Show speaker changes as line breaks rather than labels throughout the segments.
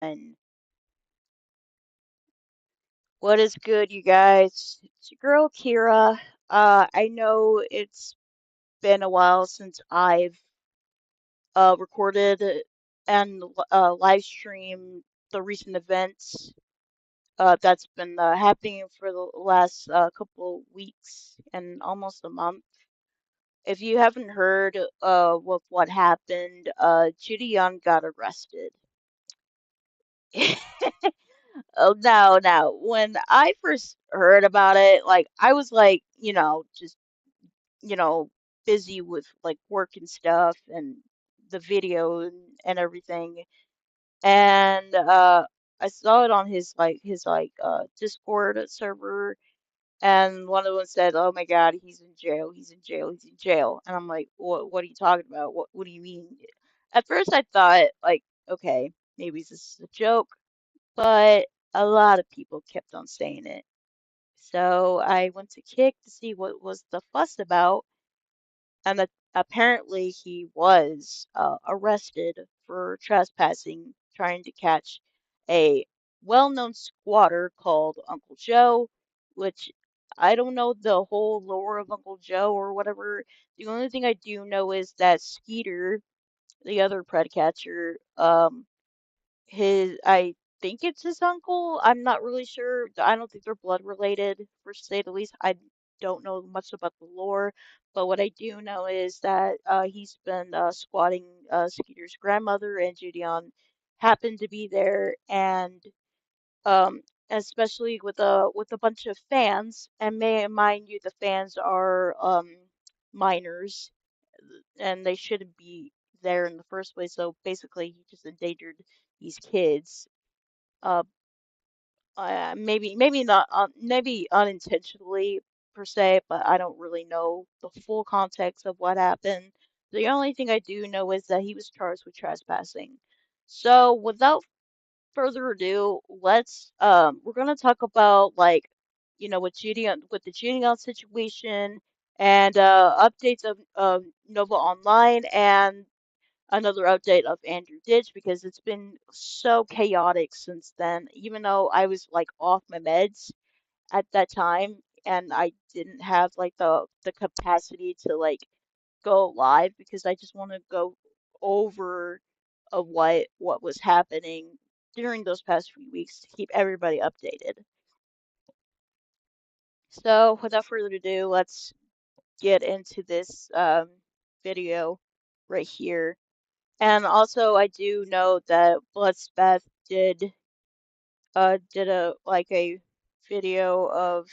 And what is good, you guys? It's your girl Kira. I know it's been a while since I've recorded and live streamed the recent events that's been happening for the last couple weeks and almost a month. If you haven't heard with what happened, Gideon got arrested. Oh no, no. When I first heard about it, like I was like, just you know, busy with like work and stuff and the video and everything. And I saw it on his Discord server, and one of them said, "Oh my God, he's in jail. He's in jail. He's in jail." And I'm like, "What are you talking about? What do you mean?" At first I thought like, okay, maybe this is a joke, but a lot of people kept on saying it. So I went to Kick to see what was the fuss about, and that apparently he was arrested for trespassing, trying to catch a well-known squatter called Uncle Joe, which I don't know the whole lore of Uncle Joe or whatever. The only thing I do know is that Skeeter, the other pred catcher, I think it's his uncle. I'm not really sure. I don't think they're blood related, for say the least. I don't know much about the lore, but what I do know is that he's been squatting Skeeter's grandmother, and Judeon happened to be there, and um, especially with a bunch of fans, and may mind you, the fans are minors, and they shouldn't be there in the first place. So basically, he just endangered these kids. Uh, maybe not, maybe unintentionally per se, but I don't really know the full context of what happened. The only thing I do know is that he was charged with trespassing. So without further ado, we're gonna talk about like, with the cheating on situation and updates of Nova Online and another update of Andrew Ditch because it's been so chaotic since then. Even though I was like off my meds at that time and I didn't have like the capacity to like go live because I just want to go over of what was happening during those past few weeks to keep everybody updated. So without further ado, let's get into this video right here. And also, I do know that Bloodspeth did a video of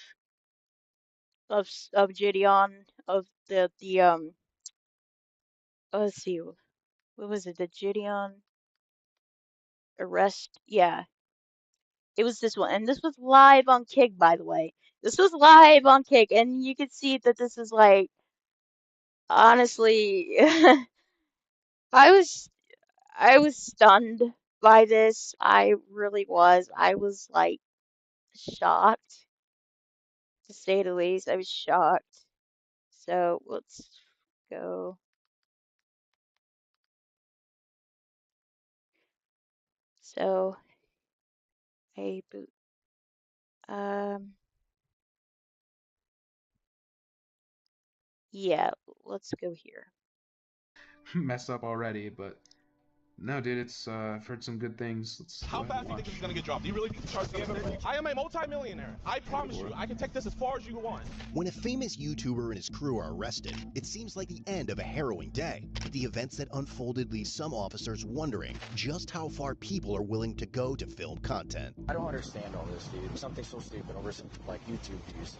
Gideon of the let's see, what was it, the Gideon arrest? Yeah, it was this one, and this was live on Kick, by the way. This was live on Kick, and you could see that this is like honestly, I was I was stunned by this. I really was. I was like shocked, to say the least. I was shocked. So let's go. So a boot. Um, yeah, let's go here.
Messed up already, but no, dude, it's I've heard some good things. Let's go
How
ahead and
fast do you think this
watch.
is gonna get dropped? Do you really think the charge is gonna stick? I am a multi-millionaire. I promise you, I can take this as far as you want.
When a famous YouTuber and his crew are arrested, it seems like the end of a harrowing day. But the events that unfolded leave some officers wondering just how far people are willing to go to film content.
I don't understand all this, dude. Something so stupid over some, like, YouTube views.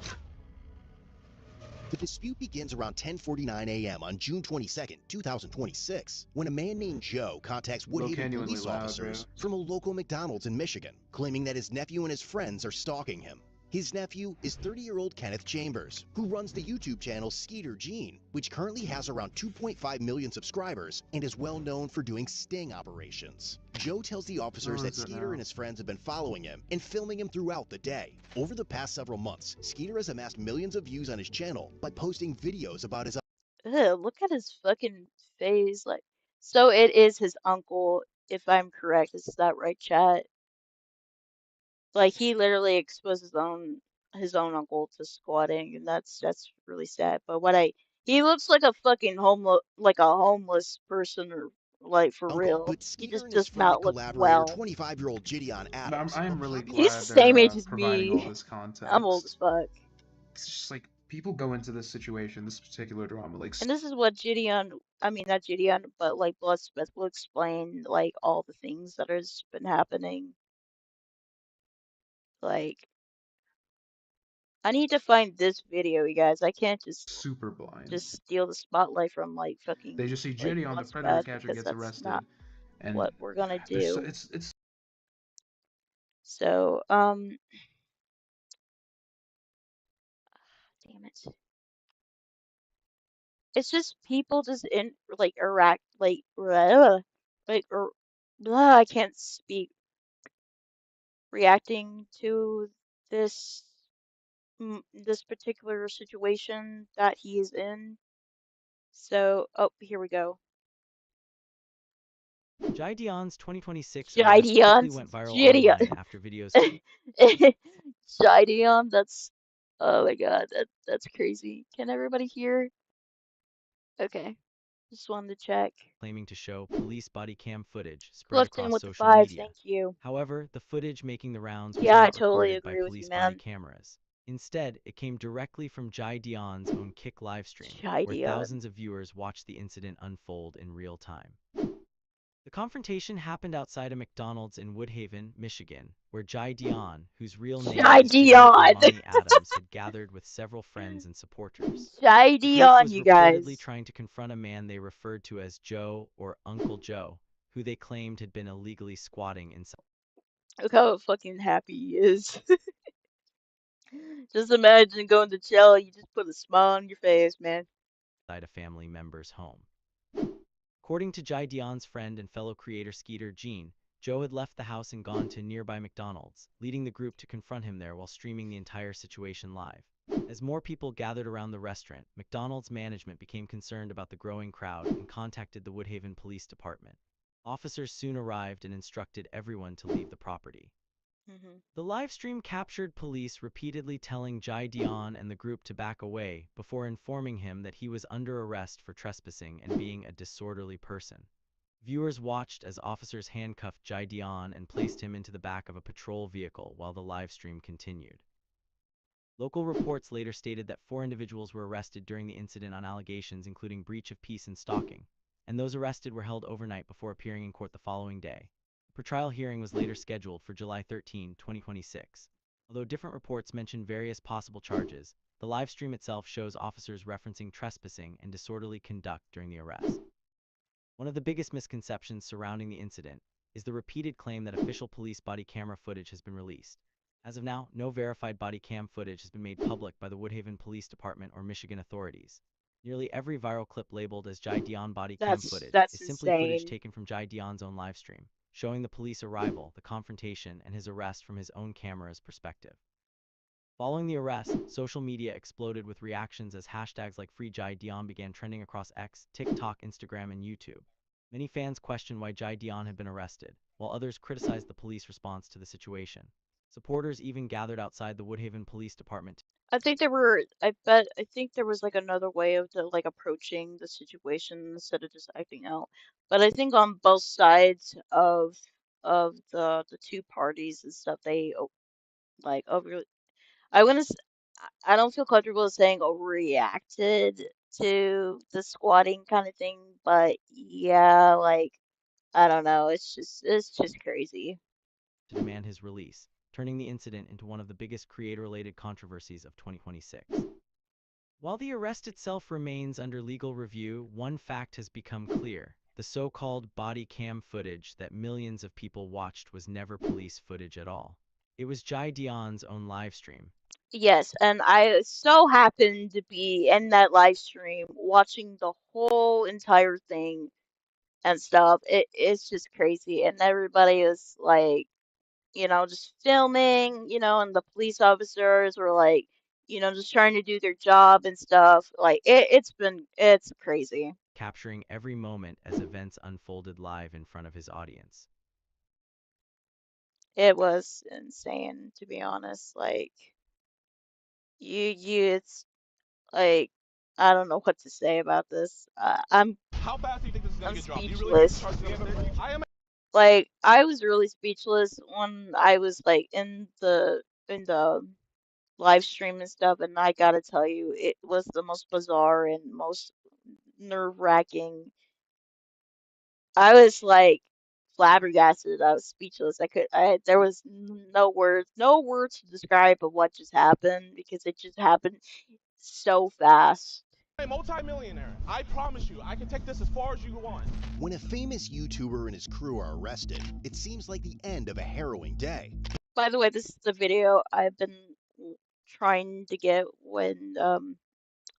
The dispute begins around 10:49 a.m. on June 22nd, 2026, when a man named Joe contacts
Low
Woodhaven
genuinely
police
loud, bro.
officers from a local McDonald's in Michigan, claiming that his nephew and his friends are stalking him. His nephew is 30-year-old Kenneth Chambers, who runs the YouTube channel Skeeter Gene, which currently has around 2.5 million subscribers and is well known for doing sting operations. Joe tells the officers that Skeeter and his friends have been following him and filming him throughout the day. Over the past several months, Skeeter has amassed millions of views on his channel by posting videos about his
Ugh, look at his fucking face. Like, so it is his uncle. if I'm correct. Is that right, chat? Like he literally exposed his own uncle to squatting, and that's really sad. But he looks like a fucking homeless person, or like for
Uncle,
real.
but
He
Skeeter
just
and his
does
friend
not
and
look
collaborator,
well.
25-year-old Gideon
But I'm,
Adams,
I'm
were
really
popular.
He's the
glad
same
they're
age as
providing all
me.
this
I'm old
context.
as fuck.
It's just like people go into this situation, this particular drama, like
And this is what I mean not Gideon, but like Bloodsmith will explain like all the things that has been happening. Like I need to find this video, you guys. I can't
super blind.
just steal the spotlight from like
They
fucking
just see
like
Gideon, the predator
Bloodsmith,
catcher,
because
gets
that's
arrested,
not
and
what we're gonna
there's
do.
it's
So, damn it. It's just people just in like Iraq, like or blah, I can't speak, reacting to this this particular situation that he is in. So, oh, here we go.
Jidion's 2026 arrest quickly
Gideon's
went viral
Gideon.
online after videos.
Gideon, that's oh my god, that's crazy. Can everybody hear? Okay, just wanted to check.
Claiming to show police body cam footage spread
Clifton
across
with the
social
5,
media.
thank you.
However, the footage making the rounds was
Yeah, I
not
totally
recorded by
agree with you,
police body
man.
cameras. Instead, it came directly from Jidion's own Kick livestream, where
Gideon.
thousands of viewers watched the incident unfold in real time. The confrontation happened outside a McDonald's in Woodhaven, Michigan, where Jidion, whose real name is
Gideon.
Imani Adams, had gathered with several friends and supporters. The group
Gideon,
was
you
reportedly
guys.
trying to confront a man they referred to as Joe or Uncle Joe, who they claimed had been illegally squatting inside
Look how fucking happy he is. Just imagine going to jail, you just put a smile on your face, man.
a family member's home. According to Jidion's friend and fellow creator Skeeter Jean, Joe had left the house and gone to nearby McDonald's, leading the group to confront him there while streaming the entire situation live. As more people gathered around the restaurant, McDonald's management became concerned about the growing crowd and contacted the Woodhaven Police Department. Officers soon arrived and instructed everyone to leave the property. The live stream captured police repeatedly telling Jidion and the group to back away before informing him that he was under arrest for trespassing and being a disorderly person. Viewers watched as officers handcuffed Jidion and placed him into the back of a patrol vehicle while the live stream continued. Local reports later stated that 4 individuals were arrested during the incident on allegations including breach of peace and stalking, and those arrested were held overnight before appearing in court the following day. The pretrial hearing was later scheduled for July 13, 2026. Although different reports mention various possible charges, the live stream itself shows officers referencing trespassing and disorderly conduct during the arrest. One of the biggest misconceptions surrounding the incident is the repeated claim that official police body camera footage has been released. As of now, no verified body cam footage has been made public by the Woodhaven Police Department or Michigan authorities. Nearly every viral clip labeled as Jidion body cam footage
That's
is simply footage
insane.
taken from Jidion's own live stream, showing the police arrival, the confrontation, and his arrest from his own camera's perspective. Following the arrest, social media exploded with reactions as hashtags like FreeJidion began trending across X, TikTok, Instagram, and YouTube. Many fans questioned why Jidion had been arrested, while others criticized the police response to the situation. Supporters even gathered outside the Woodhaven Police Department.
I think there was like another way of like approaching the situation instead of just acting out. But I think on both sides of the two parties and stuff, they like over. I wouldn't. I don't feel comfortable saying overreacted to the squatting kind of thing, but yeah, like I don't know. It's just crazy.
To demand his release, turning the incident into one of the biggest creator-related controversies of 2026. While the arrest itself remains under legal review, one fact has become clear. The so-called body cam footage that millions of people watched was never police footage at all. It was Jidion's own live stream.
Yes, and I so happened to be in that live stream watching the whole entire thing and stuff. It's just crazy, and everybody is like, just filming, and the police officers were like, just trying to do their job and stuff. Like it's crazy.
capturing every moment as events unfolded live in front of his audience.
It was insane, to be honest. Like, it's like, I don't know what to say about this.
How fast do you think this is gonna
I'm
get dropped? Do you really think the
speechless.
charge is gonna stick? I am.
Like, I was really speechless when I was like in the live stream and stuff, and I gotta tell you, it was the most bizarre and most nerve-wracking. I was like flabbergasted. I was speechless. There was no words to describe of what just happened because it just happened so fast.
I'm a multi-millionaire. I promise you, I can take this as far as you want.
When a famous YouTuber and his crew are arrested, it seems like the end of a harrowing day.
By the way, this is the video I've been trying to get when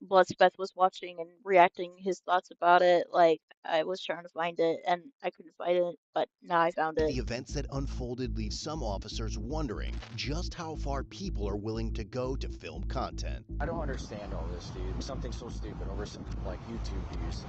Bloodspeth was watching and reacting his thoughts about it. Like, I was trying to find it and I couldn't find it, but now I found it.
The events that unfolded leave some officers wondering just how far people are willing to go to film content.
I don't understand all this, dude. Something so stupid over some, like, YouTube views.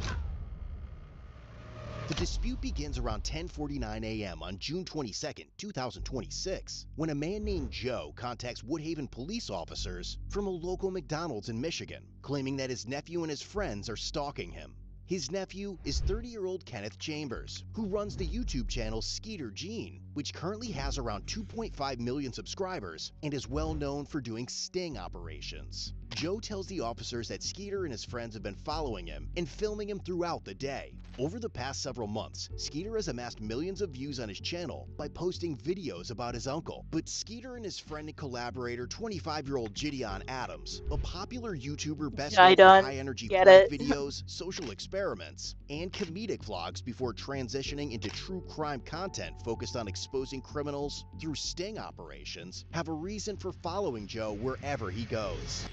The dispute begins around 10:49 a.m. on June 22, 2026, when a man named Joe contacts Woodhaven police officers from a local McDonald's in Michigan, claiming that his nephew and his friends are stalking him. His nephew is 30-year-old Kenneth Chambers, who runs the YouTube channel Skeeter Gene, which currently has around 2.5 million subscribers and is well known for doing sting operations. Joe tells the officers that Skeeter and his friends have been following him and filming him throughout the day. Over the past several months, Skeeter has amassed millions of views on his channel by posting videos about his uncle. But Skeeter and his friend and collaborator, 25-year-old Gideon Adams, a popular YouTuber best known for
Jidon,
high-energy
get
prank
it?
videos, social experiments, and comedic vlogs before transitioning into true crime content focused on exposing criminals through sting operations, have a reason for following Joe wherever he goes.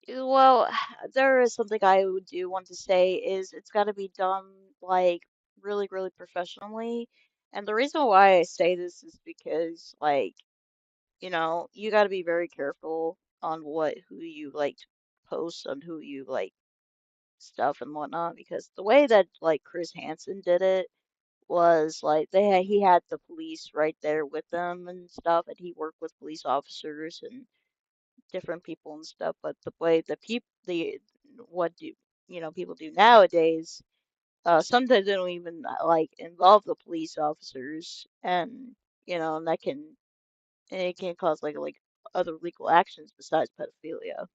Well, there is something I would do want to say is it's got to be done like really, really professionally. And the reason why I say this is because like, you got to be very careful on who you like to post on who you like stuff and whatnot because the way that like Chris Hansen did it was like he had the police right there with them and stuff and he worked with police officers and different people and stuff, but the way the what do people do nowadays, sometimes they don't even like involve the police officers, and and it can cause like other legal actions besides pedophilia.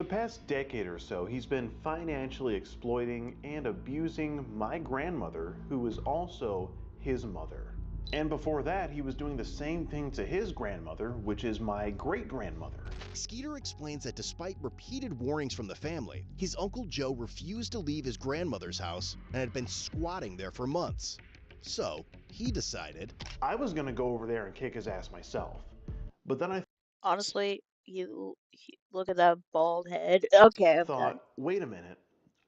The past decade or so, he's been financially exploiting and abusing my grandmother, who was also his mother. And before that, he was doing the same thing to his grandmother, which is my great-grandmother.
Skeeter explains that despite repeated warnings from the family, his Uncle Joe refused to leave his grandmother's house and had been squatting there for months. So, he decided,
I was gonna go over there and kick his ass myself. But then I
Honestly, you look at that bald head. Okay, I'm done.
thought, wait a minute,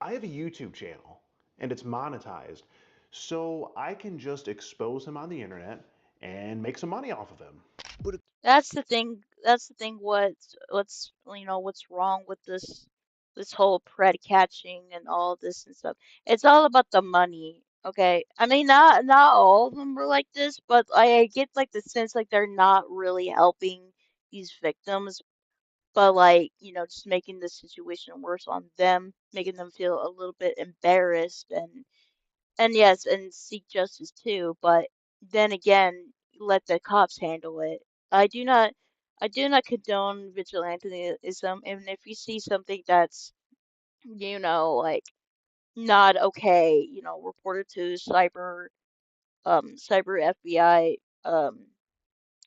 I have a YouTube channel and it's monetized, so I can just expose him on the internet and make some money off of him.
but
That's the thing. That's the thing. What's wrong with this whole pred catching and all this and stuff? It's all about the money. Okay. I mean, not all of them were like this, but I get like the sense like they're not really helping these victims, but like just making the situation worse on them, making them feel a little bit embarrassed and yes, and seek justice too, but then again, let the cops handle it. I do not I do not condone vigilantism, and if you see something that's, like not okay, report it to cyber FBI,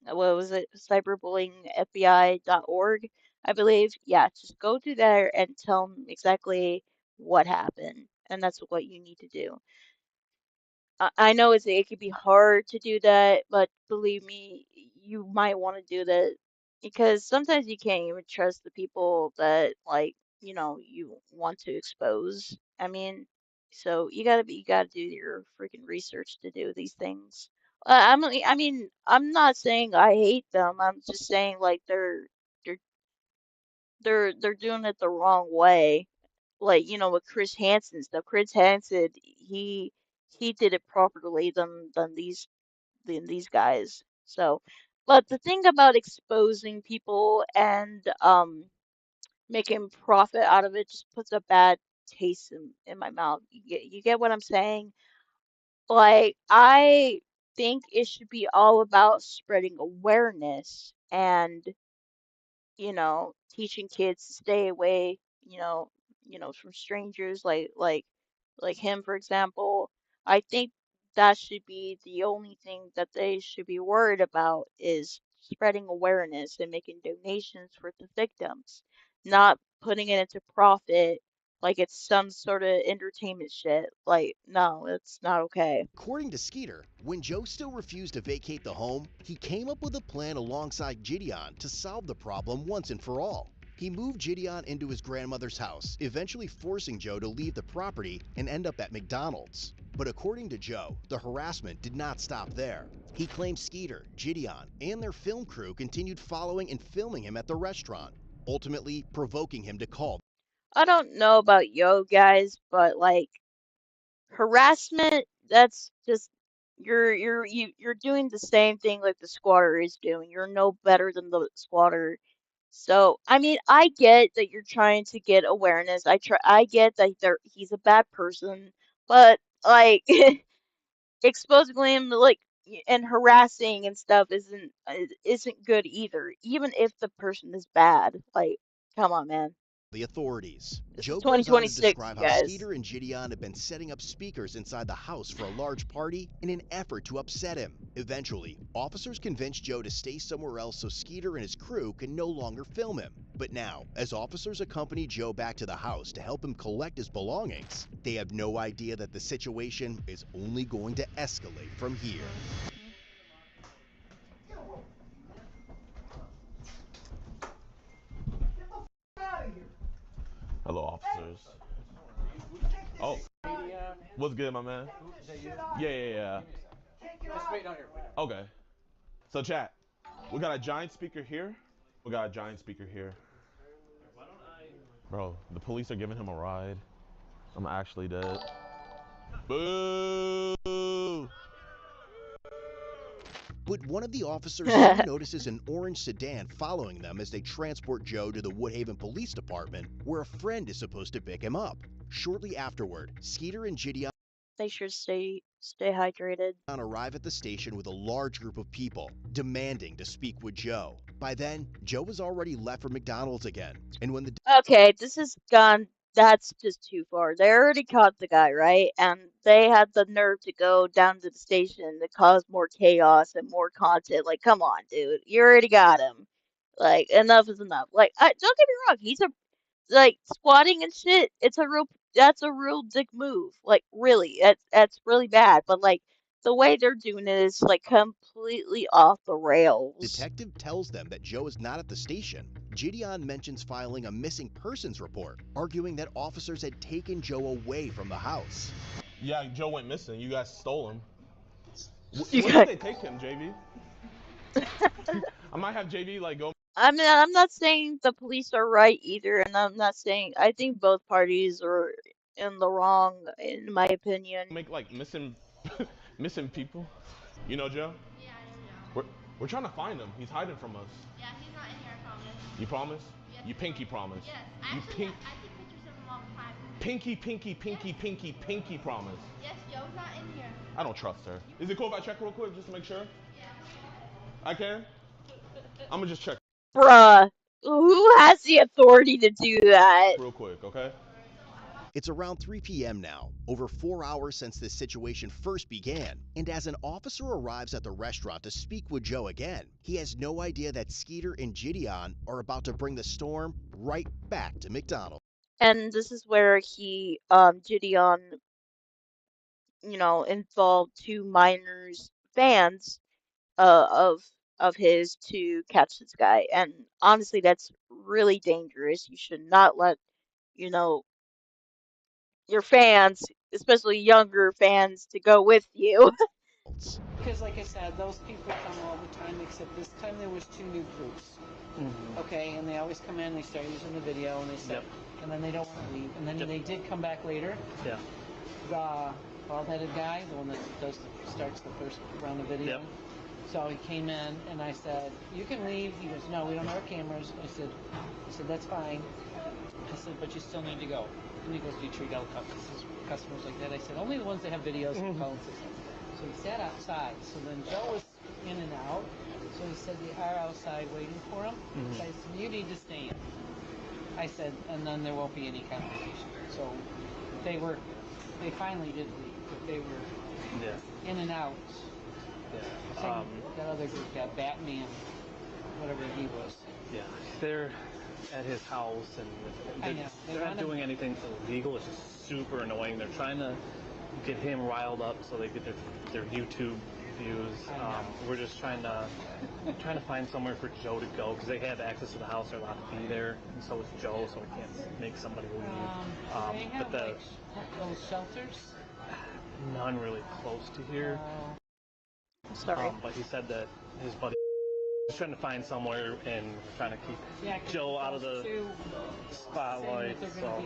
what was it? cyberbullyingfbi.org, I believe. Yeah, just go through there and tell them exactly what happened, and that's what you need to do. I know it could be hard to do that, but believe me, you might want to do that because sometimes you can't even trust the people that like, you want to expose. I mean, so you gotta do your freaking research to do these things. I mean, I'm not saying I hate them. I'm just saying like they're they're doing it the wrong way. like with Chris Hansen stuff. Chris Hansen, he did it properly than these guys. So, but the thing about exposing people and making profit out of it just puts a bad taste in my mouth. You get what I'm saying? Like, I think it should be all about spreading awareness and, teaching kids to stay away, from strangers like him, for example. I think that should be the only thing that they should be worried about is spreading awareness and making donations for the victims, not putting it into profit like it's some sort of entertainment shit. Like, no, it's not okay.
According to Skeeter, when Joe still refused to vacate the home, he came up with a plan alongside Gideon to solve the problem once and for all. He moved Gideon into his grandmother's house, eventually forcing Joe to leave the property and end up at McDonald's. But according to Joe, the harassment did not stop there. He claims Skeeter, Gideon, and their film crew continued following and filming him at the restaurant, ultimately provoking him to call.
I don't know about yo guys, but like harassment, that's just you're doing the same thing like the squatter is doing. You're no better than the squatter. So, I mean, I get that you're trying to get awareness. I get that he's a bad person, but like exposing him like and harassing and stuff isn't good either. Even if the person is bad. Like, come on, man.
The authorities.
This
Joe
is
goes on to
2026,
describe
you
how
guys.
Skeeter and Gideon had been setting up speakers inside the house for a large party in an effort to upset him. Eventually, officers convinced Joe to stay somewhere else so Skeeter and his crew can no longer film him. But now, as officers accompany Joe back to the house to help him collect his belongings, they have no idea that the situation is only going to escalate from here.
Hello, officers. Oh, what's good, my man? Yeah.
Just wait down here.
Okay. So, chat, we got a giant speaker here. Bro, the police are giving him a ride. I'm actually dead. Boo!
But one of the officers soon notices an orange sedan following them as they transport Joe to the Woodhaven Police Department, where a friend is supposed to pick him up. Shortly afterward, Skeeter and Gideon
They should stay hydrated.
arrive at the station with a large group of people, demanding to speak with Joe. By then, Joe has already left for McDonald's again, and when the
Okay, this is gone. That's just too far. They already caught the guy, right? And they had the nerve to go down to the station to cause more chaos and more content. Like, come on, dude. You already got him. Like, enough is enough. Like, don't get me wrong. He's like, squatting and shit. That's a real dick move. Like, really. That's really bad. But, like, the way they're doing it is, like, completely off the rails.
detective tells them that Joe is not at the station, Gideon mentions filing a missing persons report, arguing that officers had taken Joe away from the house.
Yeah, Joe went missing. You guys stole him.
You
Where
guys-
did they take him, JV? I might have JV, like, go.
I mean, I'm not saying the police are right either, and I'm not saying I think both parties are in the wrong, in my opinion.
Make, like, missing missing people. You know Joe?
Yeah, I know Joe.
We're trying to find him. He's hiding from us.
Yeah, he's not in here, I promise.
You promise?
Yes.
You pinky promise?
Yes,
You
actually,
pink.
I take pictures of him all the time.
Pinky promise.
Yes, Joe's not in here.
I don't trust her. Is it cool if I check real quick just to make sure?
Yeah.
I can? I'm gonna just check
Bruh, who has the authority to do that?
real quick, okay?
It's around 3 p.m. now, over 4 hours since this situation first began, and as an officer arrives at the restaurant to speak with Joe again, he has no idea that Skeeter and Gideon are about to bring the storm right back to McDonald's.
And this is where Gideon, involved two minors, fans, of his to catch this guy. And honestly, that's really dangerous. You should not let, you know, your fans, especially younger fans, to go with you.
Because like I said, those people come all the time, except this time there was 2 new groups. Okay, and they always come in, they start using the video, and they start and then they don't want to leave, and then they did come back later.
Yeah.
The bald-headed guy, the one that starts the first round of video.
Yep.
So he came in, and I said, "You can leave." He goes, "No, we don't have our cameras." I said, "That's fine." I said, "But you still need to go." And he goes, "Do you treat all customers like that?" I said, "Only the ones that have videos and phones." So he sat outside. So then Joe was in and out. So he said, "They are outside waiting for him." So I said, "You need to stay in." I said, and then there won't be any conversation. So they finally did leave, but they were in and out.
Yeah.
That other group, that Batman, whatever he was.
Yeah. They're at his house, and
I know.
they're not doing anything illegal. It's just super annoying. They're trying to get him riled up so they get their YouTube views. We're just trying to find somewhere for Joe to go because they have access to the house. They're allowed to be there, and so is Joe. So we can't make somebody leave.
They have those shelters.
None really close to here.
Sorry.
But he said that his buddy was trying to find somewhere and trying to keep Joe out of the spotlight. So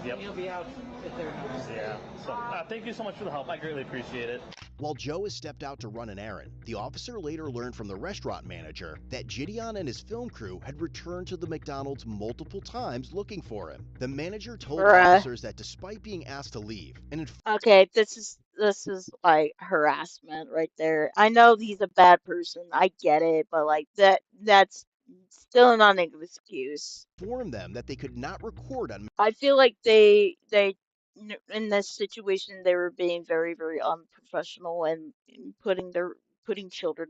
He'll be out at their house.
Yeah. So thank you so much for the help. I greatly appreciate it.
While Joe has stepped out to run an errand, the officer later learned from the restaurant manager that Gideon and his film crew had returned to the McDonald's multiple times looking for him. The manager told officers that despite being asked to leave,
Okay, this is like harassment right there. I know he's a bad person. I get it, but like that's still not an excuse.
informed them that they could not record on.
I feel like they in this situation they were being very, very unprofessional and putting children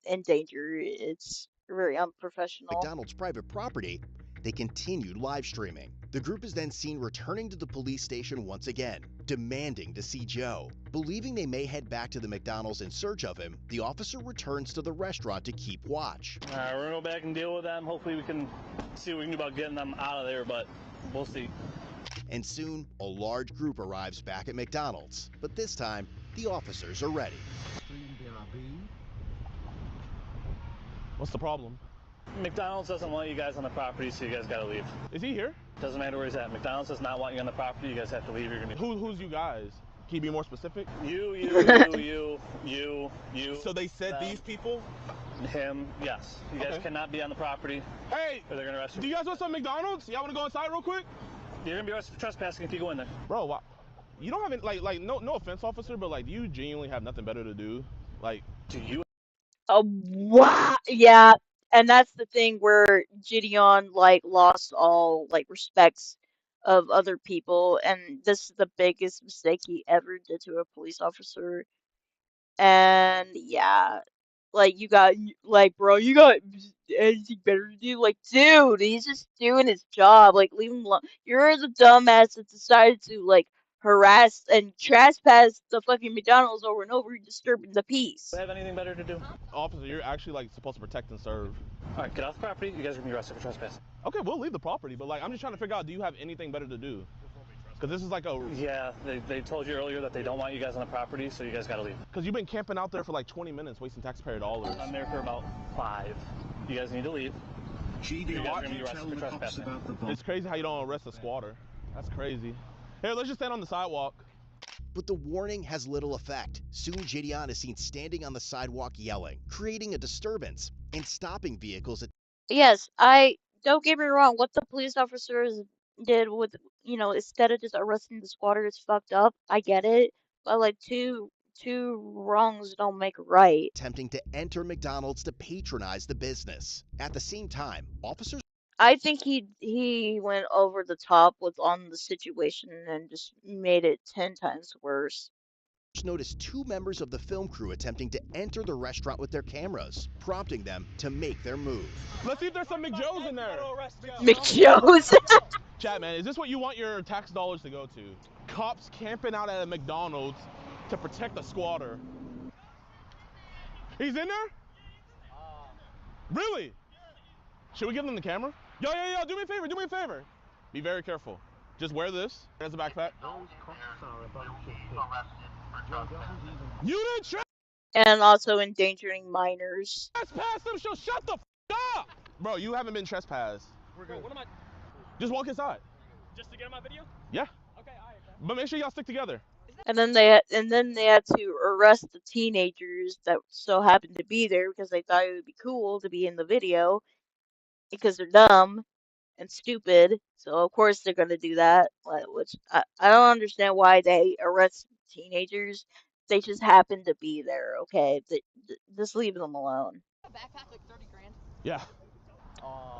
in danger. It's very unprofessional.
McDonald's private property, they continued live streaming. The group is then seen returning to the police station once again, demanding to see Joe. Believing they may head back to the McDonald's in search of him, the officer returns to the restaurant to keep watch.
All right, we're gonna go back and deal with them. Hopefully we can see what we can do about getting them out of there, but we'll see.
And soon, a large group arrives back at McDonald's. But this time, the officers are ready.
What's the problem?
McDonald's doesn't want you guys on the property, so you guys gotta leave.
Is he here?
Doesn't matter where he's at. McDonald's does not want you on the property. You guys have to leave. You're gonna.
Who's you guys? Can you be more specific?
You.
So they said these people?
Him, yes. You guys cannot be on the property.
Hey!
Or they're gonna arrest you.
Do you guys want some McDonald's? Y'all wanna go inside real quick?
You're gonna be arrested for trespassing if you go in there.
Bro, why? You don't have any, like no offense, officer, but like, do you genuinely have nothing better to do? Like,
do you?
Wow. Yeah, and that's the thing where Gideon like lost all like respects of other people, and this is the biggest mistake he ever did to a police officer. And yeah, like bro, you got anything better to do? Like, dude, he's just doing his job. Like, leave him alone. You're the dumbass that decided to like harass and trespass the fucking McDonald's over and over, disturbing the peace.
Do I have anything better to do?
Officer, you're actually like supposed to protect and serve.
All right, get off the property. You guys are gonna be arrested for trespassing.
Okay, we'll leave the property, but like, I'm just trying to figure out, do you have anything better to do? Because this is like a...
Yeah, they told you earlier that they don't want you guys on the property, so you guys gotta leave.
Because you've been camping out there for like 20 minutes, wasting taxpayer dollars.
I'm there for about 5. You guys need to leave. You guys are gonna be arrested for trespassing.
It's crazy how you don't arrest a squatter. That's crazy. Here, let's just stand on the sidewalk.
But the warning has little effect. Soon Gideon is seen standing on the sidewalk yelling, creating a disturbance, and stopping vehicles at...
Yes, don't get me wrong, what the police officers did with, instead of just arresting the squatter is fucked up. I get it. But like two wrongs don't make a right.
Attempting to enter McDonald's to patronize the business. At the same time, officers...
I think he went over the top on the situation and just made it 10 times worse.
Noticed 2 members of the film crew attempting to enter the restaurant with their cameras, prompting them to make their move.
Let's see if there's some McJoes in there.
McJoes?
Chat, man, is this what you want your tax dollars to go to? Cops camping out at a McDonald's to protect a squatter. He's in there? Really? Should we give them the camera? Yo, do me a favor. Be very careful. Just wear this as a backpack. You didn't trespass!
And also endangering minors.
Trespass them, so shut the f up! Bro, you haven't been trespassed.
We're good. What am I...
Just walk inside.
Just to get on my video?
Yeah.
Okay, alright.
But make sure y'all stick together.
And then they had to arrest the teenagers that so happened to be there because they thought it would be cool to be in the video because they're dumb and stupid. So of course they're gonna do that. Which I don't understand why they arrest teenagers. They just happen to be there. Okay, just leave them alone.
A backpack like 30 grand.
Yeah.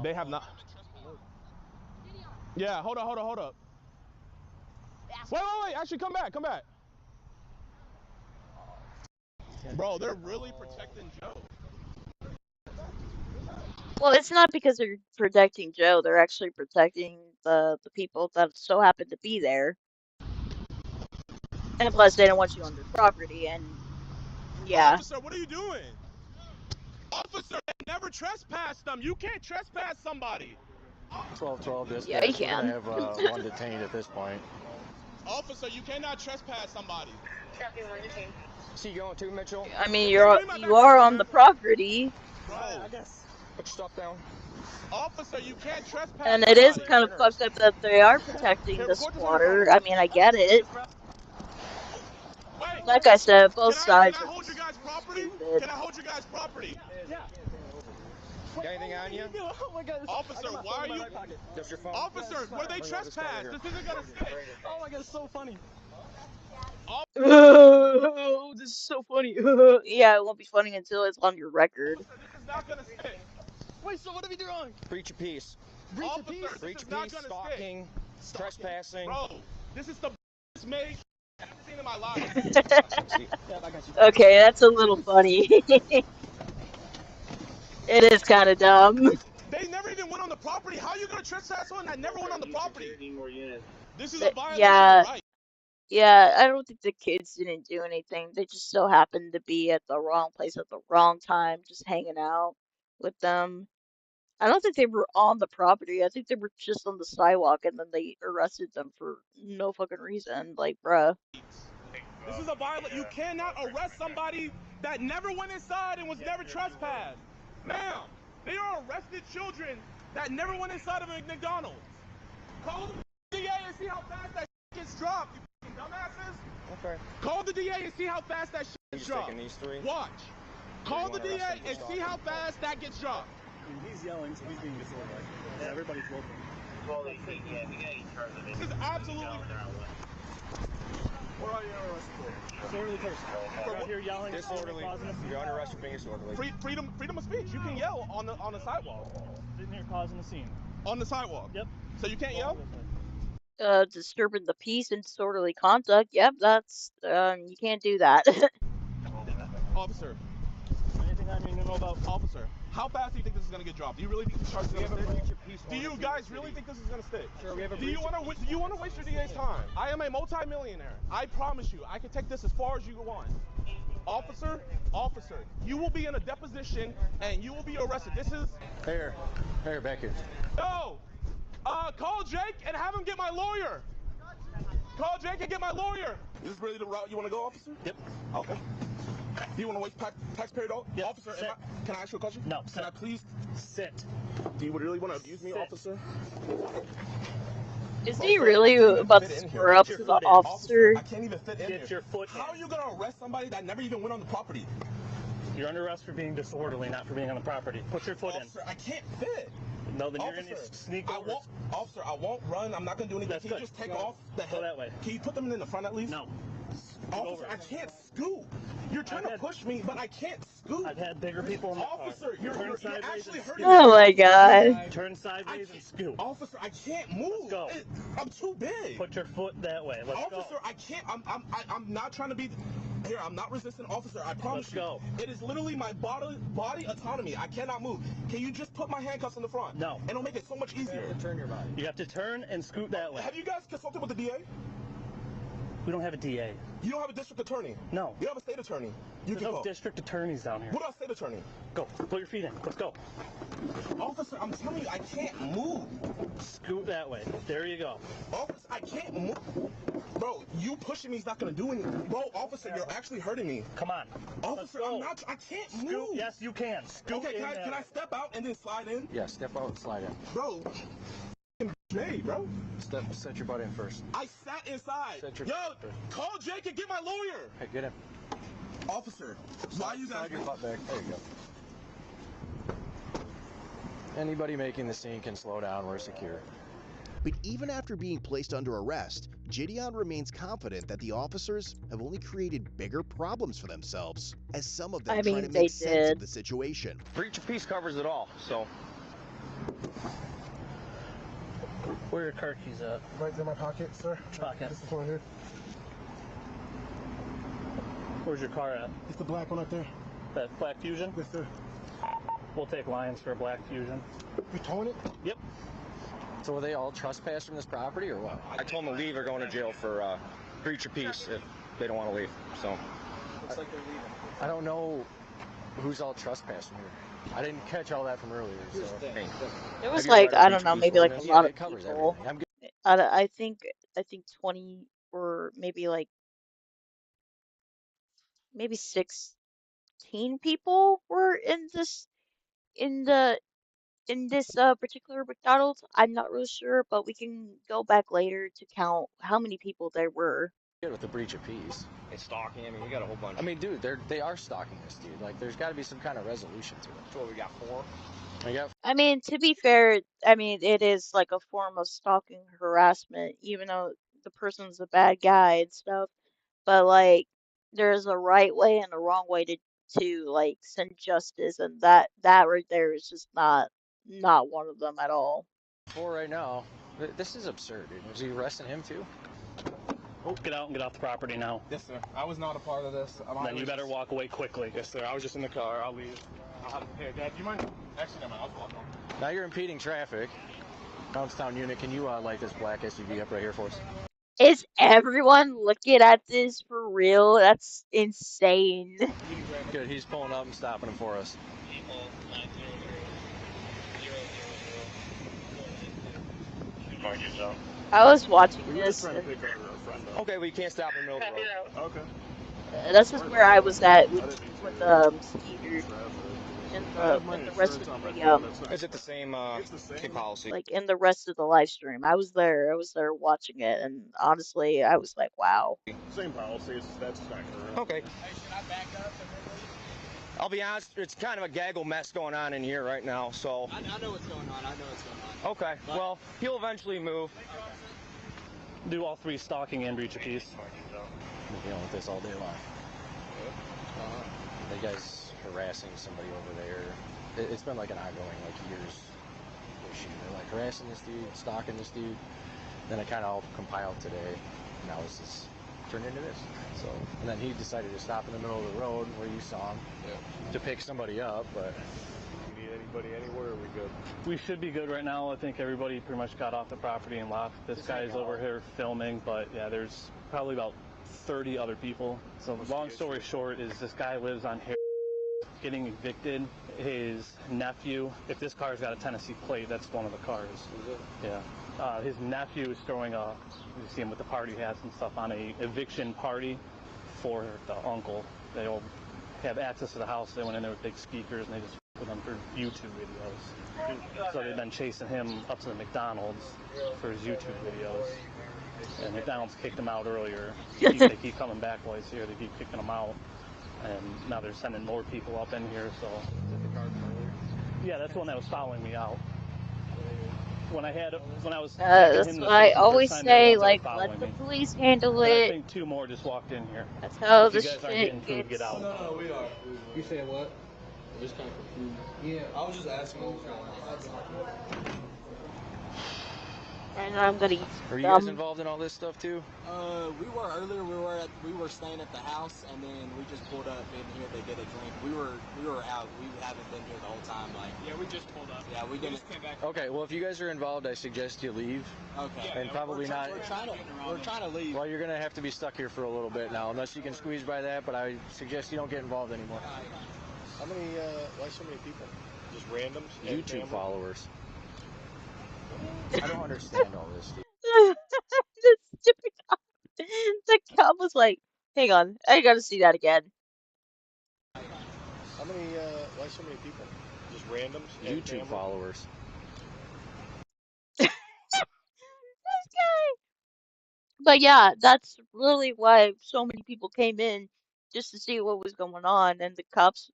They have not. Yeah, hold up. Wait. Actually, come back. Bro, they're really protecting Joe.
Well, it's not because they're protecting Joe. They're actually protecting the people that so happen to be there. And plus, they don't want you on their property. And yeah.
Officer, what are you doing? Officer, never trespass them. You can't trespass somebody.
12-12 dispatch.
Yeah, you can.
I have one detained at this point.
Officer, you cannot trespass somebody.
Copy, one detained. See you going too, Mitchell?
I mean, you are on the property.
Bro,
I guess. Put your stuff down.
Officer, you can't trespass.
And it is kind of fucked up that they are protecting the squatter. I mean, I get it. Like I said, both sides
Can I
are
hold your guys' property?
stupid.
Can I hold your guys' property?
Yeah. Got anything on you?
Oh my god.
Officer, why are you?
Just your phone.
Officer, where they trespass? This isn't gonna stick.
Oh my god, it's so funny.
Oh, this is so funny. Yeah, it won't be funny until it's on your record.
Officer, this is not gonna stick.
Wait, so what have we done wrong?
Breach of peace.
Breach of
Officer,
peace?
this
Breach
is
of
not
peace,
gonna
stalking, trespassing.
Bro, this is the best made I've ever seen in my life.
Yeah, I got you.
Okay, that's a little funny. It is kind of dumb.
They never even went on the property. How are you gonna trespass someone that never went on the property? This is a violation
Yeah.
of right.
Yeah, I don't think the kids didn't do anything. They just so happened to be at the wrong place at the wrong time, just hanging out with them. I don't think they were on the property. I think they were just on the sidewalk and then they arrested them for no fucking reason. Like, bruh.
This is a violation. You cannot arrest somebody that never went inside and was never trespassed. Ma'am, they are arrested children that never went inside of a McDonald's. Call the DA and see how fast that gets dropped, you fucking dumbasses.
Okay.
Call the DA and see how fast that gets
He's
dropped.
taking these three.
Watch. Call the
wanna arrest
DA
him for
and see how fast that gets dropped.
He's yelling, so he's being disorderly. Yeah, everybody's looking.
This is absolutely.
What are you arrested for? Disorderly person. You're out here yelling.
Disorderly.
Causing a
You're under arrest for being disorderly.
Freedom of speech. You can yell on the sidewalk.
Sitting here causing a scene.
On the sidewalk.
Yep.
So you can't yell?
Disturbing the peace and disorderly conduct. Yep, that's, you can't do that.
Officer.
Anything I need to know about?
Officer, how fast do you think this is gonna get dropped? Do you really think the charge is gonna stick? Do you guys really think this is gonna stick?
Sure, we have a
Do you want to waste your DA's time? I am a multi-millionaire. I promise you, I can take this as far as you want. Officer, you will be in a deposition and you will be arrested. This is.
Here, back here.
No. Call Jake and have him get my lawyer. Call Jake and get my lawyer. Is this really the route you want to go, officer?
Yep.
Okay. Do you want to waste taxpayer dollars?
Yep.
Officer,
Sit.
can I ask you a question?
No.
Can I please?
Sit.
Do you really want to abuse me,
Sit.
officer?
Is he really about to square up to the officer?
I can't even fit in here.
Get your foot in.
How are you going to arrest somebody that never even went on the property?
You're under arrest for being disorderly, not for being on the property. Put your foot
Officer, I can't fit.
in. No, then you're
Officer,
gonna sneak
I
over.
won't, officer, I won't run. I'm not going to do anything.
That's
Can
good.
you just take
Go.
off the
Go
head?
that way.
Can you put them in the front at least?
No.
Officer, I can't scoot. You're trying to push me, but I can't scoot.
I've had bigger people in the car.
Officer, you're
sideways
actually
and
hurting
scoot.
Oh my god.
Turn sideways and scoot.
Officer, I can't move.
Let's go.
I'm too big.
Put your foot that way. Let's
Officer,
go.
I can't. I'm not trying to be. Here, I'm not resisting, officer. I promise
Let's
you.
go.
It is literally my body autonomy. I cannot move. Can you just put my handcuffs in the front?
No.
It'll make it so much easier.
Turn your body.
You have to turn and scoot that way.
Have you guys consulted with the DA?
We don't have a DA.
You don't have a district attorney.
No.
You have a state attorney. You
There's
can
no
go.
district attorneys down here.
What about state attorney?
Go. Put your feet in. Let's go.
Officer, I'm telling you, I can't move.
Scoot that way. There you go.
Officer, I can't move. Bro, you pushing me is not gonna do anything. Bro, officer, you're actually hurting me.
Come on.
Officer,
Let's go.
I'm not. I can't
Scoot.
move.
Yes, you can. Scoot
Okay,
in
can
that
I
way.
step out and then slide in?
Yeah, step out and slide in.
Bro, Hey, bro.
Set your butt in first.
I sat inside. Yo, call Jake and get my lawyer.
Hey, get him.
Officer, why you guys...
Slide your butt back. There you go. Anybody making the scene can slow down. We're secure.
But even after being placed under arrest, Gideon remains confident that the officers have only created bigger problems for themselves, as some of them
I
try
mean,
to
they
make sense
did.
of the situation.
Breach of peace covers it all, so.
Where are your car keys at?
Right in my pocket, sir.
Pocket.
This is one here.
Where's your car at?
It's the black one right there.
That Black Fusion?
Yes, sir.
We'll take Lions for a Black Fusion.
You towing it?
Yep.
So were they all trespassed from this property or what?
I told them to leave or going to jail for breach of peace if they don't want to leave. So
Looks like they're leaving. I don't know who's all trespassing here. I didn't catch all that from earlier. So.
There
Have
was
you
like,
read a
I don't
breach
know,
of peace
maybe like a
ordinance?
lot
Yeah,
of
it covers
people.
everything. I'm good.
I think 20 or maybe like maybe 16 people were in this in the in this particular McDonald's. I'm not really sure, but we can go back later to count how many people there were.
Good with the breach of peace.
it's stalking. I mean, we got a whole bunch.
I mean, dude, they are stalking this dude. Like, there's got to be some kind of resolution to it.
So what, we got 4.
I got
I mean, to be fair, I mean, it is like a form of stalking harassment, even though the person's a bad guy and stuff. But like, there's a right way and a wrong way to like send justice, and that right there is just not one of them at all.
4 right now. This is absurd, dude. Was he arresting him too?
Oh, get out and get off the property now.
Yes, sir. I was not a part of this.
Then you better walk away quickly.
Yes, sir. I was just in the car. I'll leave. Hey, Dad, do you mind? Actually, never mind. I'll walk home.
Now you're impeding traffic. Bouncetown unit, can you light this black SUV up right here for us?
Is everyone looking at this for real? That's insane.
Good, he's pulling up and stopping him for us.
Mind yourself.
I was watching
We were just
this,
trying to
and
pick up our friend up.
Okay, we can't stop in the middle of the road.
Okay.
this is where I was at with Skeeter in the rest of the
Is it the same same policy?
like in the rest of the live stream. I was there watching it, and honestly, I was like, wow.
Same policy. That's not correct.
Okay. I'll be honest, it's kind of a gaggle mess going on in here right now, so.
I know what's going on.
Okay, well, he'll eventually move.
Do all 3 stalking and breach of peace.
Been dealing with this all day long. The guy's harassing somebody over there. It's been like an ongoing, like, years issue. They're like harassing this dude, stalking this dude. Then it kind of all compiled today. Now this is turned into this. So, and then he decided to stop in the middle of the road where you saw him to pick somebody up. But
You need anybody anywhere? Are we good?
We should be good right now. I think everybody pretty much got off the property and left. This guy's over here filming, but yeah, there's probably about 30 other people. So long story short is this guy lives on Harry, getting evicted. His nephew, if this car's got a Tennessee plate, that's one of the cars.
is it?
Yeah. His nephew is throwing you see him with the party hats and stuff, on a eviction party for the uncle. They all have access to the house. They went in there with big speakers and they just with them for YouTube videos. So they've been chasing him up to the McDonald's for his YouTube videos. And McDonald's kicked him out earlier. They keep coming back while he's here. They keep kicking him out. And now they're sending more people up in here, so. Yeah, that's the one that was following me out. When I was
That's
him
what I
the
always
first time, they're
say,
the ones that
like,
were
let
following
the
me.
police handle
And I
it.
think 2 more just walked in here.
That's how
If
the
you guys aren't
shit
getting food, get
gets.
out.
No, we are. You said what? Just kind of confused. Yeah, I was just asking what was going on.
And I'm gonna eat
Are you guys
some.
involved in all this stuff too?
We were earlier. We were staying at the house, and then we just pulled up in here to get a drink. We were out. We haven't been here the whole time. Like, yeah, we just pulled up. Yeah, we didn't.
came back.
Okay, well, if you guys are involved, I suggest you leave.
Okay.
And probably not.
We're trying to leave.
Well, you're gonna have to be stuck here for a little bit now, unless you can squeeze by that. But I suggest you don't get involved anymore.
How many, why so many people? Just randoms?
YouTube followers. I don't understand all this, dude.
The stupid cop. The cop was like, hang on, I gotta see that again.
How many, why so many people? Just randoms?
YouTube followers.
But yeah, that's really why so many people came in just to see what was going on, and the cops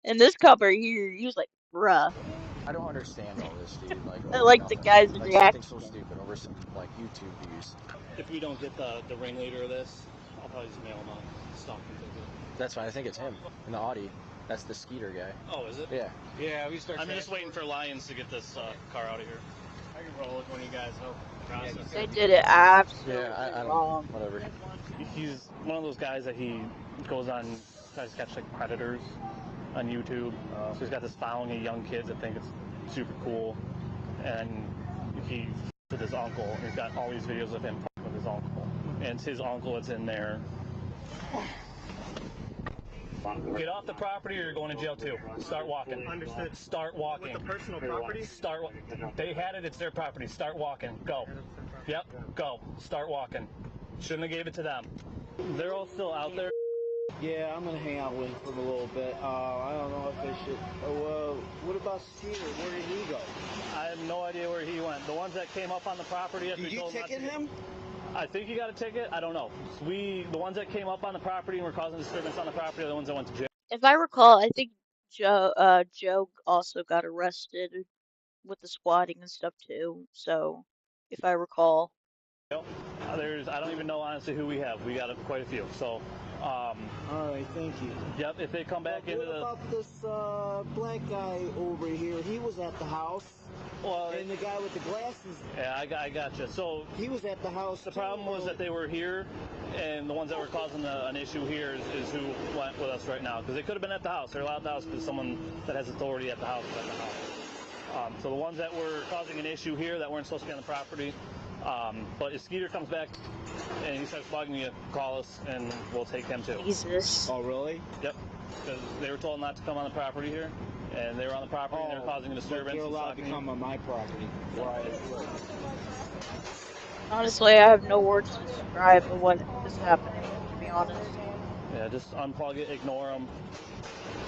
and this cop right here, he was like, "Bruh."
I don't understand all this, dude. Like
I
over
like the
nothing.
guy's
Like something so
reaction.
stupid over some like YouTube views.
If we don't get the ringleader of this, I'll probably just mail him a stalking ticket.
That's fine. I think it's him in the Audi. That's the Skeeter guy.
Oh, is it?
Yeah.
Yeah, we start.
I'm just waiting for Lions to get this car out of here.
I can roll with one of you guys help process
They
it.
did it absolutely
Yeah, I don't.
wrong.
Whatever.
He's one of those guys that he goes on, tries to catch like predators on YouTube. So he's got this following of young kids that think it's super cool, and he with his uncle. He's got all these videos of him with his uncle, and it's his uncle that's in there. Get off the property or you're going to jail too. Start walking.
Understood.
Start walking.
With the personal property?
They had it, it's their property. Start walking. Go. Yep, go. Start walking. Shouldn't have gave it to them. They're all still out there.
Yeah, I'm gonna hang out with him for a little bit. I don't know if I should. What about Skeeter? Where did he go?
I have no idea where he went. The ones that came up on the property.
Did you ticket him?
I think you got a ticket. I don't know. The ones that came up on the property and were causing disturbance on the property are the ones that went to jail.
If I recall, I think Joe also got arrested with the squatting and stuff too. So, if I recall.
I don't even know honestly who we have. We got quite a few. So,
all right, thank you.
Yep. If they come back into
What about this black guy over here? He was at the house.
Well,
and the guy with the glasses.
Yeah, I gotcha. So
he was at the house.
The problem was that they were here, and the ones that were causing an issue here is who went with us right now. Because they could have been at the house. They're allowed at the house because someone that has authority at the house is at the house. So the ones that were causing an issue here that weren't supposed to be on the property. But if Skeeter comes back and he starts bugging you, call us and we'll take him too.
Jesus.
Oh, really?
Yep. Because they were told not to come on the property here, and they were on the property and they were causing a disturbance.
They're allowed to come on my property. Right.
Honestly, I have no words to describe of what is happening, to be honest.
Yeah, just unplug it, ignore them.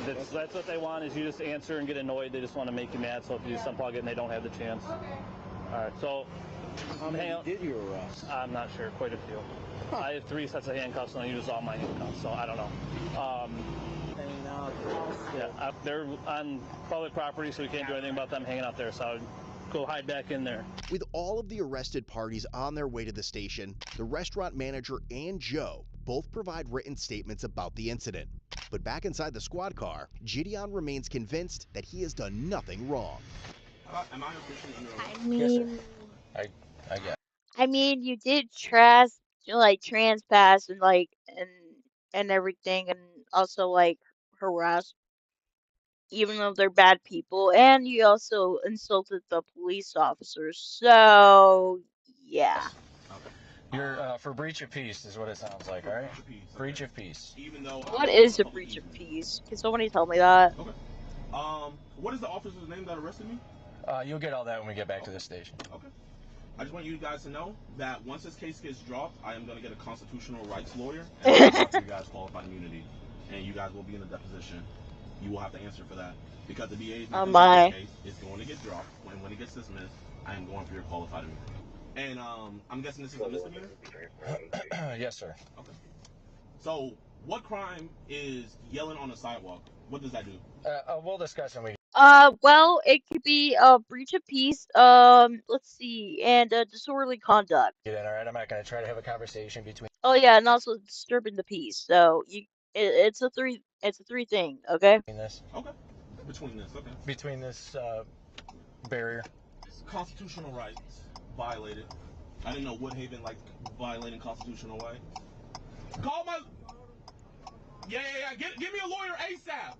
That's what they want, is you just answer and get annoyed. They just want to make you mad, so if you just unplug it and they don't have the chance. Alright, so...
How many did you arrest?
I'm not sure, quite a few. I have 3 sets of handcuffs and I use all my handcuffs, so I don't know. Yeah, they're on public property, so we can't do anything about them hanging out there, so I would go hide back in there.
With all of the arrested parties on their way to the station, the restaurant manager and Joe both provide written statements about the incident. But back inside the squad car, Gideon remains convinced that he has done nothing wrong.
Am I officially under arrest?
I mean...
I guess.
I mean, you did transpass and and everything, and also harass, even though they're bad people, and you also insulted the police officers. So yeah.
You're for breach of peace is what it sounds like, all right? Breach of peace.
Even though.
What is a breach of peace? Can somebody tell me that?
Okay. What is the officer's name that arrested me?
You'll get all that when we get back to the station.
Okay. I just want you guys to know that once this case gets dropped, I am going to get a constitutional rights lawyer and I'll give you guys qualified immunity, and you guys will be in a deposition. You will have to answer for that because the DA's case is going to get dropped. When it gets dismissed, I am going for your qualified immunity. And I'm guessing this is a misdemeanor?
Yes, sir.
Okay. So, what crime is yelling on the sidewalk? What does that do?
We'll discuss when we.
Well, it could be a breach of peace, let's see, and disorderly conduct.
Get in, all right? I'm not going to try to have a conversation between.
Oh yeah, and also disturbing the peace. So it's a three thing, okay?
Between this.
Okay. Between this, okay.
Between this barrier.
Constitutional rights violated. I didn't know Woodhaven like violating constitutional rights. Call my. Yeah. Give me a lawyer ASAP.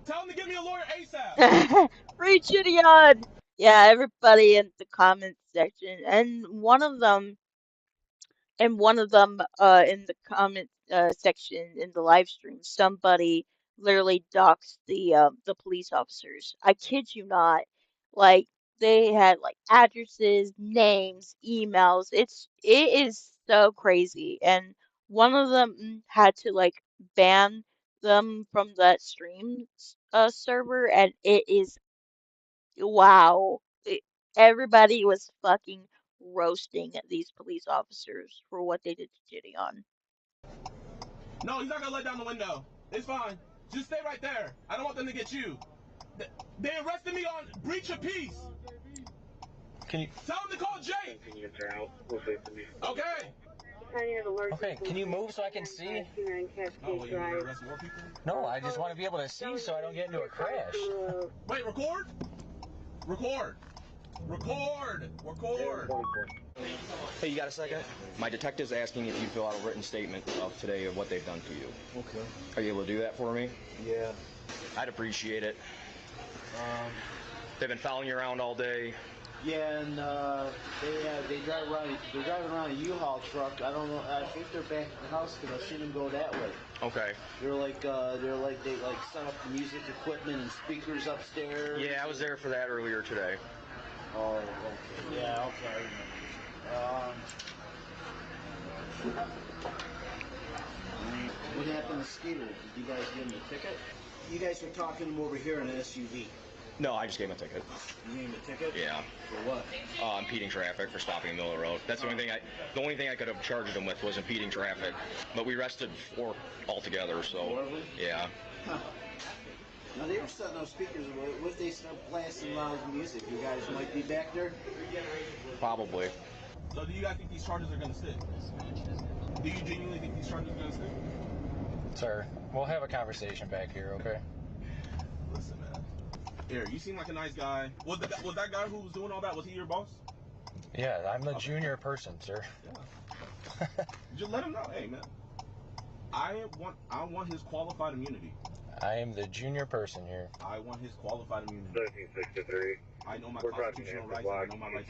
Tell him to give me a lawyer ASAP.
Free Gideon. Yeah, everybody in the comment section, and one of them in the comment section in the live stream, somebody literally doxed the police officers. I kid you not. Like they had addresses, names, emails. It is so crazy, and one of them had to ban them from that stream server, and it is wow. Everybody was fucking roasting these police officers for what they did to Gideon.
No, he's not gonna let down the window. It's fine. Just stay right there. I don't want them to get you. They arrested me on breach of peace.
Can you
tell them to call Jake?
Can you get her out?
Okay.
Okay, can you move so I can see?
Oh, wait, you want to arrest more people?
No, I just want to be able to see so I don't get into a crash.
Wait, record? Record. Record. Record.
Hey, you got a second? My detective's asking if you fill out a written statement of today of what they've done to you.
Okay.
Are you able to do that for me?
Yeah.
I'd appreciate it. They've been following you around all day.
Yeah, and they drive around. They're driving around a U-Haul truck. I don't know. I think they're back at the house because I've seen them go that way.
Okay.
They set up the music equipment and speakers upstairs.
Yeah, I was there for that earlier today.
Oh, okay. Yeah, okay. What happened to Skeeter? Did you guys give him a ticket? You guys were talking to him over here in an SUV.
No, I just gave him a ticket.
You gave him a ticket?
Yeah.
For what?
Impeding traffic for stopping in the middle of the road. That's the only thing I could have charged him with was impeding traffic. But we arrested 4 altogether, so yeah.
Huh. Now they were setting up speakers. What if they start blasting loud music? You guys might be back there?
Probably.
So do you guys think these charges are going to stick? Do you genuinely think these charges are going to stick?
Sir, we'll have a conversation back here, okay?
Listen, man. Here, you seem like a nice guy. Was that guy who was doing all that, was he your boss?
Yeah, I'm the junior person, sir.
Yeah. Just let him know, hey, man. I want his qualified immunity.
I am the junior person here.
I want his qualified immunity.
1363.
I know my constitutional rights. I know my rights.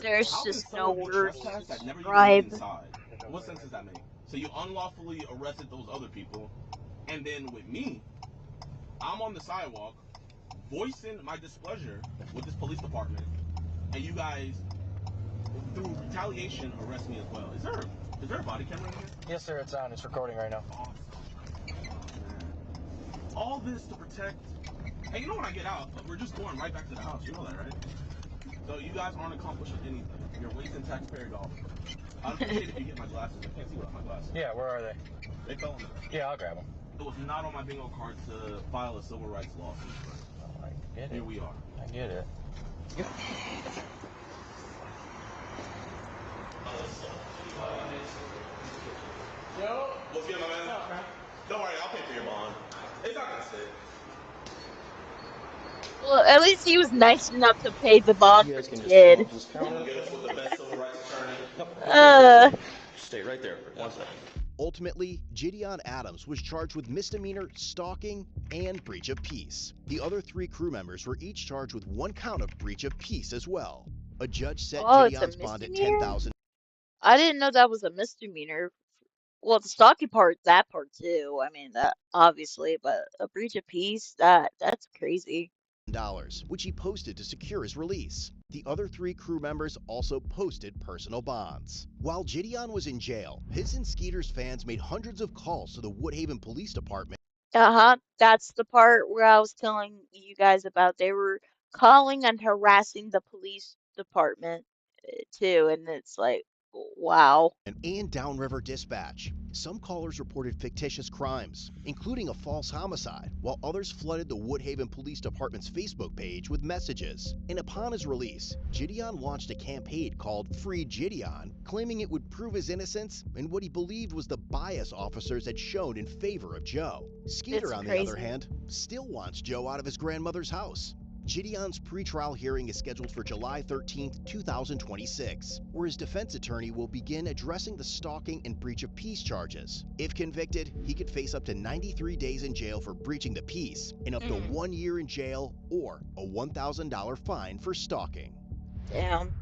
There's
How
just
can
no
someone be
words to
trespassed that never even
describe.
went inside? What sense does that make? So you unlawfully arrested those other people, and then with me, I'm on the sidewalk voicing my displeasure with this police department, and you guys, through retaliation, arrest me as well. Is there a body camera in here?
Yes, sir, it's on. It's recording right now.
Awesome. All this to protect. Hey, you know when I get out, we're just going right back to the house. You know that, right? So you guys aren't accomplishing anything. You're wasting taxpayer dollars. I'd appreciate if you get my glasses. I can't see without my glasses.
Yeah, where are they?
They fell in there.
Yeah, I'll grab them.
It was not on my bingo card to file a civil rights lawsuit.
Oh, I get it.
Here we are.
I get it.
Yo, what's good, my man? Don't worry, I'll pay for your bond. It's not gonna stick.
Well, at least he was nice enough to pay the bond
You
for
guys
the
can
kid.
just get us with the best civil rights
Uh.
Stay right there for 1 second.
Ultimately, Gideon Adams was charged with misdemeanor stalking and breach of peace. The other 3 crew members were each charged with 1 count of breach of peace as well. A judge set
It's a
Gideon's bond at
misdemeanor?
$10,000.
I didn't know that was a misdemeanor. Well, the stalking part, that part too. I mean, that obviously, but a breach of peace, that's crazy.
Which he posted to secure his release. The other 3 crew members also posted personal bonds. While Gideon was in jail, his and Skeeter's fans made hundreds of calls to the Woodhaven Police Department.
That's the part where I was telling you guys about. They were calling and harassing the police department too, and it's like, wow.
And Downriver Dispatch. Some callers reported fictitious crimes, including a false homicide, while others flooded the Woodhaven Police Department's Facebook page with messages. And upon his release, Gideon launched a campaign called Free Gideon, claiming it would prove his innocence and what he believed was the bias officers had shown in favor of Joe. Skeeter, on the other hand, still wants Joe out of his grandmother's house. Gideon's pretrial hearing is scheduled for July 13, 2026, where his defense attorney will begin addressing the stalking and breach of peace charges. If convicted, he could face up to 93 days in jail for breaching the peace and up to 1 year in jail or a $1,000 fine for stalking.
Damn.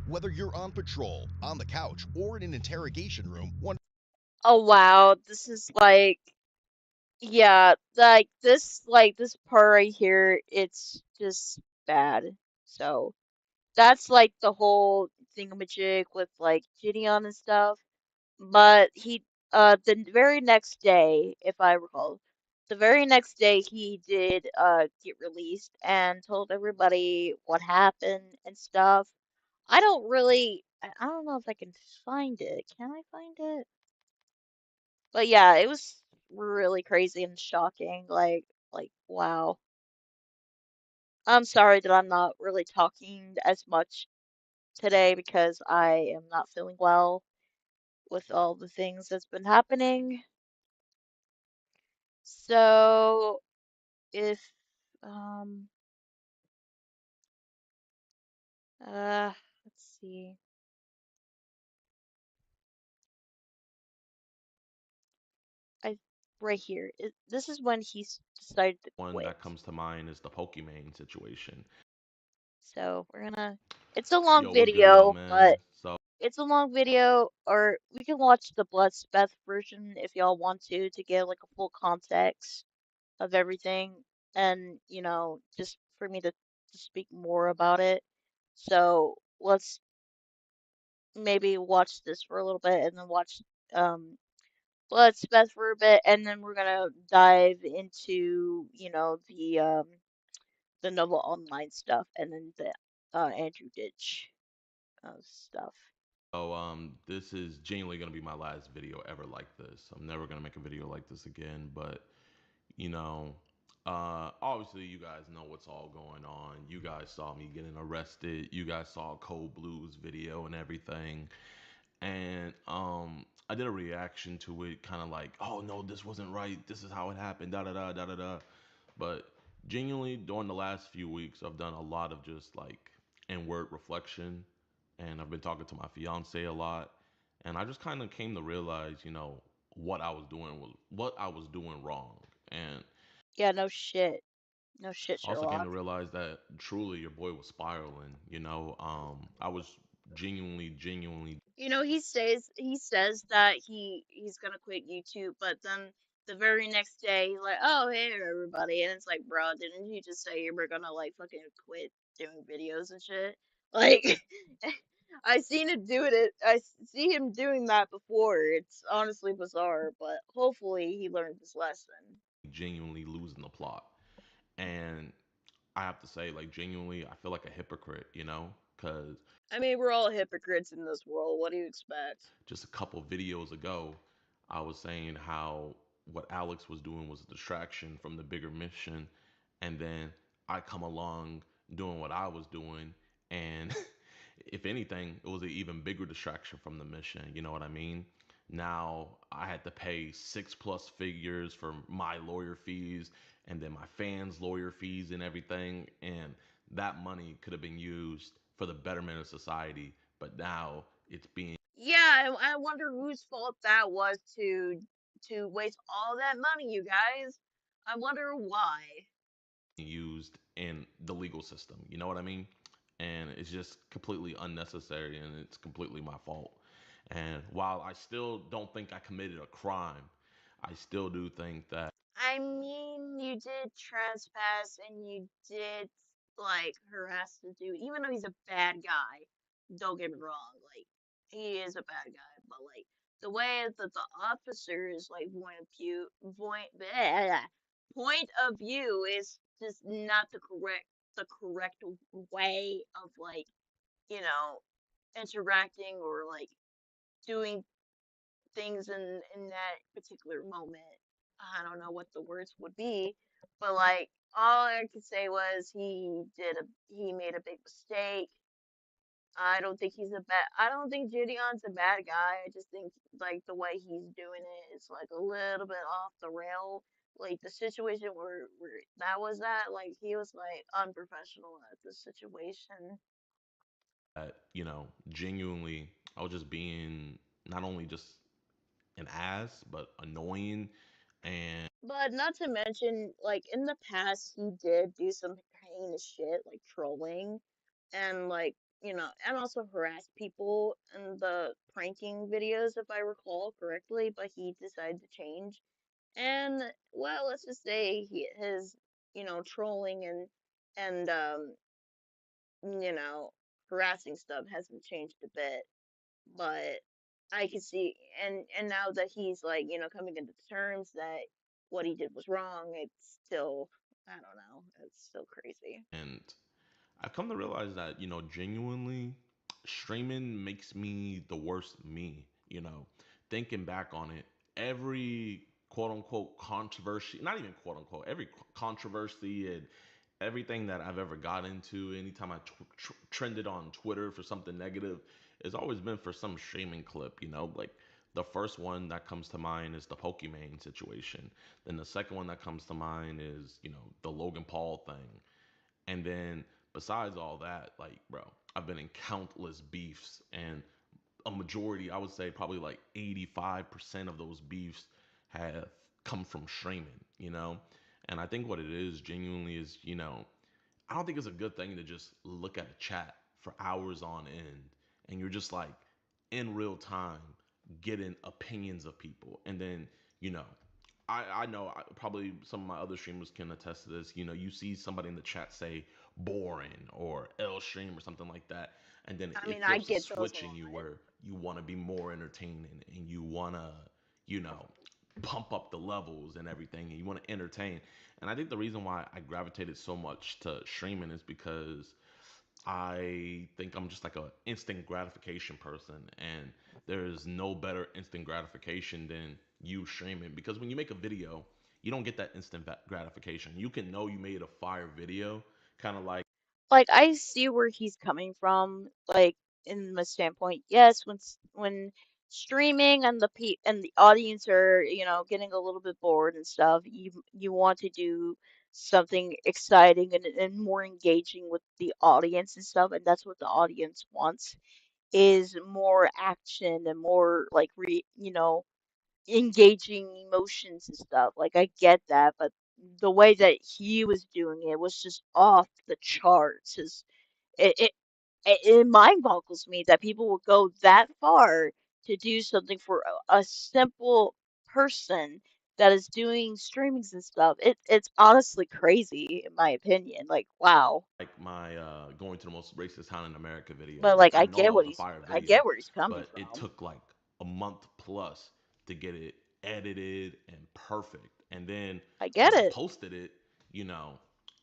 Whether you're on patrol, on the couch, or in an interrogation room,
Oh wow, this is like, yeah, this part right here, it's just bad. So that's like the whole thingamajig with like Gideon and stuff. But he, the very next day, if I recall, the very next day he did get released and told everybody what happened and stuff. I don't know if I can find it. Can I find it? But yeah, it was really crazy and shocking. Like wow. I'm sorry that I'm not really talking as much today because I am not feeling well with all the things that's been happening. So if um uh let's see. I right here. This is when decided to
One
quit.
that comes to mind is the Pokimane situation.
So we're gonna. It's a long
Yo, what good, y'all,
video,
man?
but
So,
it's a long video, or we can watch the Bloodspeth version if y'all want to get like a full context of everything, and just for me to speak more about it. So let's maybe watch this for a little bit, and then watch um Bloodspeth for a bit, and then we're gonna dive into the Nova Online stuff, and then the Andrew Ditch stuff.
this is genuinely gonna be my last video ever like this. I'm never gonna make a video like this again, but you know, obviously you guys know what's all going on. You guys saw me getting arrested. You guys saw Cold Blues video and everything. And I did a reaction to it, kind of like, oh no, this wasn't right. This is how it happened. Da da da da da da. But genuinely, during the last few weeks, I've done a lot of just like inward reflection, and I've been talking to my fiance a lot, and I just kind of came to realize, what I was doing wrong, and
Yeah, no shit. No shit,
I also came to
Sherlock.
realize that truly your boy was spiraling. I was genuinely.
He says that he's gonna quit YouTube, but then the very next day he's like, "Oh, hey everybody," and it's like, bro, didn't you just say you were gonna like fucking quit doing videos and shit? Like, I seen it doing it. See him doing that before. It's honestly bizarre, but hopefully he learned his lesson.
Genuinely losing the plot. And I have to say, like, genuinely, I feel like a hypocrite, because
I mean, we're all hypocrites in this world. What do you expect?
just a couple videos ago, I was saying how what Alex was doing was a distraction from the bigger mission. And then I come along doing what I was doing. And if anything, it was an even bigger distraction from the mission. You know what I mean? Now I had to pay 6+ figures for my lawyer fees and then my fans' lawyer fees and everything. And that money could have been used for the betterment of society. But now it's being
Yeah, I wonder whose fault that was to waste all that money, you guys. I wonder why.
used in the legal system. You know what I mean? And it's just completely unnecessary and it's completely my fault. And while I still don't think I committed a crime, I still do think that
I mean, you did trespass and you did like harass the dude, even though he's a bad guy. Don't get me wrong, like he is a bad guy, but like the way that the officers like point of view is just not the correct way of like you know interacting or like doing things in that particular moment. I don't know what the words would be, but like all I could say was he made a big mistake. I don't think Gideon's a bad guy. I just think like the way he's doing it is like a little bit off the rail. Like the situation where that was at, like he was like unprofessional at the situation.
genuinely I was just being not only just an ass, but annoying and
But not to mention, like in the past, he did do some heinous shit, like trolling, and like and also harass people in the pranking videos, if I recall correctly. But he decided to change, and well, let's just say his trolling and you know harassing stuff hasn't changed a bit. But I can see, and now that he's like coming into terms that what he did was wrong, it's still, I don't know, it's still crazy.
And I've come to realize that, genuinely, streaming makes me the worst me. Thinking back on it, every quote unquote controversy, not even quote unquote, every controversy and everything that I've ever got into, anytime I trended on Twitter for something negative, it's always been for some streaming clip. Like the first one that comes to mind is the Pokimane situation. Then the second one that comes to mind is, the Logan Paul thing. And then besides all that, like, bro, I've been in countless beefs, and a majority, I would say probably like 85% of those beefs have come from streaming. And I think what it is genuinely is, I don't think it's a good thing to just look at a chat for hours on end and you're just like in real time getting opinions of people. And then, you know, I know probably some of my other streamers can attest to this. You see somebody in the chat say boring or L stream or something like that. And then
I
it
mean, I
flips a
get those a
switch in you
lot.
where you want to be more entertaining and you want to, you know, pump up the levels and everything and you want to entertain. And I think the reason why I gravitated so much to streaming is because I think I'm just like a instant gratification person, and there's no better instant gratification than you streaming. Because when you make a video, you don't get that instant gratification. You can know you made a fire video, kind of like
Like, I see where he's coming from, like, in the standpoint, yes, when streaming and the audience are, getting a little bit bored and stuff, you want to do something exciting and more engaging with the audience and stuff, and that's what the audience wants, is more action and more like engaging emotions and stuff. Like, I get that, but the way that he was doing it was just off the charts. It it it mind boggles me that people would go that far to do something for a simple person that is doing streamings and stuff. It's honestly crazy in my opinion. Like, wow.
my going to the most racist town in America video.
But
Like
like,
I know that was a fire
I
video,
get where he's coming
but it
from.
took like a month plus to get it edited and perfect. And then
I
when
get
I
it.
posted it, you know,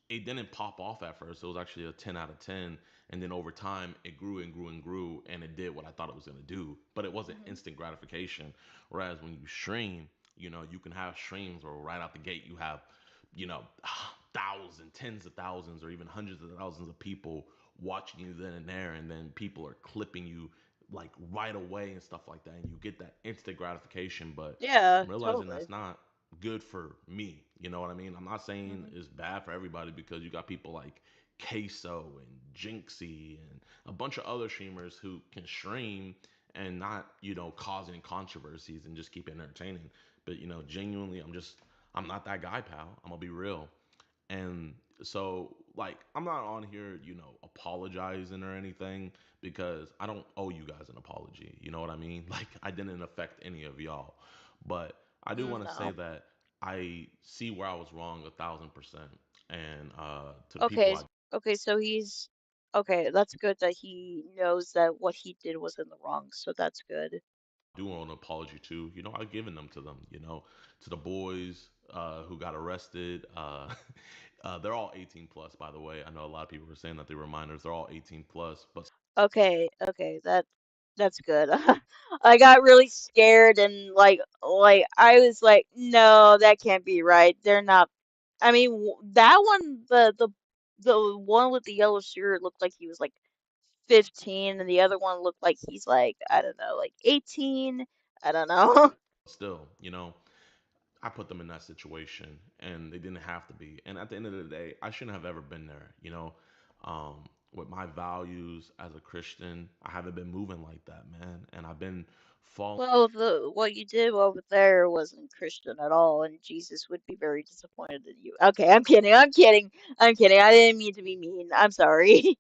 it didn't pop off at first. It was actually a 10 out of 10. And then over time, it grew and grew and grew, and it did what I thought it was going to do. But it wasn't
Hmm.
instant gratification. Whereas when you stream, you can have streams where right out the gate you have, you know, thousands, tens of thousands, or even hundreds of thousands of people watching you then and there, and then people are clipping you like right away and stuff like that, and you get that instant gratification. But
Yeah,
I'm realizing
totally.
that's not good for me. You know what I mean? I'm not saying
Hmm.
it's bad for everybody because you got people like Queso and Jinxie and a bunch of other streamers who can stream and not, causing controversies and just keep it entertaining. But genuinely, I'm not that guy, pal. I'm gonna be real. And so, like, I'm not on here, apologizing or anything because I don't owe you guys an apology. You know what I mean? Like, I didn't affect any of y'all. But I do want to say
No.
that I see where I was wrong 1,000%. And to the
Okay,
people I
okay, so he's okay, that's good that he knows that what he did was in the wrong, so that's good.
do want an apology to, I've given them to them, to the boys who got arrested. They're all 18 plus, by the way. I know a lot of people were saying that they were minors. They're all 18 plus, but
Okay, okay, that's good. I got really scared and like I was like, no, that can't be right. They're not. I mean, that one, the one with the yellow shirt looked like he was like 15, and the other one looked like he's like, I don't know, like 18. I don't know.
still, I put them in that situation and they didn't have to be. And at the end of the day, I shouldn't have ever been there, with my values as a Christian, I haven't been moving like that, man. And I've been falling.
Well, the what you did over there wasn't Christian at all, and Jesus would be very disappointed in you. Okay, I'm kidding. I'm kidding. I'm kidding. I didn't mean to be mean. I'm sorry.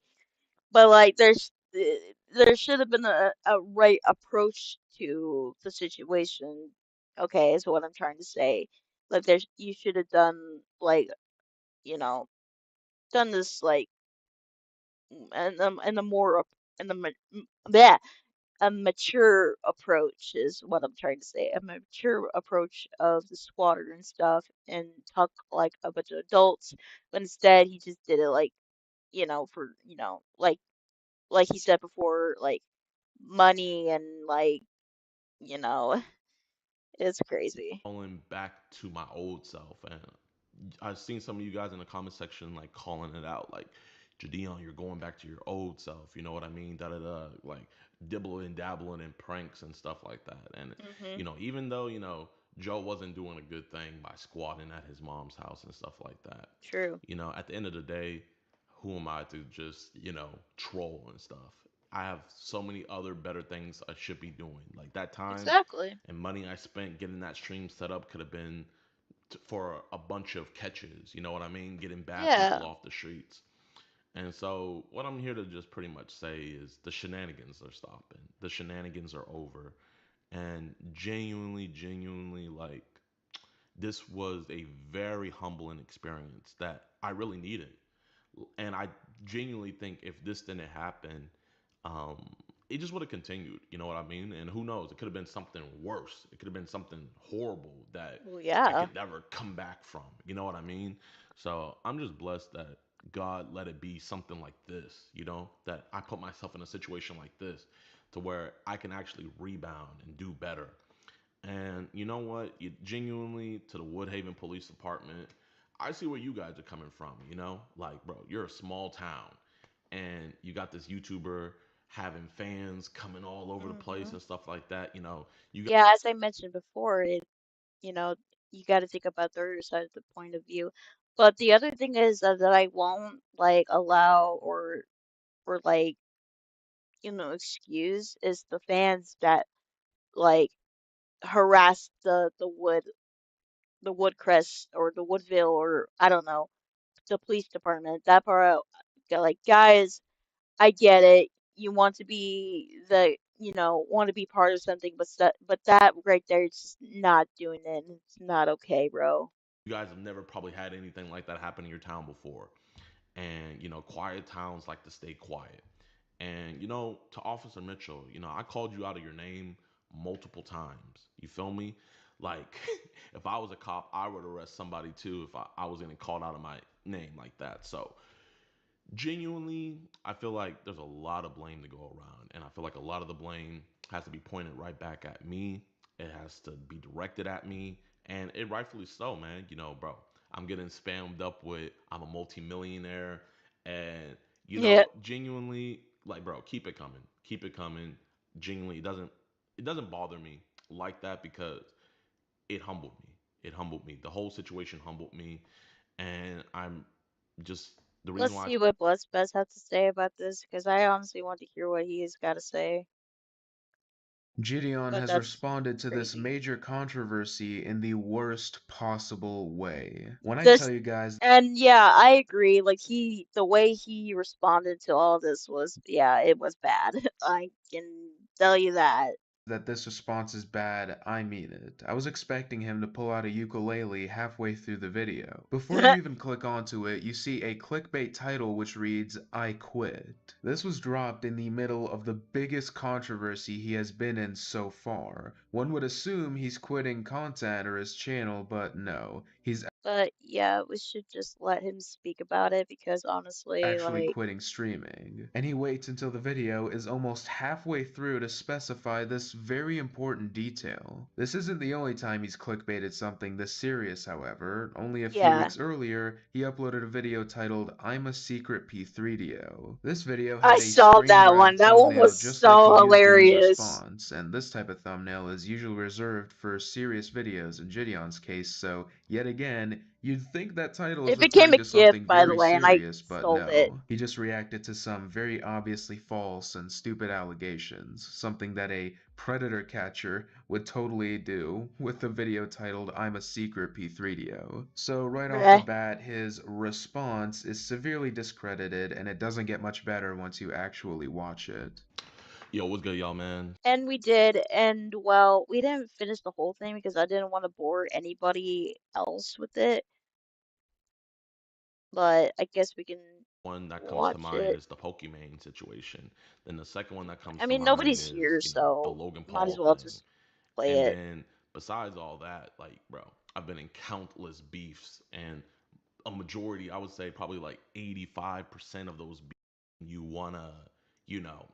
But like, there should have been a right approach to the situation. Okay, is what I'm trying to say. Like, you should have done like, you know, done this like, and the more in the yeah, a mature approach is what I'm trying to say. A mature approach of the squatter and stuff and talk like a bunch of adults, but instead he just did it like, for, like he said before, like money and like, you know, it's crazy.
Going back to my old self, and I've seen some of you guys in the comment section like calling it out, like Jadeon, you're going back to your old self. You know what I mean? Da da da. Like dibbling, dabbling in pranks and stuff like that. And
Hmm.
even though Joe wasn't doing a good thing by squatting at his mom's house and stuff like that.
True.
At the end of the day, who am I to just troll and stuff? I have so many other better things I should be doing. Like that time
Exactly.
and money I spent getting that stream set up could have been for a bunch of catches. You know what I mean? Getting bad people
Yeah.
off the streets. And so, what I'm here to just pretty much say is the shenanigans are stopping. The shenanigans are over. And genuinely, genuinely, like, this was a very humbling experience that I really needed. And I genuinely think if this didn't happen, um, it just would have continued. You know what I mean? And who knows? It could have been something worse. It could have been something horrible that
Well,
I
yeah.
could never come back from. You know what I mean? So I'm just blessed that God let it be something like this. That I put myself in a situation like this to where I can actually rebound and do better. And you know what? You genuinely to the Woodhaven Police Department. I see where you guys are coming from. Like, bro, you're a small town, and you got this YouTuber having fans coming all over the place
Hmm.
and stuff like that. You
Yeah, as I mentioned before, you know, you got to think about the other side of the point of view. But the other thing is that I won't like allow or like, excuse is the fans that like harass the Woodcrest or the Woodville or I don't know, the police department. That part, like, guys, I get it. You want to be want to be part of something, but that right there is just not doing it. And it's not okay, bro.
guys have never probably had anything like that happen in your town before. And quiet towns like to stay quiet. And to Officer Mitchell, I called you out of your name multiple times. You feel me? Like, if I was a cop, I would arrest somebody too if I was getting called out of my name like that. So, genuinely, I feel like there's a lot of blame to go around. And I feel like a lot of the blame has to be pointed right back at me. It has to be directed at me. And it rightfully so, man. Bro, I'm getting spammed up with I'm a multimillionaire. And,
Yeah.
genuinely, like, bro, keep it coming. Keep it coming. Genuinely, it doesn't bother me like that because it humbled me. It humbled me. The whole situation humbled me. And I'm just the reason
Let's
why
see what Bloodspez has to say about this, because I honestly want to hear what he's got to say.
Gideon
But
has
that's
responded to this
crazy.
major controversy in the worst possible way. When I tell
This,
you guys
and yeah, I agree. Like the way he responded to all this was, yeah, it was bad. I can tell you that.
that this response is bad, I mean it. I was expecting him to pull out a ukulele halfway through the video. Before you even click onto it, you see a clickbait title which reads, I quit. This was dropped in the middle of the biggest controversy he has been in so far. One would assume he's quitting content or his channel, but no. He's
But yeah, we should just let him speak about it because honestly,
actually
like,
quitting streaming. And he waits until the video is almost halfway through to specify this very important detail. This isn't the only time he's clickbaited something this serious, however. Only a few
yeah,
weeks earlier, he uploaded a video titled I'm a Secret P3DO. This video
I
had a
saw
screen
that
grab
one. That one
thumbnail
was
just like he
so
used in his
hilarious.
response, and this type of thumbnail is usually reserved for serious videos in Gideon's case, so yet again, you'd think that title is
It became
referring
a
to
gift,
something
by the
very
way, and I
serious, but
sold it.
no. He just reacted to some very obviously false and stupid allegations, something that a predator catcher would totally do with a video titled I'm a Secret P3DO. So right off the
Bleh.
bat, his response is severely discredited, and it doesn't get much better once you actually watch it.
Yo, what's good, y'all, man?
And we did, and well, we didn't finish the whole thing because I didn't want to bore anybody else with it. but I guess we can
One that comes to
watch
mind
it.
is the Pokimane situation. Then the second one that comes
I
to
mean,
mind
nobody's
is,
here,
the
so
Logan
might as
Paul
well
thing.
just play
And
it.
then besides all that, like, bro, I've been in countless beefs, and a majority, I would say probably like 85% of those beefs, you wanna, you know,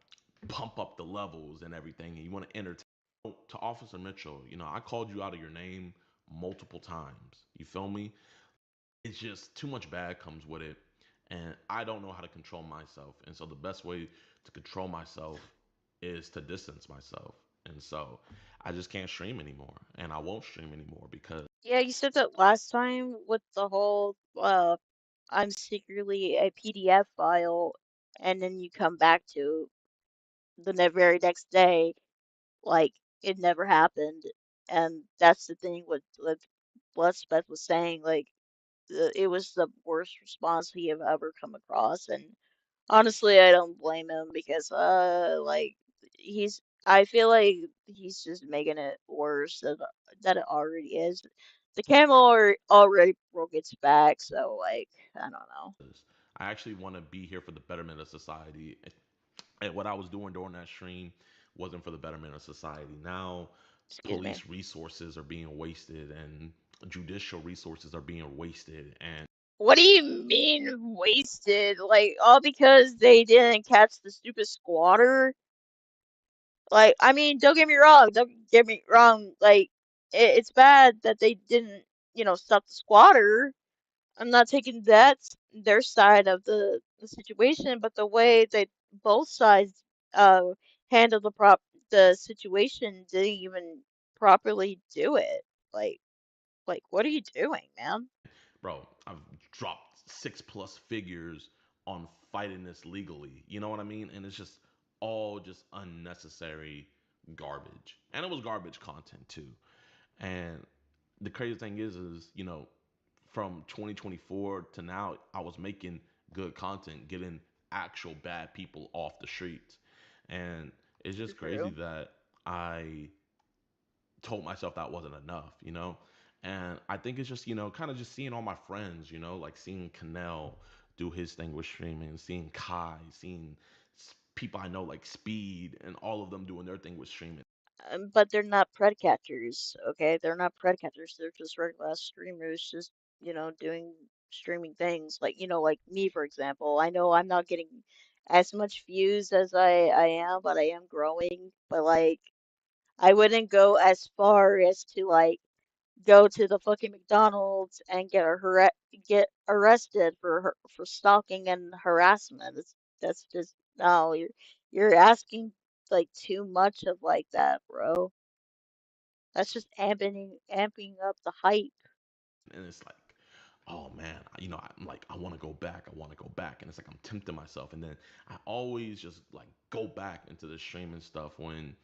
pump up the levels and everything, and you wanna entertain. To Officer Mitchell, I called you out of your name multiple times. You feel me? It's just too much bad comes with it, and I don't know how to control myself. And so the best way to control myself is to distance myself. And so I just can't stream anymore, and I won't stream anymore because
Yeah, you said that last time with the whole I'm secretly a PDF file, and then you come back to the very next day, like it never happened. And that's the thing with what Speth was saying, like it was the worst response he have ever come across. And honestly, I don't blame him because like I feel like he's just making it worse than it already is. The camel already broke its back, so like I don't know.
I actually want to be here for the betterment of society. And what I was doing during that stream wasn't for the betterment of society. Now,
Excuse me.
police resources are being wasted, and judicial resources are being wasted, and
What do you mean wasted? Like all because they didn't catch the stupid squatter? Like I mean, don't get me wrong. Don't get me wrong. Like it's bad that they didn't, stop the squatter. I'm not taking their side of the situation, but the way that both sides uh handled the situation didn't even properly do it. Like what are you doing, man?
bro, I've dropped 6+ figures on fighting this legally. You know what I mean? And it's just all just unnecessary garbage. And it was garbage content too. And the crazy thing is, from 2024 to now, I was making good content, getting actual bad people off the streets. And it's just crazy
True.
that I told myself that wasn't enough. And I think it's just, kind of just seeing all my friends, like seeing Canel do his thing with streaming, seeing Kai, seeing people I know like Speed and all of them doing their thing with streaming.
But they're not predicators, okay? They're not predicators. They're just regular ass streamers, just doing streaming things. Like me, for example. I know I'm not getting as much views as I am, but I am growing. But like, I wouldn't go as far as to like go to the fucking McDonald's and get arrested for stalking and harassment. That's just no. You're asking like too much of like that, bro. That's just amping up the hype.
And it's like, oh man, I'm like, I want to go back, I want to go back, and it's like I'm tempting myself, and then I always just like go back into the streaming stuff when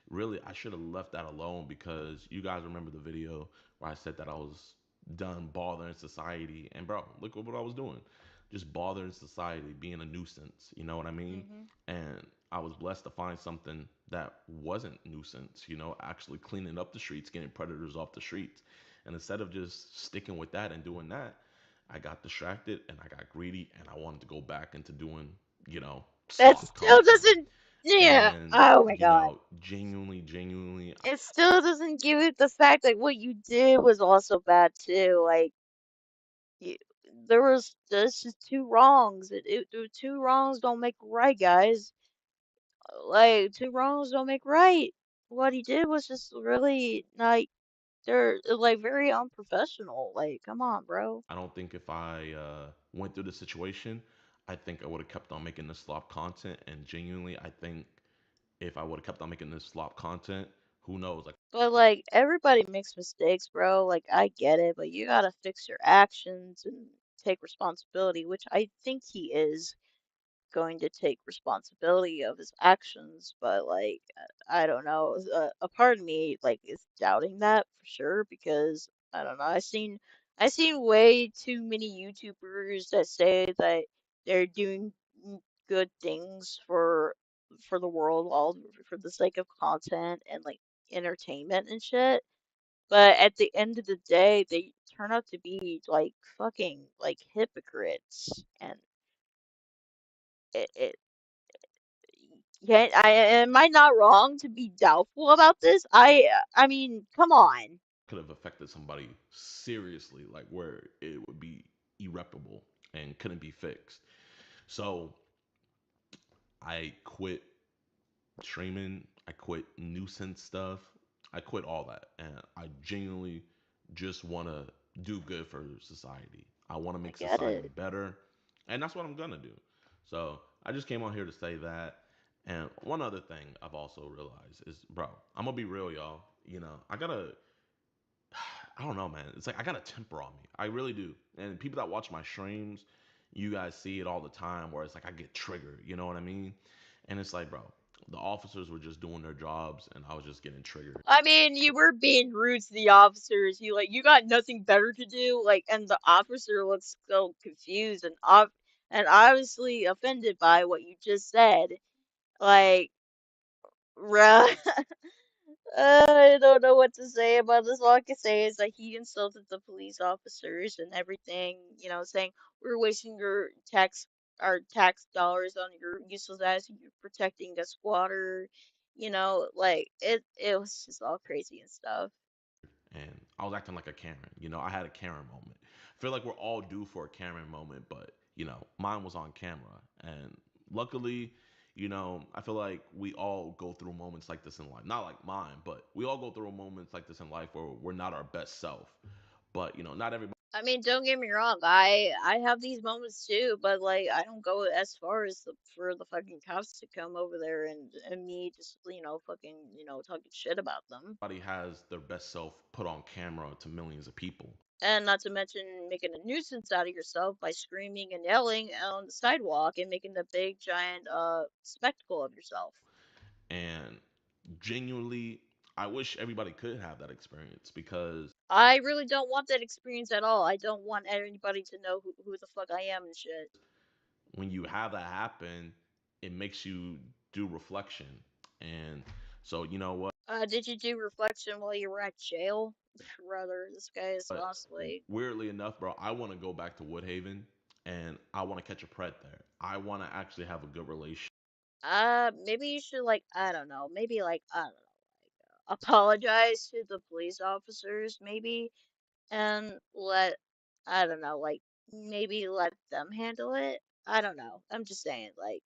really I should have left that alone, because you guys remember the video where I said that I was done bothering society, and bro, look at what I was doing, just bothering society, being a nuisance, you know what I mean?
Hmm.
And I was blessed to find something that wasn't nuisance, actually cleaning up the streets, getting predators off the streets. And instead of just sticking with that and doing that, I got distracted and I got greedy and I wanted to go back into doing,
That
slop
still
content.
doesn't. Yeah.
And,
Oh my God.
genuinely,
It still doesn't give it the fact that what you did was also bad too. Like you, there's just two wrongs. Two wrongs don't make right, guys. Like two wrongs don't make right. What he did was just really like they're like very unprofessional. Like, come on, bro.
I don't think if I went through the situation, I think I would have kept on making the slop content. And genuinely, I think if I would have kept on making this slop content, who knows? Like,
But like everybody makes mistakes, bro. Like I get it, but you gotta fix your actions and take responsibility, which I think he is going to take responsibility of his actions, but like I don't know, a part of me like is doubting that for sure because I don't know. I seen way too many YouTubers that say that they're doing good things for the world all for the sake of content and like entertainment and shit. But at the end of the day, they turn out to be like fucking like hypocrites, and it yeah, am I not wrong to be doubtful about this? I mean, come on.
Could have affected somebody seriously, like where it would be irreparable and couldn't be fixed. So I quit streaming, I quit nuisance stuff, I quit all that, and I genuinely just want to do good for society. I want to
I
make
get
society
it.
better, and that's what I'm gonna do. So I just came on here to say that. And one other thing I've also realized is, bro, I'm gonna be real, y'all. You know, I don't know, man. It's like I got a temper on me. I really do. And people that watch my streams, you guys see it all the time where it's like I get triggered. You know what I mean? And it's like, bro, the officers were just doing their jobs and I was just getting triggered.
I mean, you were being rude to the officers. You got nothing better to do, like, and the officer looks so confused and obviously offended by what you just said. Like, bruh, I don't know what to say about this. All I can say is that he insulted the police officers and everything, saying we're wasting our tax dollars on your useless ass, you're protecting a squatter, like it was just all crazy and stuff.
And I was acting like a Karen. You know, I had a Karen moment. I feel like we're all due for a Karen moment, but mine was on camera. And luckily, I feel like we all go through moments like this in life. Not like mine, but we all go through moments like this in life where we're not our best self. But not everybody.
I mean, don't get me wrong. I have these moments too, but like I don't go as far as for the fucking cops to come over there and me just fucking talking shit about them.
Has their best self put on camera to millions of people.
And not to mention making a nuisance out of yourself by screaming and yelling on the sidewalk and making the big giant spectacle of yourself.
And genuinely, I wish everybody could have that experience because
I really don't want that experience at all. I don't want anybody to know who the fuck I am and shit.
when you have that happen, it makes you do reflection. And so, you know what?
Did you do reflection while you were at jail? Brother, this guy is
But
honestly.
weirdly enough, bro, I want to go back to Woodhaven and I want to catch a pred there. I want to actually have a good relationship.
Maybe you should like, I don't know, maybe like, I don't know, apologize to the police officers, maybe, and I don't know, like, maybe let them handle it. I don't know. I'm just saying, like,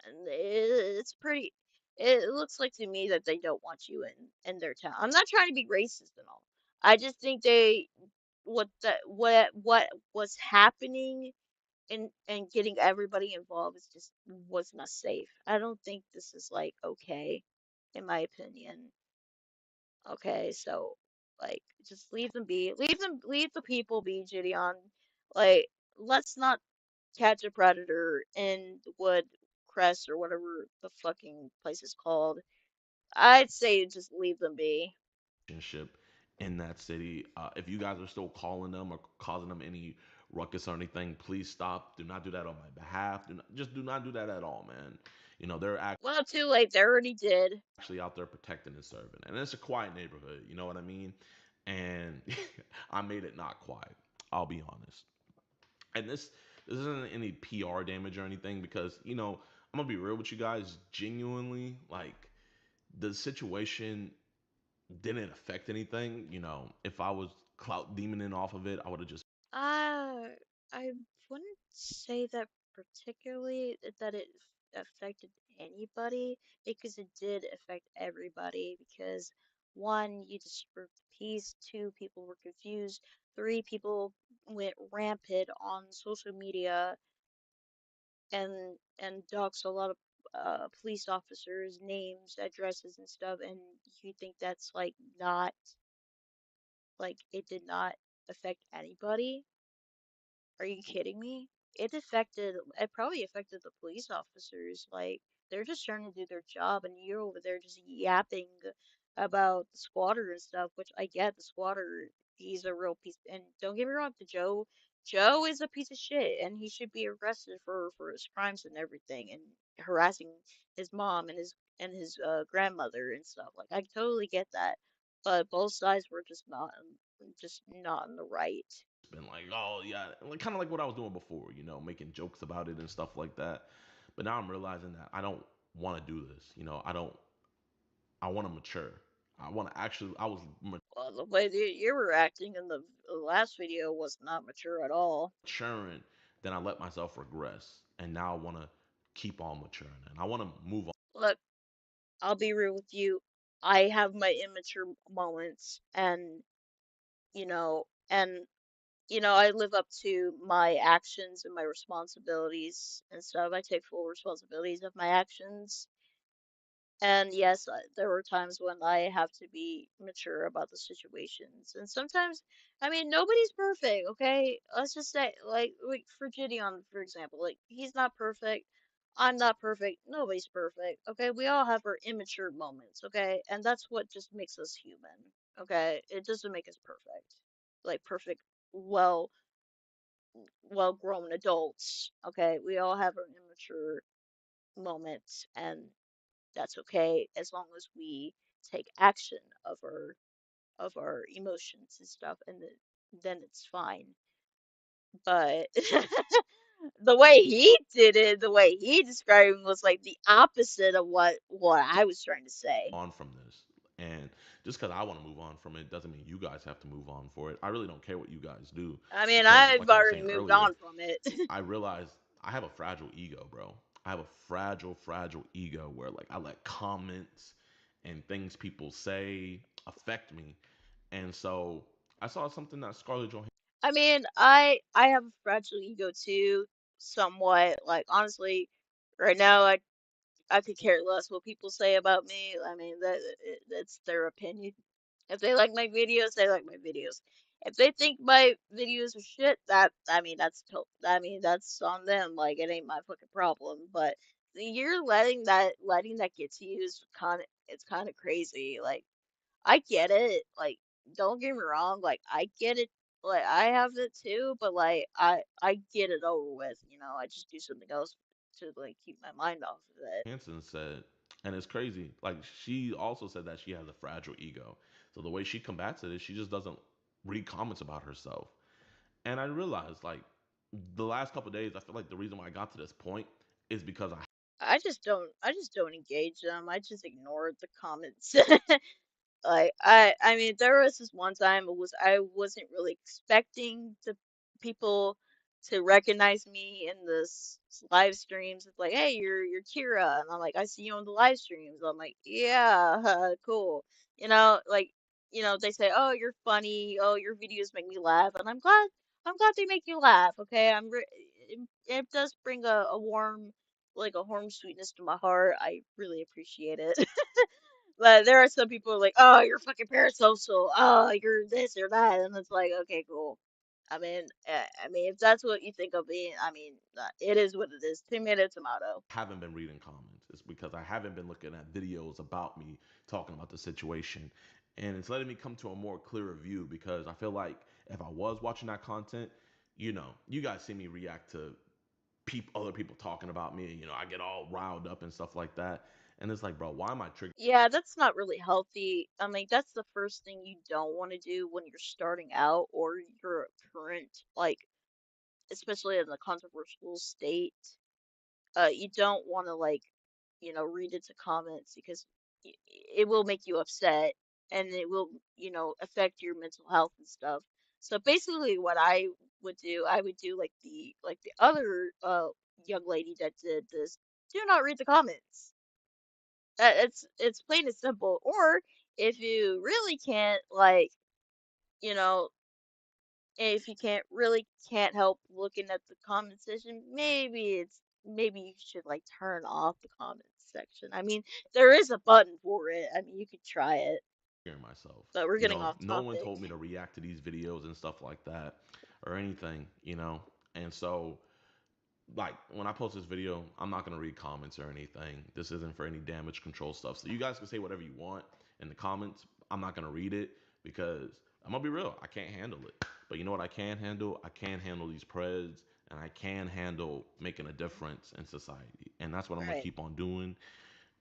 and it's pretty. It looks like to me that they don't want you in their town. I'm not trying to be racist and all. I just think what was happening and getting everybody involved is just was not safe. I don't think this is like okay, in my opinion. Okay, so like just leave them be. Leave the people be, Gideon. Like let's not catch a predator in Woodcrest or whatever the fucking place is called. I'd say just leave them be.
Relationship in that city. If you guys are still calling them or causing them any ruckus or anything, please stop. Do not do that on my behalf. Do not do that at all, man. They're
Well, too late. They already did.
actually out there protecting and serving, and it's a quiet neighborhood. You know what I mean? And I made it not quiet. I'll be honest. And this isn't any PR damage or anything because I'm gonna be real with you guys. Genuinely, like the situation didn't affect anything. If I was clout demoning off of it, I would have just.
Uh, I wouldn't say that particularly that it affected anybody because it did affect everybody because one, you disturbed the peace, two, people were confused, three, people went rampant on social media and doxed a lot of police officers' names, addresses, and stuff, and you think that's like not like it did not affect anybody? Are you kidding me? It probably affected the police officers. Like, they're just trying to do their job, and you're over there just yapping about the squatter and stuff, which I get the squatter, he's a real piece. And don't get me wrong, Joe is a piece of shit, and he should be arrested for his crimes and everything, and harassing his mom and his grandmother and stuff. Like, I totally get that, but both sides were just not just not in the right.
Been like, oh yeah, like kind of like what I was doing before, making jokes about it and stuff like that. But now I'm realizing that I don't want to do this. I don't. I want to mature. I want to actually. I was
Well, the way that you were acting in the last video was not mature at all.
maturing, then I let myself regress, and now I want to keep on maturing, and I want to move on.
Look, I'll be real with you. I have my immature moments, and you know, and I live up to my actions and my responsibilities and stuff. I take full responsibilities of my actions. And yes, there were times when I have to be mature about the situations. And sometimes, I mean, nobody's perfect, okay? Let's just say, like for Gideon, for example, like, he's not perfect. I'm not perfect. Nobody's perfect, okay? We all have our immature moments, okay? And that's what just makes us human, okay? It doesn't make us perfect. Like, perfect, well, well-grown adults, okay? We all have our immature moments, and that's okay as long as we take action of our emotions and stuff, and then it's fine. But the way he did it, the way he described it was like the opposite of what I was trying to say.
On from this. And just because I want to move on from it doesn't mean you guys have to move on for it. I really don't care what you guys do
I mean,
because,
I've
like I was
already
saying
moved
earlier,
on from it.
I realize I have a fragile ego, bro. I have a fragile, fragile ego where like I let comments and things people say affect me. And so I saw something that Scarlett Johansson.
I mean, I have a fragile ego too, somewhat. Like, honestly, right now I could care less what people say about me. I mean, that's their opinion. If they like my videos, they like my videos. If they think my videos are shit, I mean, I mean, that's on them. Like, it ain't my fucking problem. But you're letting that get to you is it's kind of crazy. Like, I get it. Like, don't get me wrong. Like, I get it. Like, I have it too. But like, I get it over with. I just do something else to like keep my mind off of it.
Hansen said, and it's crazy. Like she also said that she has a fragile ego. So the way she combats it is she just doesn't read comments about herself. And I realized like the last couple of days, I feel like the reason why I got to this point is because
I just don't engage them. I just ignore the comments. Like, I mean, there was this one time I wasn't really expecting the people to recognize me in live streams. It's like, hey, you're Kira, and I'm like, I see you on the live streams. I'm like, yeah, cool. Like, they say, oh, you're funny. Oh, your videos make me laugh, and I'm glad they make you laugh. Okay, it does bring a warm, like a warm sweetness to my heart. I really appreciate it. But there are some people who are like, oh, you're fucking parasocial. Oh, you're this or that, and it's like, okay, cool. I mean, if that's what you think of me, I mean, it is what it is. Tomato, tomato.
haven't been reading comments. It's because I haven't been looking at videos about me talking about the situation. And it's letting me come to a more clearer view because I feel like if I was watching that content, you guys see me react to other people talking about me. I get all riled up and stuff like that. And it's like, bro, why am I triggered?
Yeah, that's not really healthy. I mean, that's the first thing you don't want to do when you're starting out or you're a current, like, especially in a controversial state. You don't want to, like, read into comments because it will make you upset and it will, affect your mental health and stuff. So basically what I would do like the other young lady that did this. Do not read the comments. It's plain and simple. Or if you really can't, like, you know, if you can't help looking at the comment section, maybe you should like turn off the comments section. I mean, there is a button for it. I mean, you could try it.
Myself.
But we're getting off
No one
topic.
told me to react to these videos and stuff like that or anything. And so like when I post this video, I'm not gonna read comments or anything. This isn't for any damage control stuff. So you guys can say whatever you want in the comments. I'm not gonna read it because I'm gonna be real. I can't handle it. But you know what I can handle? I can handle these preds and I can handle making a difference in society. And that's what I'm gonna
Right.
keep on doing.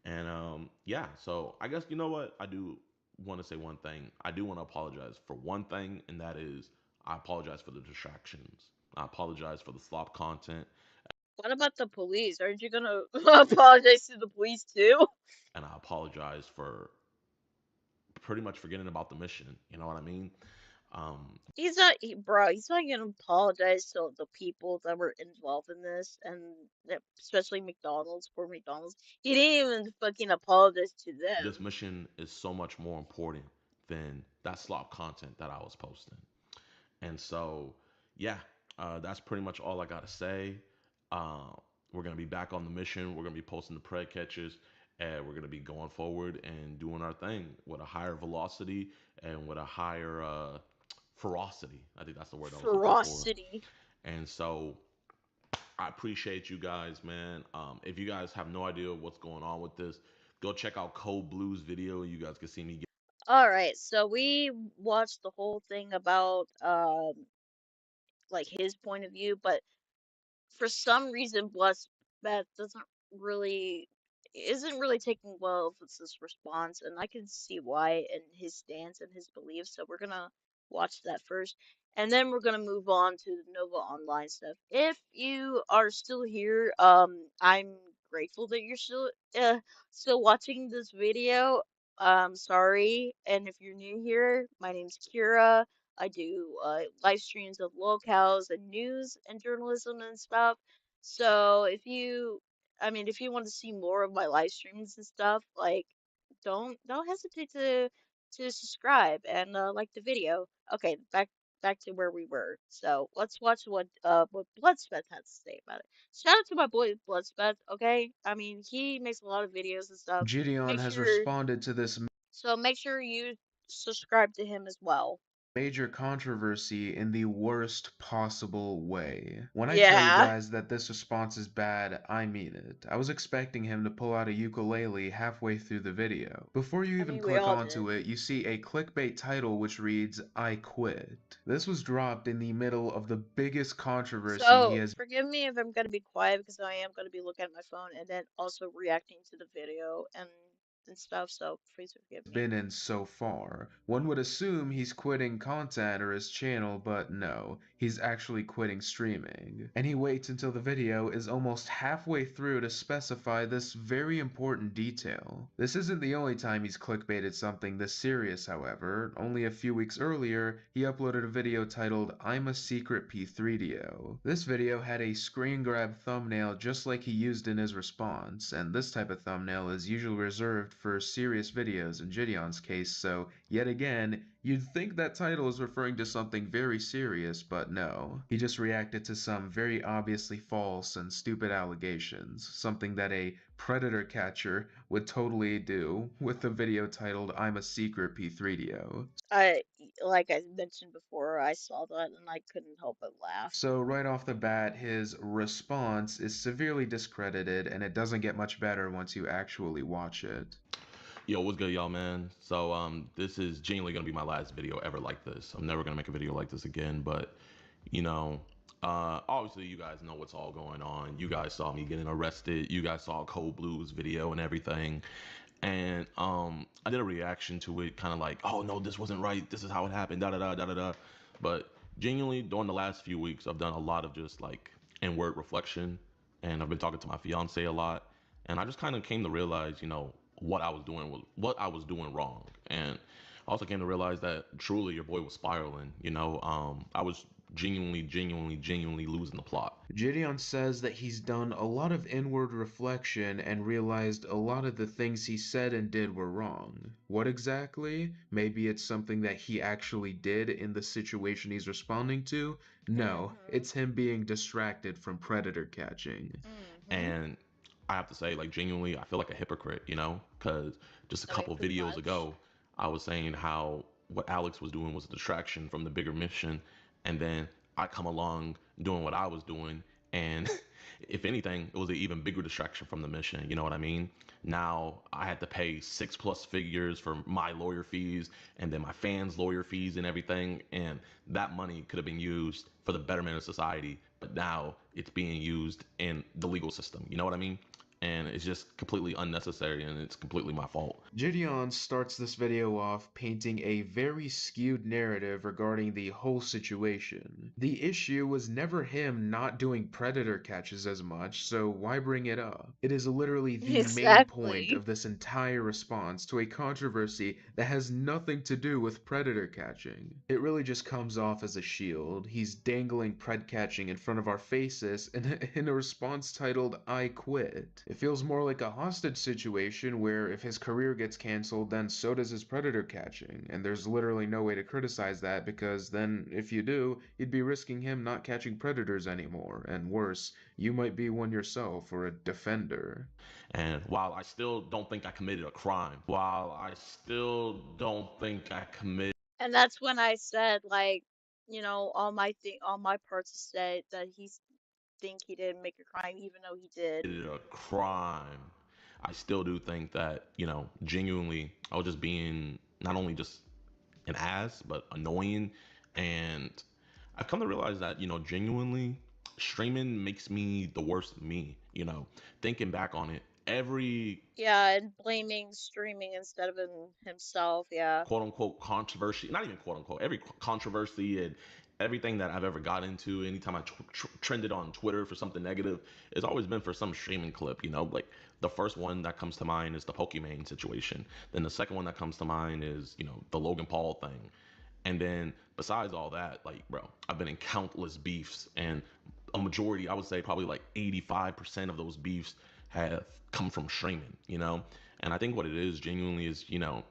And yeah, so I guess you know what? I do want to say one thing. I do want to apologize for one thing, and that is I apologize for the distractions. I apologize for the slop content,
What about the police? Aren't you gonna apologize to the police too?
and I apologize for pretty much forgetting about the mission. You know what I mean?
Bro, he's not gonna apologize to the people that were involved in this, and especially McDonald's, poor McDonald's. He didn't even fucking apologize to them.
This mission is so much more important than that slop content that I was posting. And so, yeah, that's pretty much all I got to say. Uh, we're going to be back on the mission. We're going to be posting the prey catches, and we're going to be going forward and doing our thing with a higher velocity and with a higher ferocity. I think that's the word I was looking for.
Ferocity.
And so, I appreciate you guys, man. If you guys have no idea what's going on with this, go check out Cold Blue's video. You guys can see me.
Alright, so we watched the whole thing about like his point of view, but for some reason Bloodbath doesn't really isn't really taking well with this response, and I can see why in his stance and his beliefs. So we're gonna watch that first, and then we're gonna move on to the Nova Online stuff. If you are still here, I'm grateful that you're still watching this video. Sorry, and if you're new here, my name's Kira. I do live streams of locales and news and journalism and stuff. So if you want to see more of my live streams and stuff, like don't hesitate to subscribe and like the video. Okay, back to where we were. So let's watch what Bloodspeth had to say about it. Shout out to my boy Bloodspeth. Okay, I mean he makes a lot of videos and stuff.
Gideon has responded to this
So make sure you subscribe to him as well.
major controversy in the worst possible way. When I tell you guys that this response is bad, I mean it. I was expecting him to pull out a ukulele halfway through the video. Before you even click onto it, you see a clickbait title which reads, "I quit." This was dropped in the middle of the biggest controversy he has
forgive me if I'm gonna be quiet because I am gonna be looking at my phone and then also reacting to the video and stuff, so please forgive me.
been in so far. One would assume he's quitting content or his channel, but no, he's actually quitting streaming. And he waits until the video is almost halfway through to specify this very important detail. This isn't the only time he's clickbaited something this serious, however. Only a few weeks earlier, he uploaded a video titled, "I'm a Secret P3DO." This video had a screen grab thumbnail just like he used in his response, and this type of thumbnail is usually reserved for serious videos in Gideon's case, so yet again, you'd think that title is referring to something very serious, but no. He just reacted to some very obviously false and stupid allegations, something that a predator catcher would totally do with a video titled, "I'm a Secret P3DO."
Like I mentioned before, I saw that and I couldn't help but laugh.
So right off the bat, his response is severely discredited, and it doesn't get much better once you actually watch it.
Yo, what's good, y'all, man? So, this is genuinely gonna be my last video ever like this. I'm never gonna make a video like this again, but, you know, obviously you guys know what's all going on. You guys saw me getting arrested. You guys saw Cold Blue's video and everything. And, I did a reaction to it, kind of like, oh, no, this wasn't right. This is how it happened, da-da-da, da-da-da. But genuinely, during the last few weeks, I've done a lot of just, like, inward reflection. And I've been talking to my fiance a lot. And I just kind of came to realize, you know, what I was doing wrong. And I also came to realize that truly your boy was spiraling, you know. I was genuinely losing the plot.
Gideon says that he's done a lot of inward reflection and realized a lot of the things he said and did were wrong. What exactly? Maybe it's something that he actually did in the situation he's responding to? No, it's him being distracted from predator catching.
And I have to say, like, genuinely, I feel like a hypocrite, you know, because just a couple videos ago, I was saying how what Alex was doing was a distraction from the bigger mission, and then I come along doing what I was doing, and if anything, it was an even bigger distraction from the mission, you know what I mean? Now, I had to pay 6+ figures for my lawyer fees, and then my fans' lawyer fees and everything, and that money could have been used for the betterment of society, but now it's being used in the legal system, you know what I mean? and it's just completely unnecessary, and it's completely my fault.
Gideon starts this video off painting a very skewed narrative regarding the whole situation. The issue was never him not doing predator catches as much, so why bring it up? It is literally the main point
Exactly.
of this entire response to a controversy that has nothing to do with predator catching. It really just comes off as a shield. He's dangling pred catching in front of our faces in a response titled "I quit." It feels more like a hostage situation where if his career gets canceled, then so does his predator catching, and there's literally no way to criticize that, because then if you do, you'd be risking him not catching predators anymore, and worse, you might be one yourself or a defender.
And while I still don't think I committed a crime, while I still don't think I committed
And that's when I said, like, all my parts said that think he didn't make a crime, even though he did.
a crime, I still do think that, genuinely, I was just being not only just an ass, but annoying. And I've come to realize that, genuinely, streaming makes me the worst me. Thinking back on it, every
Yeah, and blaming streaming instead of himself, yeah.
quote unquote controversy, not even quote unquote, every controversy and everything that I've ever got into, anytime I trended on Twitter for something negative, it's always been for some streaming clip. Like the first one that comes to mind is the Pokimane situation. Then the second one that comes to mind is, the Logan Paul thing. And then besides all that, like, bro, I've been in countless beefs, and a majority, I would say probably like 85% of those beefs have come from streaming. And I think what it is genuinely is, I don't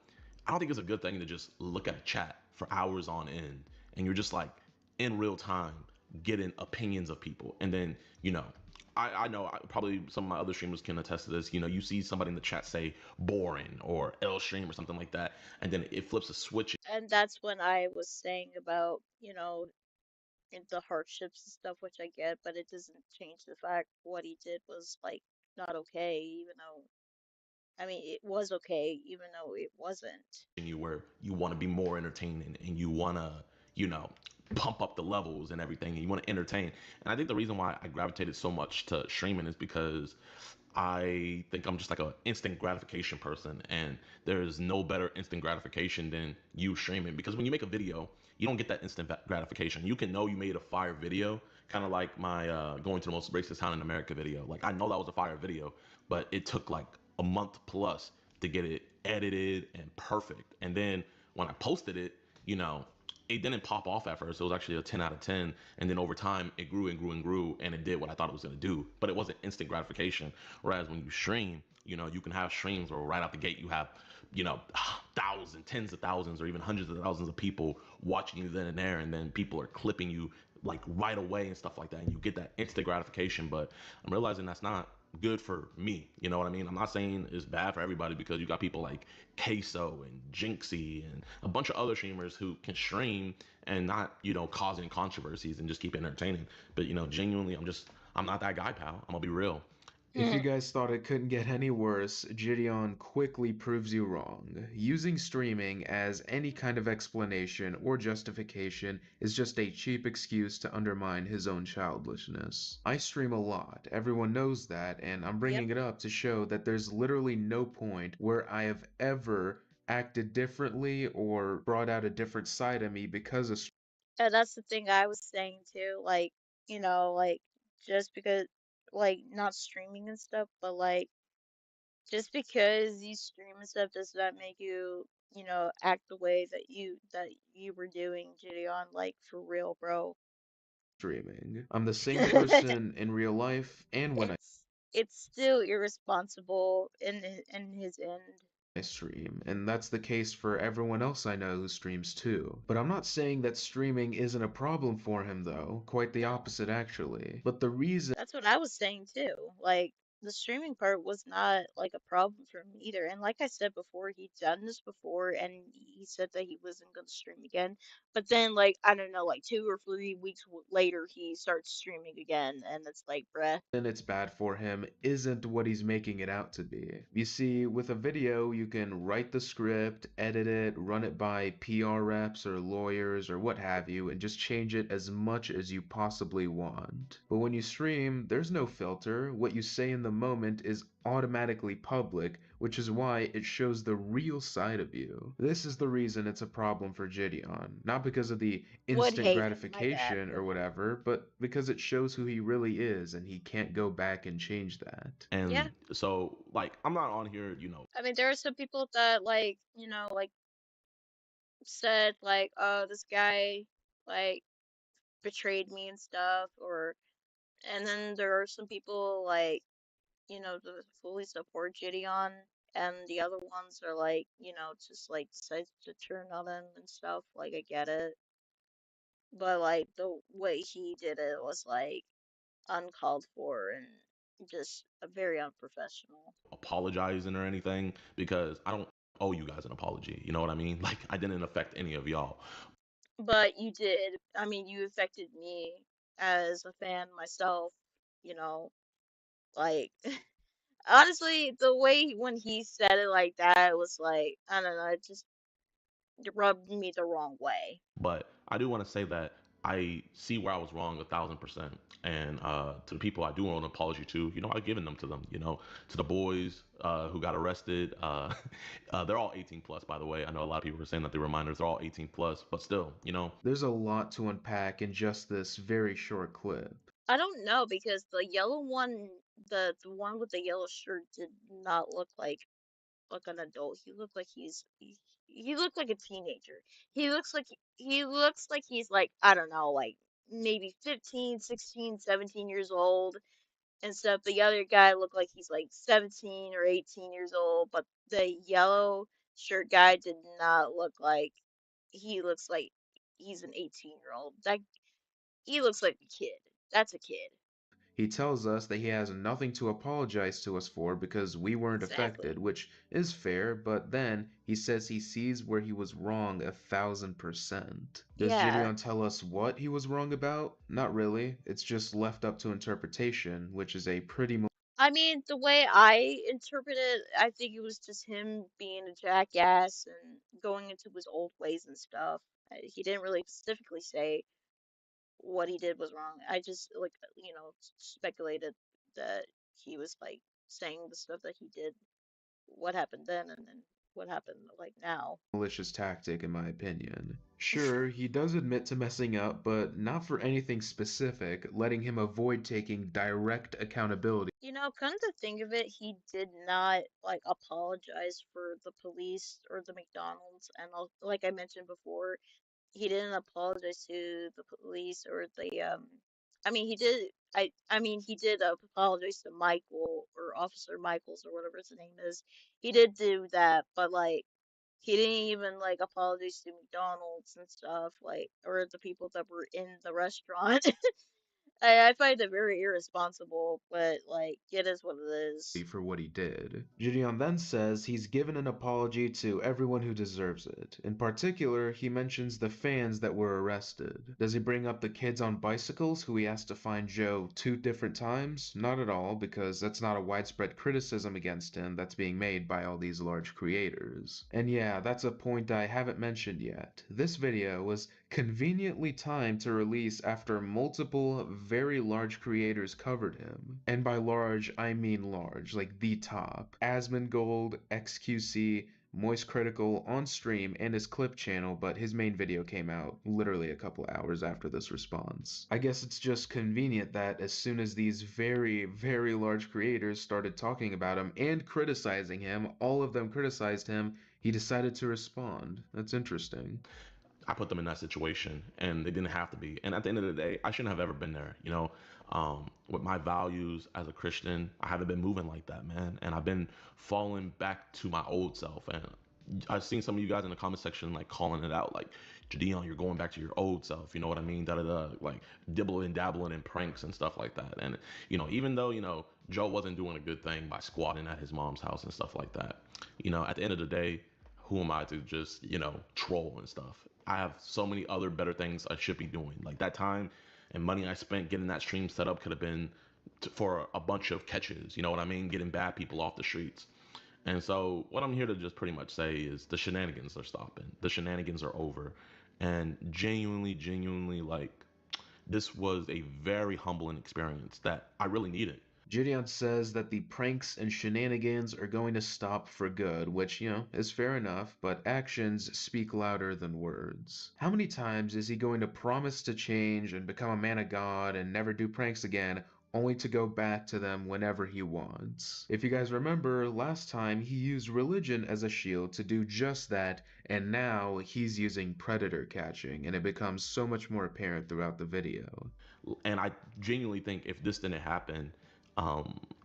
think it's a good thing to just look at a chat for hours on end and you're just like in real time getting opinions of people. And then, I know probably some of my other streamers can attest to this. You see somebody in the chat say boring or L stream or something like that, and then it flips a switch.
And that's when I was saying about, the hardships and stuff, which I get, but it doesn't change the fact what he did was, like, not okay, even though, I mean, it was okay, even though it wasn't.
You where you want to be more entertaining and you want to, pump up the levels and everything, and you want to entertain. And I think the reason why I gravitated so much to streaming is because I think I'm just like a instant gratification person, and there's no better instant gratification than you streaming, because when you make a video, you don't get that instant gratification. You can know you made a fire video, kind of like my going to the most racist town in America video. Like, I know that was a fire video, but it took like a month plus to get it edited and perfect. And then when I posted it, it didn't pop off at first. It was actually a 10 out of 10. And then over time, it grew and grew and grew, and it did what I thought it was going to do. But it wasn't instant gratification. Whereas when you stream, you can have streams where right out the gate you have, thousands, tens of thousands, or even hundreds of thousands of people watching you then and there. And then people are clipping you like right away and stuff like that. And you get that instant gratification. But I'm realizing that's not good for me. You know what I mean? I'm not saying it's bad for everybody, because you got people like Queso and Jinxie and a bunch of other streamers who can stream and not, causing controversies and just keep entertaining. But, genuinely, I'm not that guy, pal. I'm gonna be real.
If you guys thought it couldn't get any worse, Gideon quickly proves you wrong. Using streaming as any kind of explanation or justification is just a cheap excuse to undermine his own childishness. I stream a lot, everyone knows that, and I'm bringing it up to show that there's literally no point where I have ever acted differently or brought out a different side of me because of
And that's the thing I was saying too, like, like, just because, like, not streaming and stuff, but like, just because you stream and stuff does not make you, act the way that you were doing, Gideon, like, for real, bro.
streaming. I'm the same person in real life and when
It's still irresponsible in his end.
I stream, and that's the case for everyone else I know who streams too. But I'm not saying that streaming isn't a problem for him though, quite the opposite actually. But the reason
That's what I was saying too. Like, the streaming part was not like a problem for him either. And like I said before, he'd done this before and he said that he wasn't going to stream again. But then, like, I don't know, like 2 or 3 weeks later, he starts streaming again. And it's like, bruh.
it's bad for him isn't what he's making it out to be. You see, with a video, you can write the script, edit it, run it by PR reps or lawyers or what have you, and just change it as much as you possibly want. But when you stream, there's no filter. What you say in the the moment is automatically public, which is why it shows the real side of you. This is the reason it's a problem for Gideon, not because of the
Would
instant
hate him, my bad.
gratification or whatever, but because it shows who he really is and he can't go back and change that.
And
Yeah.
so, like, I'm not on here,
I mean, there are some people that like, like said like, oh, this guy like betrayed me and stuff, and then there are some people like, that fully support Gideon, and the other ones are like, just like decides to turn on him and stuff. Like, I get it, but like the way he did it was like uncalled for and just very unprofessional.
apologizing or anything, because I don't owe you guys an apology. You know what I mean? Like, I didn't affect any of y'all.
But you did. I mean, you affected me as a fan myself, like honestly, the way when he said it like that, it was like, I don't know, it just rubbed me the wrong way.
But I do want to say that I see where I was wrong 1,000%. And to the people I do owe an apology to, I've given them to them. To the boys who got arrested, they're all 18 plus, by the way. I know a lot of people were saying that they were minors. They're all 18 plus, but still,
There's a lot to unpack in just this very short clip.
I don't know, because the yellow one, the one with the yellow shirt, did not look like an adult. He looked like he looked like a teenager. He looks like he's like, I don't know, like maybe 15, 16, 17 years old and stuff. The other guy looked like he's like 17 or 18 years old, but the yellow shirt guy did not look like he looks like he's an 18-year-old. That he looks like a kid. That's a kid.
He tells us that he has nothing to apologize to us for because we weren't affected, which is fair, but then he says he sees where he was wrong 1,000%. Does
Yeah.
Gideon tell us what he was wrong about? Not really. It's just left up to interpretation, which is a pretty
I mean, the way I interpret it, I think it was just him being a jackass and going into his old ways and stuff. He didn't really specifically say what he did was wrong. I just like, speculated that he was like saying the stuff that he did, what happened then, and then what happened like now.
malicious tactic, in my opinion. Sure, he does admit to messing up, but not for anything specific, letting him avoid taking direct accountability.
Come to think of it, he did not like apologize for the police or the McDonald's, and like I mentioned before, he didn't apologize to the police or the I mean he did I mean he did apologize to Michael or Officer Michaels or whatever his name is. He did do that, but like he didn't even like apologize to McDonald's and stuff, like, or the people that were in the restaurant. I find it very irresponsible, but like it is what it is.
For what he did. Gideon then says he's given an apology to everyone who deserves it. In particular, he mentions the fans that were arrested. Does he bring up the kids on bicycles who he asked to find Joe 2 different times? Not at all, because that's not a widespread criticism against him that's being made by all these large creators. And yeah, that's a point I haven't mentioned yet. This video was conveniently timed to release after multiple very large creators covered him. And by large, I mean large, like the top. Asmongold, XQC, Moist Critical on stream and his clip channel, but his main video came out literally a couple hours after this response. I guess it's just convenient that as soon as these very, very large creators started talking about him and criticizing him, all of them criticized him, he decided to respond. That's interesting.
I put them in that situation, and they didn't have to be. And at the end of the day, I shouldn't have ever been there. With my values as a Christian, I haven't been moving like that, man. And I've been falling back to my old self. And I've seen some of you guys in the comment section like calling it out, like, Gideon, you're going back to your old self. You know what I mean? Da da da. Like dibbling, dabbling in pranks and stuff like that. And even though Joe wasn't doing a good thing by squatting at his mom's house and stuff like that. At the end of the day, who am I to just troll and stuff? I have so many other better things I should be doing. Like that time and money I spent getting that stream set up could have been for a bunch of catches. You know what I mean? Getting bad people off the streets. And so what I'm here to just pretty much say is the shenanigans are stopping. The shenanigans are over. And genuinely, like, this was a very humbling experience that I really needed.
Gideon says that the pranks and shenanigans are going to stop for good, which, is fair enough, but actions speak louder than words. How many times is he going to promise to change and become a man of God and never do pranks again, only to go back to them whenever he wants? If you guys remember, last time he used religion as a shield to do just that, and now he's using predator catching, and it becomes so much more apparent throughout the video.
And I genuinely think if this didn't happen,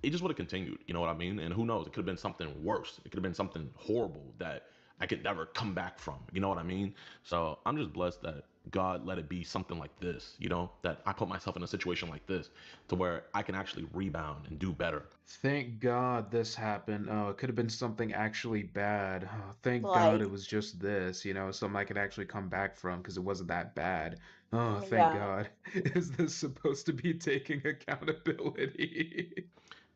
it just would have continued. You know what I mean? And who knows? It could have been something worse. It could have been something horrible that I could never come back from. You know what I mean? So I'm just blessed that God let it be something like this. That I put myself in a situation like this to where I can actually rebound and do better.
Thank God this happened. Oh, it could have been something actually bad. Oh, thank God
Like,
it was just this, something I could actually come back from because it wasn't that bad. Oh, thank
yeah.
God. Is this supposed to be taking accountability?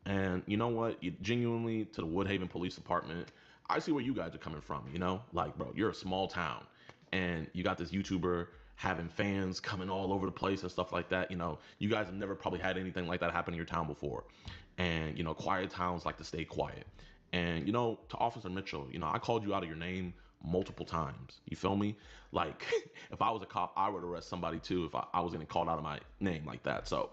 And you know what? Genuinely, to the Woodhaven Police Department, I see where you guys are coming from. Like, bro, you're a small town, and you got this YouTuber having fans coming all over the place and stuff like that. You guys have never probably had anything like that happen in your town before. And quiet towns like to stay quiet. And to Officer Mitchell, I called you out of your name multiple times. You feel me? Like, if I was a cop, I would arrest somebody too if I was getting called out of my name like that. So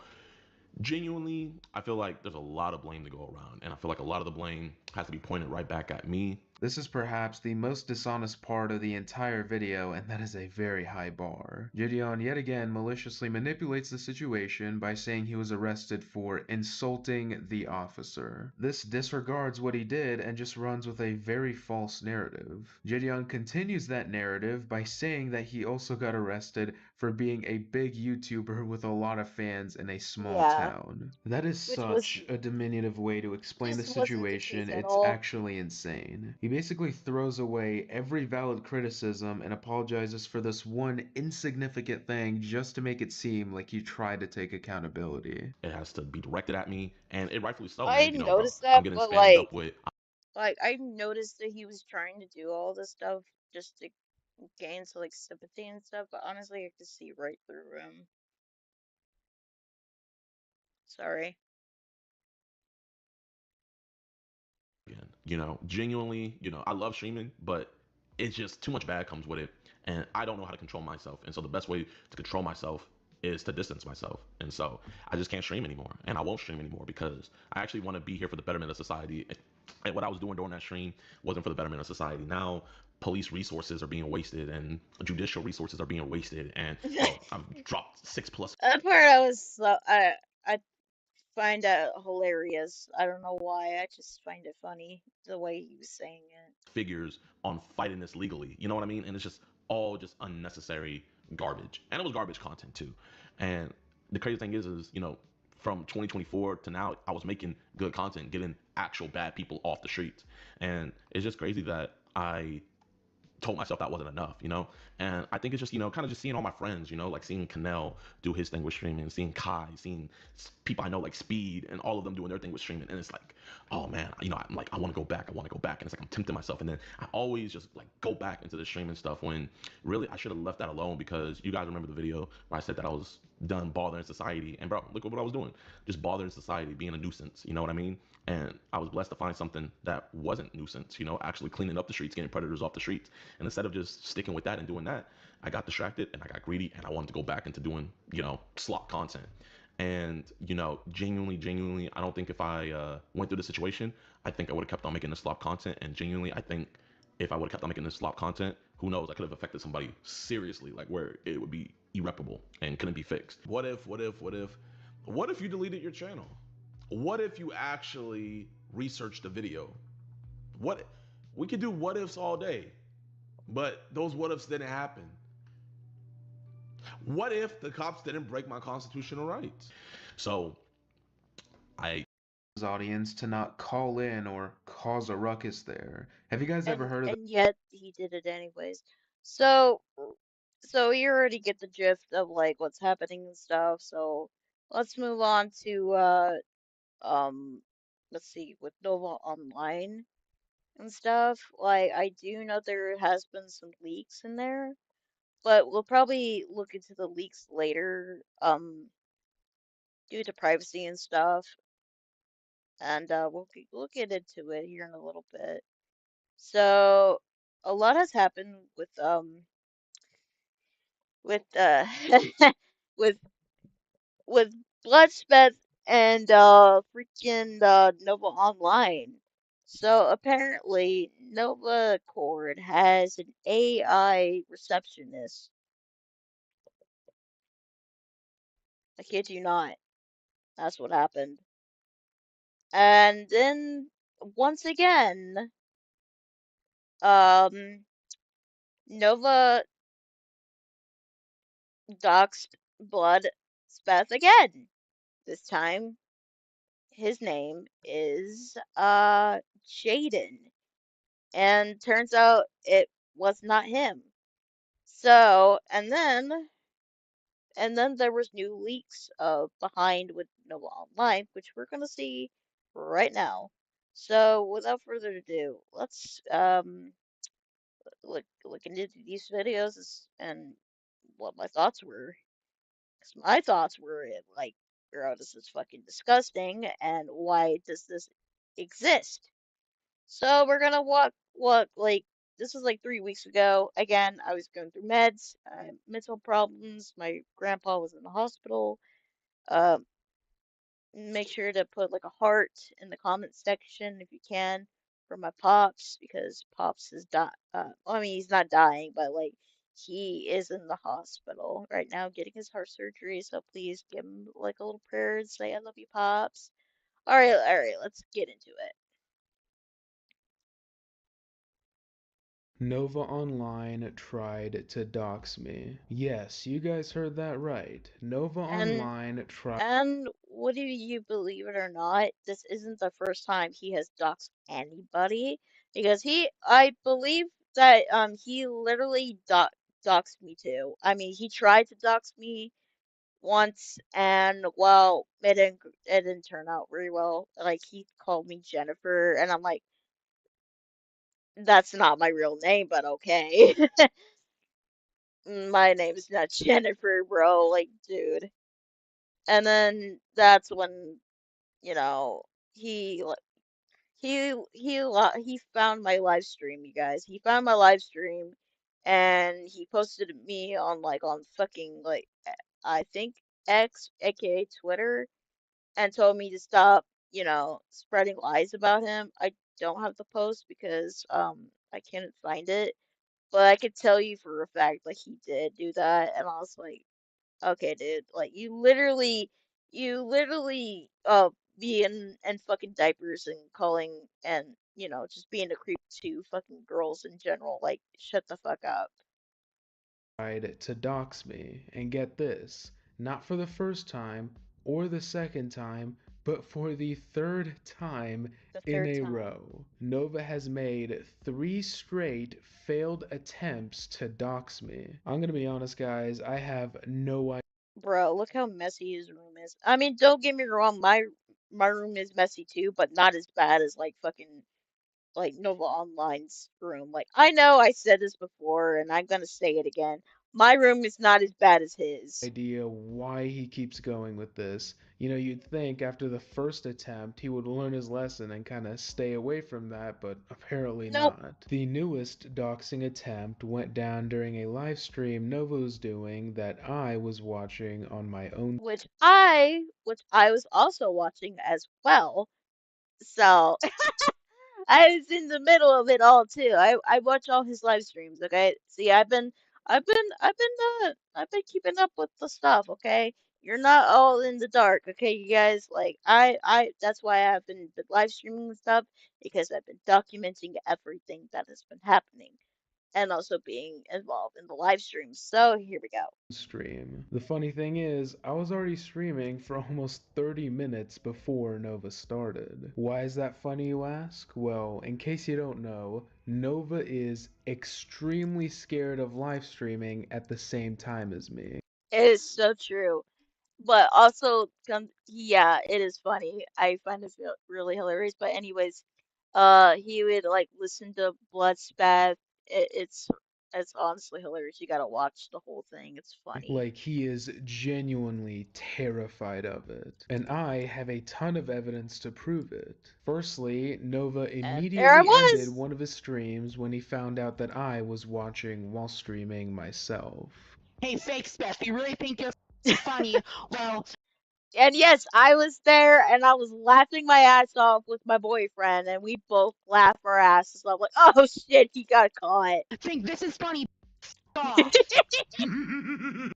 genuinely, I feel like there's a lot of blame to go around, and I feel like a lot of the blame has to be pointed right back at me.
This is perhaps the most dishonest part of the entire video, and that is a very high bar. Gideon yet again maliciously manipulates the situation by saying he was arrested for insulting the officer. This disregards what he did and just runs with a very false narrative. Gideon continues that narrative by saying that he also got arrested for being a big YouTuber with a lot of fans in a small
Yeah.
town. That is
Which was
such a diminutive way to explain the
just wasn't the
situation,
case at
it's
all.
actually insane. He basically throws away every valid criticism and apologizes for this one insignificant thing just to make it seem like he tried to take accountability.
It has to be directed at me, and it rightfully so,
I
man. Bro,
noticed
I'm
that,
getting
but
spammed up with.
I noticed that he was trying to do all this stuff just to gain some like sympathy and stuff, but honestly, I could see right through him. Sorry.
Genuinely, I love streaming, but it's just too much bad comes with it, and I don't know how to control myself. And so the best way to control myself is to distance myself. And so I just can't stream anymore, and I won't stream anymore because I actually want to be here for the betterment of society. And what I was doing during that stream wasn't for the betterment of society. Now police resources are being wasted and judicial resources are being wasted, and I've dropped 6+
That part I was so I find that hilarious. I don't know why. I just find it funny the way he was saying it.
figures on fighting this legally. You know what I mean? And it's just all just unnecessary garbage. And it was garbage content too. And the crazy thing is from 2024 to now, I was making good content, getting actual bad people off the streets. And it's just crazy that I told myself that wasn't enough. And I think it's just, kind of just seeing all my friends, like seeing Canel do his thing with streaming, seeing Kai, seeing people I know like Speed and all of them doing their thing with streaming. And it's like, oh man, I'm like, I want to go back. And it's like, I'm tempting myself. And then I always just like go back into the streaming stuff when really I should have left that alone, because you guys remember the video where I said that I was done bothering society. And bro, look at what I was doing. Just bothering society, being a nuisance. You know what I mean? And I was blessed to find something that wasn't nuisance, actually cleaning up the streets, getting predators off the streets. And instead of just sticking with that and doing that, I got distracted and I got greedy and I wanted to go back into doing, slop content. And, genuinely, I don't think if I went through the situation, I think I would have kept on making the slop content. And genuinely, I think if I would have kept on making this slop content, who knows, I could have affected somebody seriously, like where it would be irreparable and couldn't be fixed. What if you deleted your channel? What if you actually researched the video? We could do what ifs all day, but those what ifs didn't happen. What if the cops didn't break my constitutional rights? So
his audience to not call in or cause a ruckus there. Have you guys ever heard of
And yet he did it anyways. So you already get the gist of like what's happening and stuff. So let's move on to let's see, with Nova Online and stuff. Like I do know there has been some leaks in there, but we'll probably look into the leaks later, due to privacy and stuff.
and we'll get into it here in a little bit. So a lot has happened with with with Bloodspeth and freaking Nova Online. So apparently Nova Cord has an AI receptionist. I kid you not. That's what happened. And then once again, Nova doxed Bloodspeth again. This time his name is Jaden. And turns out it was not him. So, and then there was new leaks of behind with Nova Online, which we're gonna see right now. So, without further ado, let's look into these videos and what my thoughts were. 'Cause my thoughts were like, bro, this is fucking disgusting, and why does this exist? So we're gonna walk like this was like 3 weeks ago. Again, I was going through meds, mental problems. My grandpa was in the hospital. Um, Make sure to put like a heart in the comment section if you can for my pops because pops is I mean he's not dying, but like he is in the hospital right now getting his heart surgery. So please give him like a little prayer and say I love you, pops. All right, let's get into it.
Nova Online tried to dox me. Yes, you guys heard that right. Nova Online tried.
And whether you believe it or not, this isn't the first time he has doxed anybody because I believe that he literally doxed me too. I mean, he tried to dox me once, and well, it didn't turn out very well. Like he called me Jennifer, and I'm like, that's not my real name, but okay. My name is not Jennifer, bro. Like, dude. And then that's when you know, he he found my live stream, you guys. He found my live stream and he posted me on like on fucking like I think X, aka Twitter, and told me to stop, spreading lies about him. I don't have the post because I can't find it, but I could tell you for a fact like he did do that, and I was like, okay, dude, like you literally be in fucking diapers and calling and just being a creep to fucking girls in general. Like shut the fuck up.
Tried to dox me, and get this, not for the first time or the second time, but for the third time
The
in
third
a
time.
row. Nova has made 3 straight failed attempts to dox me. I'm gonna be honest, guys, I have no idea.
Bro, look how messy his room is. I mean, don't get me wrong, my room is messy too, but not as bad as like fucking like Nova Online's room. Like I know I said this before and I'm gonna say it again. My room is not as bad as his.
Idea why he keeps going with this. You know, you'd think after the first attempt he would learn his lesson and kind of stay away from that, but apparently
Nope.
not. The newest doxing attempt went down during a live stream Nova was doing that I was watching on my own.
Which I was also watching as well. So I was in the middle of it all too. I watch all his live streams, okay? See, I've been keeping up with the stuff, okay? You're not all in the dark, okay, you guys? Like that's why I've been live streaming and stuff because I've been documenting everything that has been happening and also being involved in the live streams. So here we go.
Stream. The funny thing is, I was already streaming for almost 30 minutes before Nova started. Why is that funny, you ask? Well, in case you don't know, Nova is extremely scared of live streaming at the same time as me.
It is so true. But also, yeah, it is funny. I find it really hilarious. But anyways, he would like listen to Bloodspeth. It's It's honestly hilarious. You gotta watch the whole thing. It's funny.
Like, he is genuinely terrified of it. And I have a ton of evidence to prove it. Firstly, Nova
And there I
immediately ended
was!
one of his streams when he found out that I was watching while streaming myself.
Hey, fake Steph, you really think you're funny? Well,
And yes, I was there and I was laughing my ass off with my boyfriend, and we both laughed our asses off. Like, oh shit, he got caught.
think this is funny. Stop.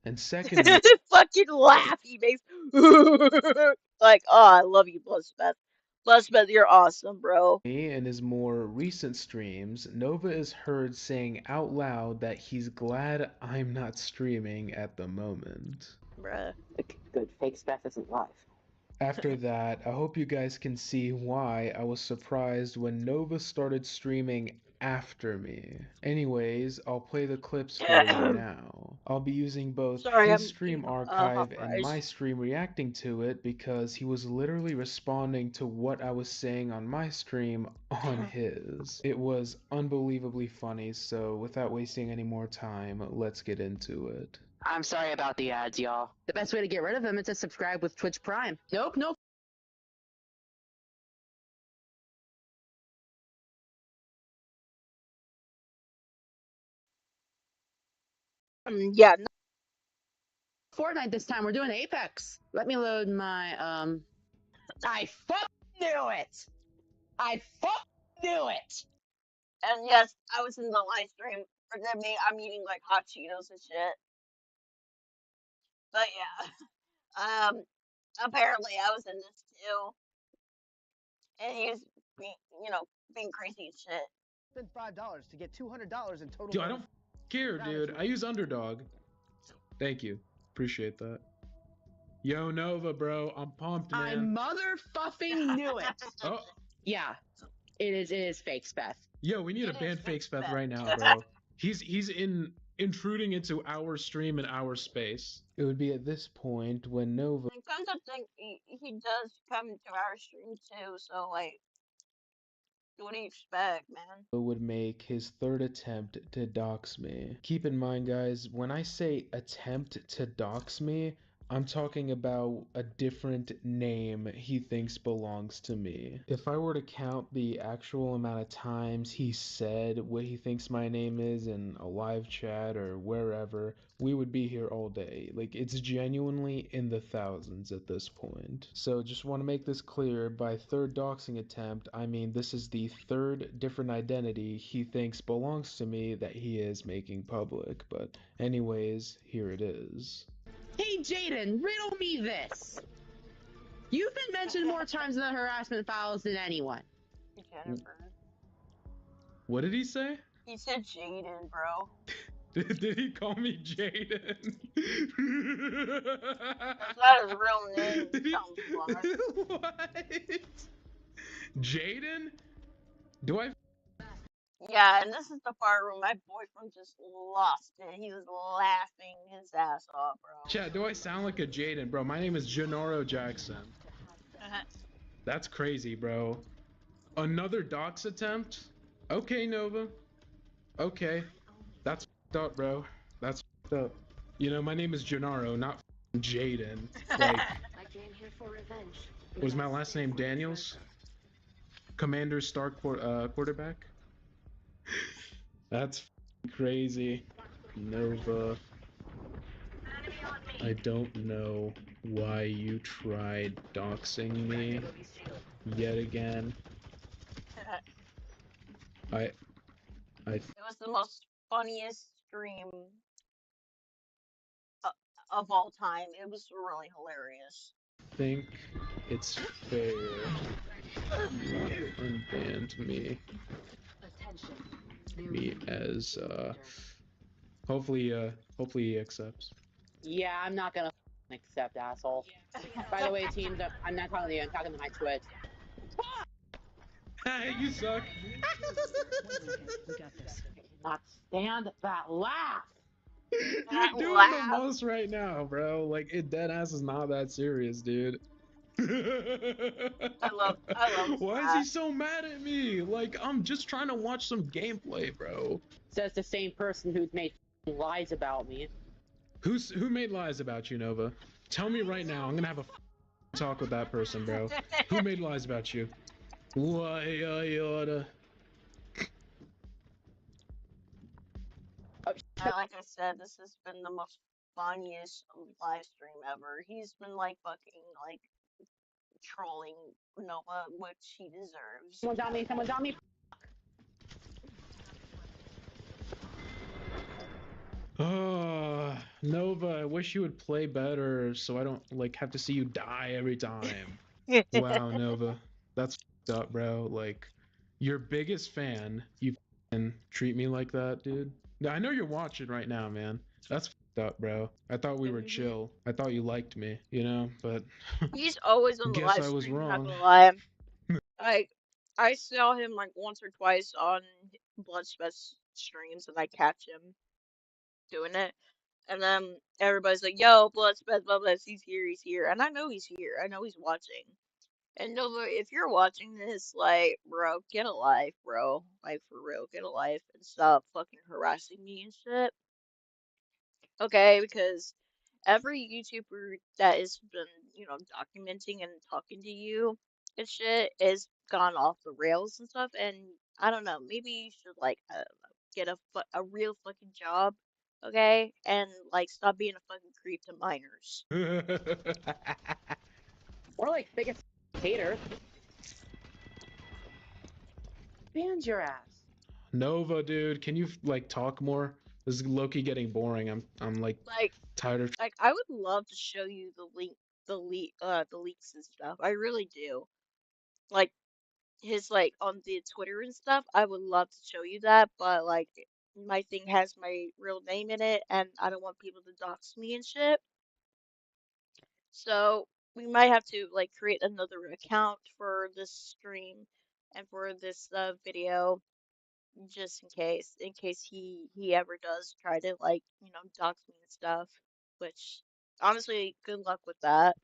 And secondly,
Fucking laugh, he makes. Like, oh, I love you, Bloodspeth. Bloodspeth, you're awesome, bro.
in his more recent streams, Nova is heard saying out loud that he's glad I'm not streaming at the moment.
Bruh.
Good, fake Steph isn't live.
After that, I hope you guys can see why I was surprised when Nova started streaming after me. Anyways, I'll play the clips for you now. I'll be using both
Sorry,
his
I'm
stream
eating,
archive
hot
and
fries.
my stream reacting to it because he was literally responding to what I was saying on my stream on his. It was unbelievably funny, so without wasting any more time, let's get into it.
I'm sorry about the ads, y'all. The best way to get rid of them is to subscribe with Twitch Prime. Nope.
Yeah.
Fortnite this time. We're doing Apex. Let me load my I knew it. I knew it.
And yes, I was in the live stream. Forgive me, I'm eating like hot Cheetos and shit. But yeah, apparently I was in this too, and he was being crazy as shit.
Spend $5 to get $200 in total.
Dude, I don't care, dude. I use Underdog. Thank you. Appreciate that. Yo, Nova, bro. I'm pumped,
I
man.
motherfucking knew it.
Oh,
Yeah, it is fake Speth.
yo, we need to ban Fake Speth right now, bro. He's intruding into our stream and our space. It would be at this point when Nova
And come to think, he does come to our stream too. So like, what do you expect, man?
would make his third attempt to dox me. Keep in mind, guys, when I say attempt to dox me, I'm talking about a different name he thinks belongs to me. If I were to count the actual amount of times he said what he thinks my name is in a live chat or wherever, we would be here all day. Like, it's genuinely in the thousands at this point. So just want to make this clear, by third doxing attempt, I mean this is the third different identity he thinks belongs to me that he is making public. But anyways, here it is.
Hey, Jaden, riddle me this. You've been mentioned more times in the harassment files than anyone.
Jennifer.
What did he say?
He said Jaden, bro.
Did he call me Jaden?
That's not his real name.
What? Jaden? Do I?
Yeah, and this is the part where my boyfriend just lost it. He was laughing his ass off, bro.
Chat, do I sound like a Jaden, bro? My name is Gennaro Jackson. That's crazy, bro. Another dox attempt? Okay, Nova. Okay. That's f***ed up, bro. That's f***ed up. You know, my name is Gennaro, not Jaden. Like,
I came here for revenge.
was my last name Daniels? Commander Star quarterback? That's crazy. Nova. I don't know why you tried doxing me yet again.
It was the most funniest stream of all time. It was really hilarious.
think it's fair you unbanned me. Me as hopefully he accepts.
Yeah, I'm not gonna accept, asshole. By the way, team, I'm not talking to you. I'm talking to my Twitch.
You suck.
Not stand that laugh.
You're doing the most right now, bro. Like, it dead ass is not that serious, dude.
I love
Why is he so mad at me? Like, I'm just trying to watch some gameplay, bro.
Says the same person who's made lies about me.
Who made lies about you, Nova? Tell me right now. I'm gonna have a talk with that person, bro. Who made lies about you? Why I oughta.
Like I said, this has been the most funniest live stream ever. He's been like fucking like trolling Nova, which he deserves.
Someone's on me, someone's on me.
Nova, I wish you would play better so I don't like have to see you die every time. Wow, Nova. That's f***ed up, bro. Like, your biggest fan, you f***ing treat me like that, dude. Now, I know you're watching right now, man. That's f***ed up, bro. I thought we were chill. I thought you liked me, you know, but
He's always on the
guess
live
I was
stream, not
wrong.
gonna lie. Like, I saw him like once or twice on Bloodspeth streams, and I catch him doing it. And then everybody's like, yo, Bloodspeth, he's here. And I know he's here. I know he's watching. And Nova, if you're watching this, like, bro, get a life, bro. Like, for real, get a life and stop fucking harassing me and shit. Okay, because every YouTuber that has been, you know, documenting and talking to you and shit is gone off the rails and stuff. And I don't know, maybe you should, like, I don't know, get a real fucking job, okay? And, like, stop being a fucking creep to minors.
Or like biggest hater. Bans your ass.
Nova, dude, can you like talk more? This is Loki getting boring. I'm like tired of.
Like, I would love to show you the leaks and stuff. I really do. Like, his, like, on the Twitter and stuff, I would love to show you that, but, like, my thing has my real name in it, and I don't want people to dox me and shit. So, we might have to, like, create another account for this stream and for this video, just in case he ever does try to, like, you know, dox me and stuff, which, honestly, good luck with that.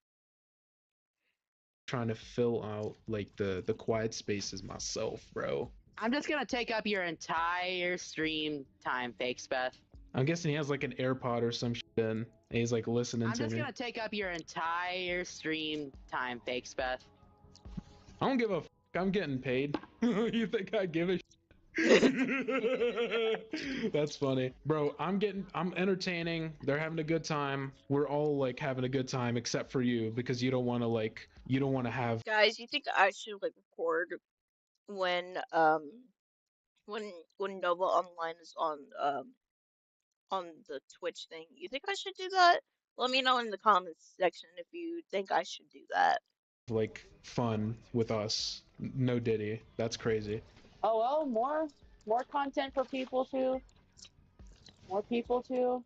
Trying to fill out like the quiet spaces myself, bro.
I'm just gonna take up your entire stream time, Fakespeth.
I'm guessing he has like an AirPod or some shit in, and he's like listening
I'm
to
just
me.
gonna take up your entire stream time, Fakespeth.
I don't give a f. I'm getting paid. You think I give a shit? That's funny, bro. I'm entertaining. They're having a good time. We're all like having a good time except for you because you don't want to have.
Guys, you think I should, like, record when Nova Online is on the Twitch thing? You think I should do that? Let me know in the comments section if you think I should do that.
Like fun with us. No Diddy. That's crazy.
Oh well, more content for people too. More people too.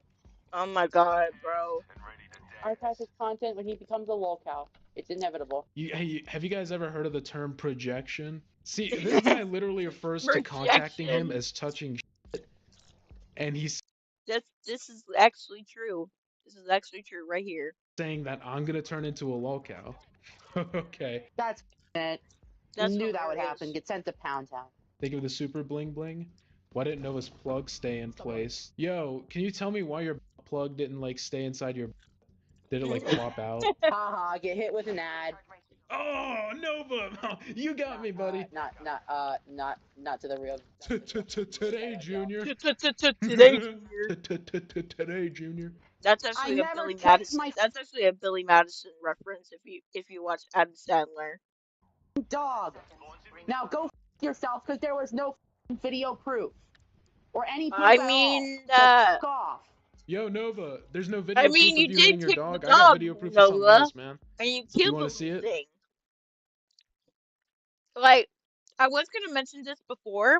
Oh my god, bro.
Archive his content when he becomes a lolcow. It's inevitable.
Hey, have you guys ever heard of the term projection? See, this guy literally refers to contacting him as touching shit, and he's
This is actually true. This is actually true right here.
saying that I'm gonna turn into a lolcow. Okay.
That's it.
That's
Knew that would
hilarious.
happen. Get sent to Pound Town.
Think of the super bling bling. Why didn't Nova's plug stay in place? Yo, can you tell me why your plug didn't like stay inside your? Did it like flop out?
Haha, get hit with an ad.
Oh, Nova, you got me, buddy.
Not to the real.
Today, Junior.
Today, Junior.
Today, Junior.
That's actually a
never
Billy
kicked
Madison.
my-
That's actually a Billy Madison reference if you watch Adam Sandler.
Dog. Now go f yourself because there was no video proof or any proof
I
at all.
mean,
So f off.
Yo, Nova, there's no video
I mean,
proof
you
of you hitting
did
your
kick
dog.
the
I got
dog,
video proof of something
Nova,
else, man.
and you
You
killed
want
the
to see it?
thing. Like, I was gonna mention this before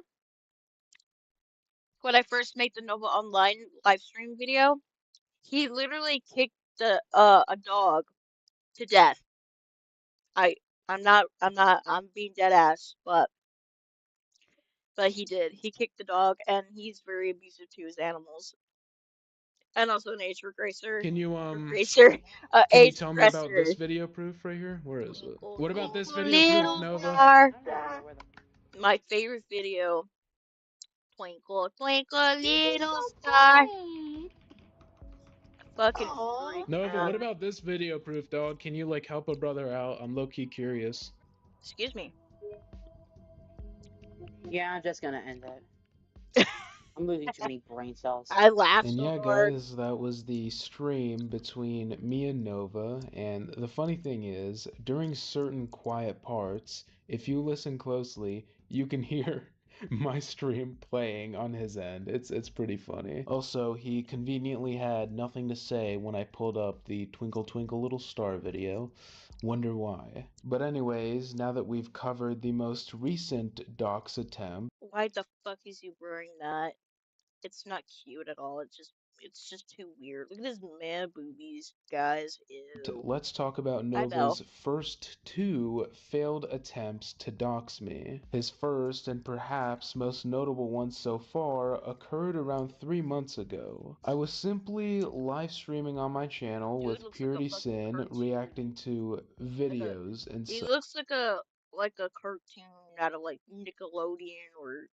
when I first made the Nova Online live stream video. He literally kicked a dog to death. I'm being dead ass, but he did. He kicked the dog, and he's very abusive to his animals. And also an age regressor.
Can you
Regressor.
can you
Age
tell me about this
regressor.
video proof right here? Where is it?
Twinkle,
What about this
twinkle,
video proof,
little
Nova?
star. My favorite video. Twinkle, twinkle, little star. Fucking freak,
Nova,
man.
what about this video proof, dog? Can you like help a brother out? I'm low key curious.
Excuse me.
Yeah, I'm just gonna end it. I'm losing too many brain cells.
I laughed
And
so
yeah,
hard.
guys, that was the stream between me and Nova. And the funny thing is, during certain quiet parts, if you listen closely, you can hear my stream playing on his end. It's pretty funny. Also, he conveniently had nothing to say when I pulled up the Twinkle Twinkle Little Star video. Wonder why. But anyways, now that we've covered the most recent dox attempt,
Why the fuck is he wearing that? It's not cute at all. It's just too weird. Look at his man boobies, guys. Ew.
let's talk about
I know.
Nova's first two failed attempts to dox me. His first and perhaps most notable one so far occurred around 3 months ago. I was simply live streaming on my channel
Dude
with
looks like a
Purity
fucking
Sin,
cartoon.
reacting to videos and
He
so
looks like a cartoon out of like Nickelodeon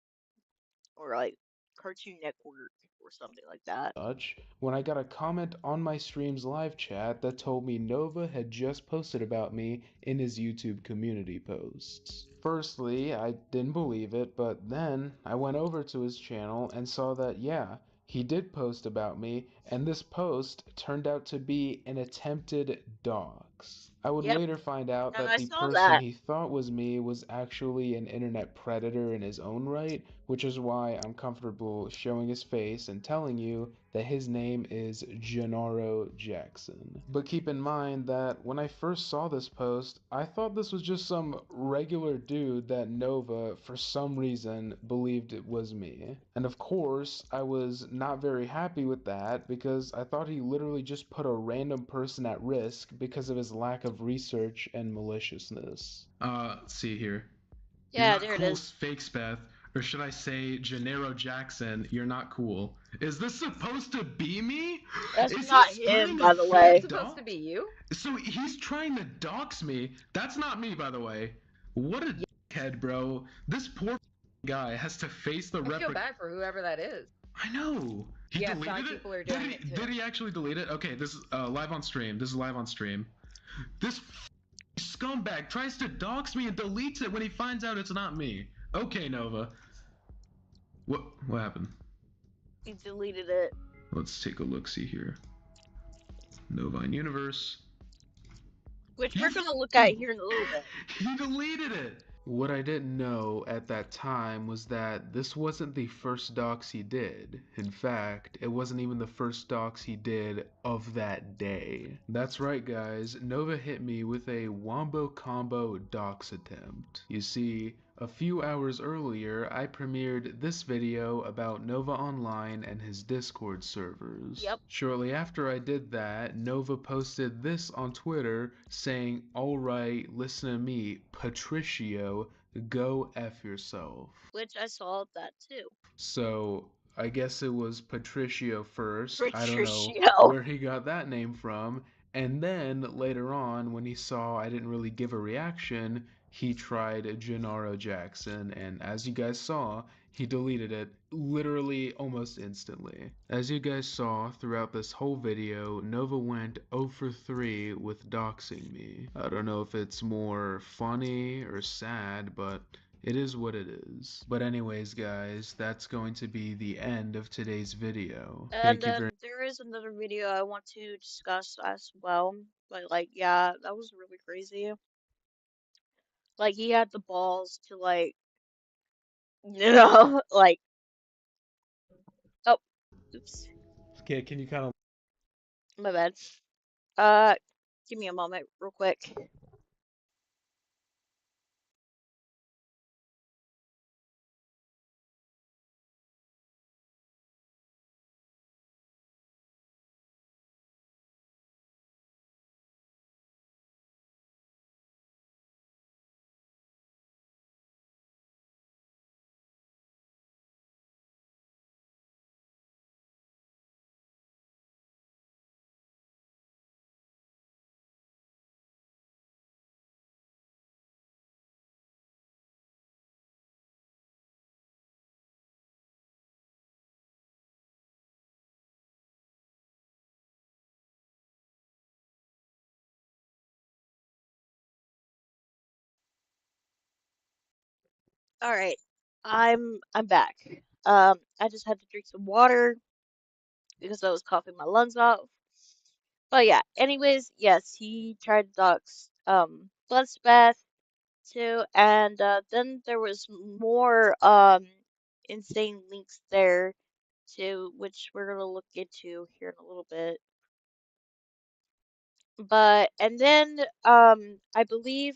or like Cartoon Network or something like that.
such when I got a comment on my stream's live chat that told me Nova had just posted about me in his YouTube community posts. Firstly, I didn't believe it, but then I went over to his channel and saw that, yeah, he did post about me, and this post turned out to be an attempted dox. I would
Yep.
later find out
And
that
I
the
saw
person
that.
he thought was me was actually an internet predator in his own right, which is why I'm comfortable showing his face and telling you that his name is Gennaro Jackson. But keep in mind that when I first saw this post, I thought this was just some regular dude that Nova, for some reason, believed it was me. And of course, I was not very happy with that because I thought he literally just put a random person at risk because of his lack of research and maliciousness. See here.
Yeah, there it is.
Fake Speth. Or should I say, Gennaro Jackson, you're not cool. Is this supposed to be me?
That's
Is
not
he
him,
spreading
by
a
the
fake
way.
It's supposed to be you?
So he's trying to dox me. That's not me, by the way. What a dickhead, bro. This poor guy has to face the
I feel bad for whoever that is.
I know. He
Yeah,
deleted
some
it?
people are doing it too.
Did he actually delete it? Okay, this is live on stream. This is live on stream. This scumbag tries to dox me and deletes it when he finds out it's not me. Okay, Nova. What happened?
He deleted it.
Let's take a look-see here. Novine Universe.
Which we're gonna look at here in a little bit.
He deleted it! What I didn't know at that time was that this wasn't the first dox he did. In fact, it wasn't even the first dox he did of that day. That's right, guys. Nova hit me with a wombo combo dox attempt. You see, a few hours earlier, I premiered this video about Nova Online and his Discord servers.
Yep.
Shortly after I did that, Nova posted this on Twitter saying, "Alright, listen to me, Patricio, go F yourself."
Which I saw that too.
So, I guess it was Patricio first. I don't
Patricio.
know where he got that name from. And then, later on, when he saw I didn't really give a reaction, he tried Gennaro Jackson, and as you guys saw, he deleted it literally almost instantly. As you guys saw throughout this whole video, Nova went 0 for 3 with doxing me. I don't know if it's more funny or sad, but it is what it is. But anyways, guys, that's going to be the end of today's video.
And
Thank you
then
very
there is another video I want to discuss as well. But like, yeah, that was really crazy. Like he had the balls to like, like, oh, oops,
Okay, can you kind of
my bad. Give me a moment, real quick.
All right, I'm back. I just had to drink some water because I was coughing my lungs off. But yeah, anyways, yes, he tried to dox Bloodspeth too, and then there was more insane links there too, which we're gonna look into here in a little bit. But and then I believe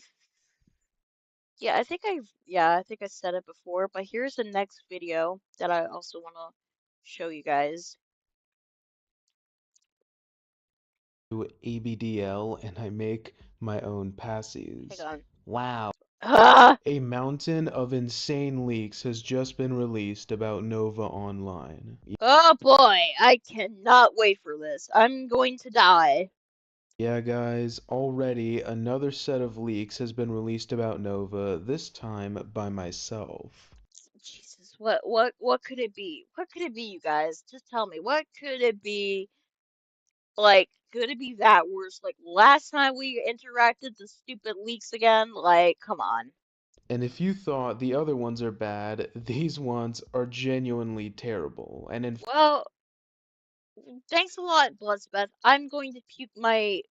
I think I said it before, but here's the next video that I also want to show you guys.
ABDL and I make my own
Hang
passes.
on.
Wow.
Ah!
A mountain of insane leaks has just been released about Nova Online.
Oh boy, I cannot wait for this. I'm going to die.
Yeah, guys, already another set of leaks has been released about Nova, this time by myself.
Jesus, what could it be? What could it be, you guys? Just tell me. What could it be? Like, could it be that worse? Like last time we interacted, the stupid leaks again? Like, come on.
And if you thought the other ones are bad, these ones are genuinely terrible. And in
Well, thanks a lot, Bloodspeth. I'm going to puke my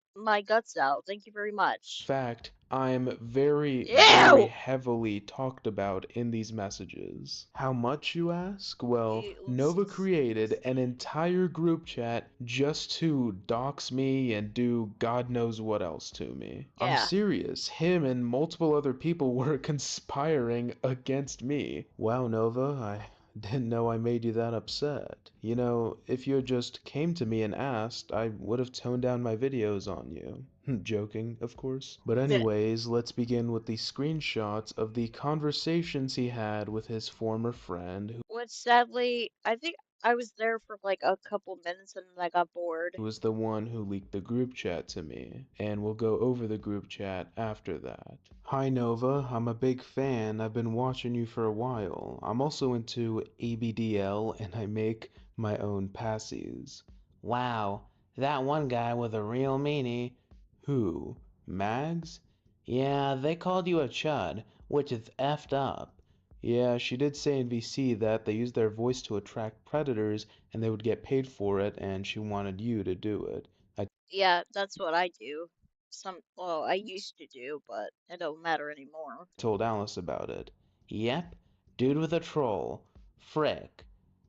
guts out. Thank you very much.
fact, I'm very
Ew!
heavily talked about in these messages. How much, you ask? Well,
Let's
Nova created an entire group chat just to dox me and do God knows what else to me. I'm
Yeah.
serious. Him and multiple other people were conspiring against me. Wow, Nova, I didn't know I made you that upset. You know, if you had just came to me and asked, I would have toned down my videos on you. Joking, of course. But anyways, let's begin with the screenshots of the conversations he had with his former friend,
Which sadly, I think I was there for like a couple minutes and then I got bored.
who was the one who leaked the group chat to me, and we'll go over the group chat after that. Hi Nova, I'm a big fan. I've been watching you for a while. I'm also into ABDL and I make my own passes. Wow, that one guy with a real meanie. Who? Mags? Yeah, they called you a chud, which is effed up. Yeah, she did say in VC that they use their voice to attract predators and they would get paid for it, and she wanted you to do it. I
Yeah, that's what I do. Well, I used to do, but it don't matter anymore.
told Alice about it. Yep, dude with a troll. Frick.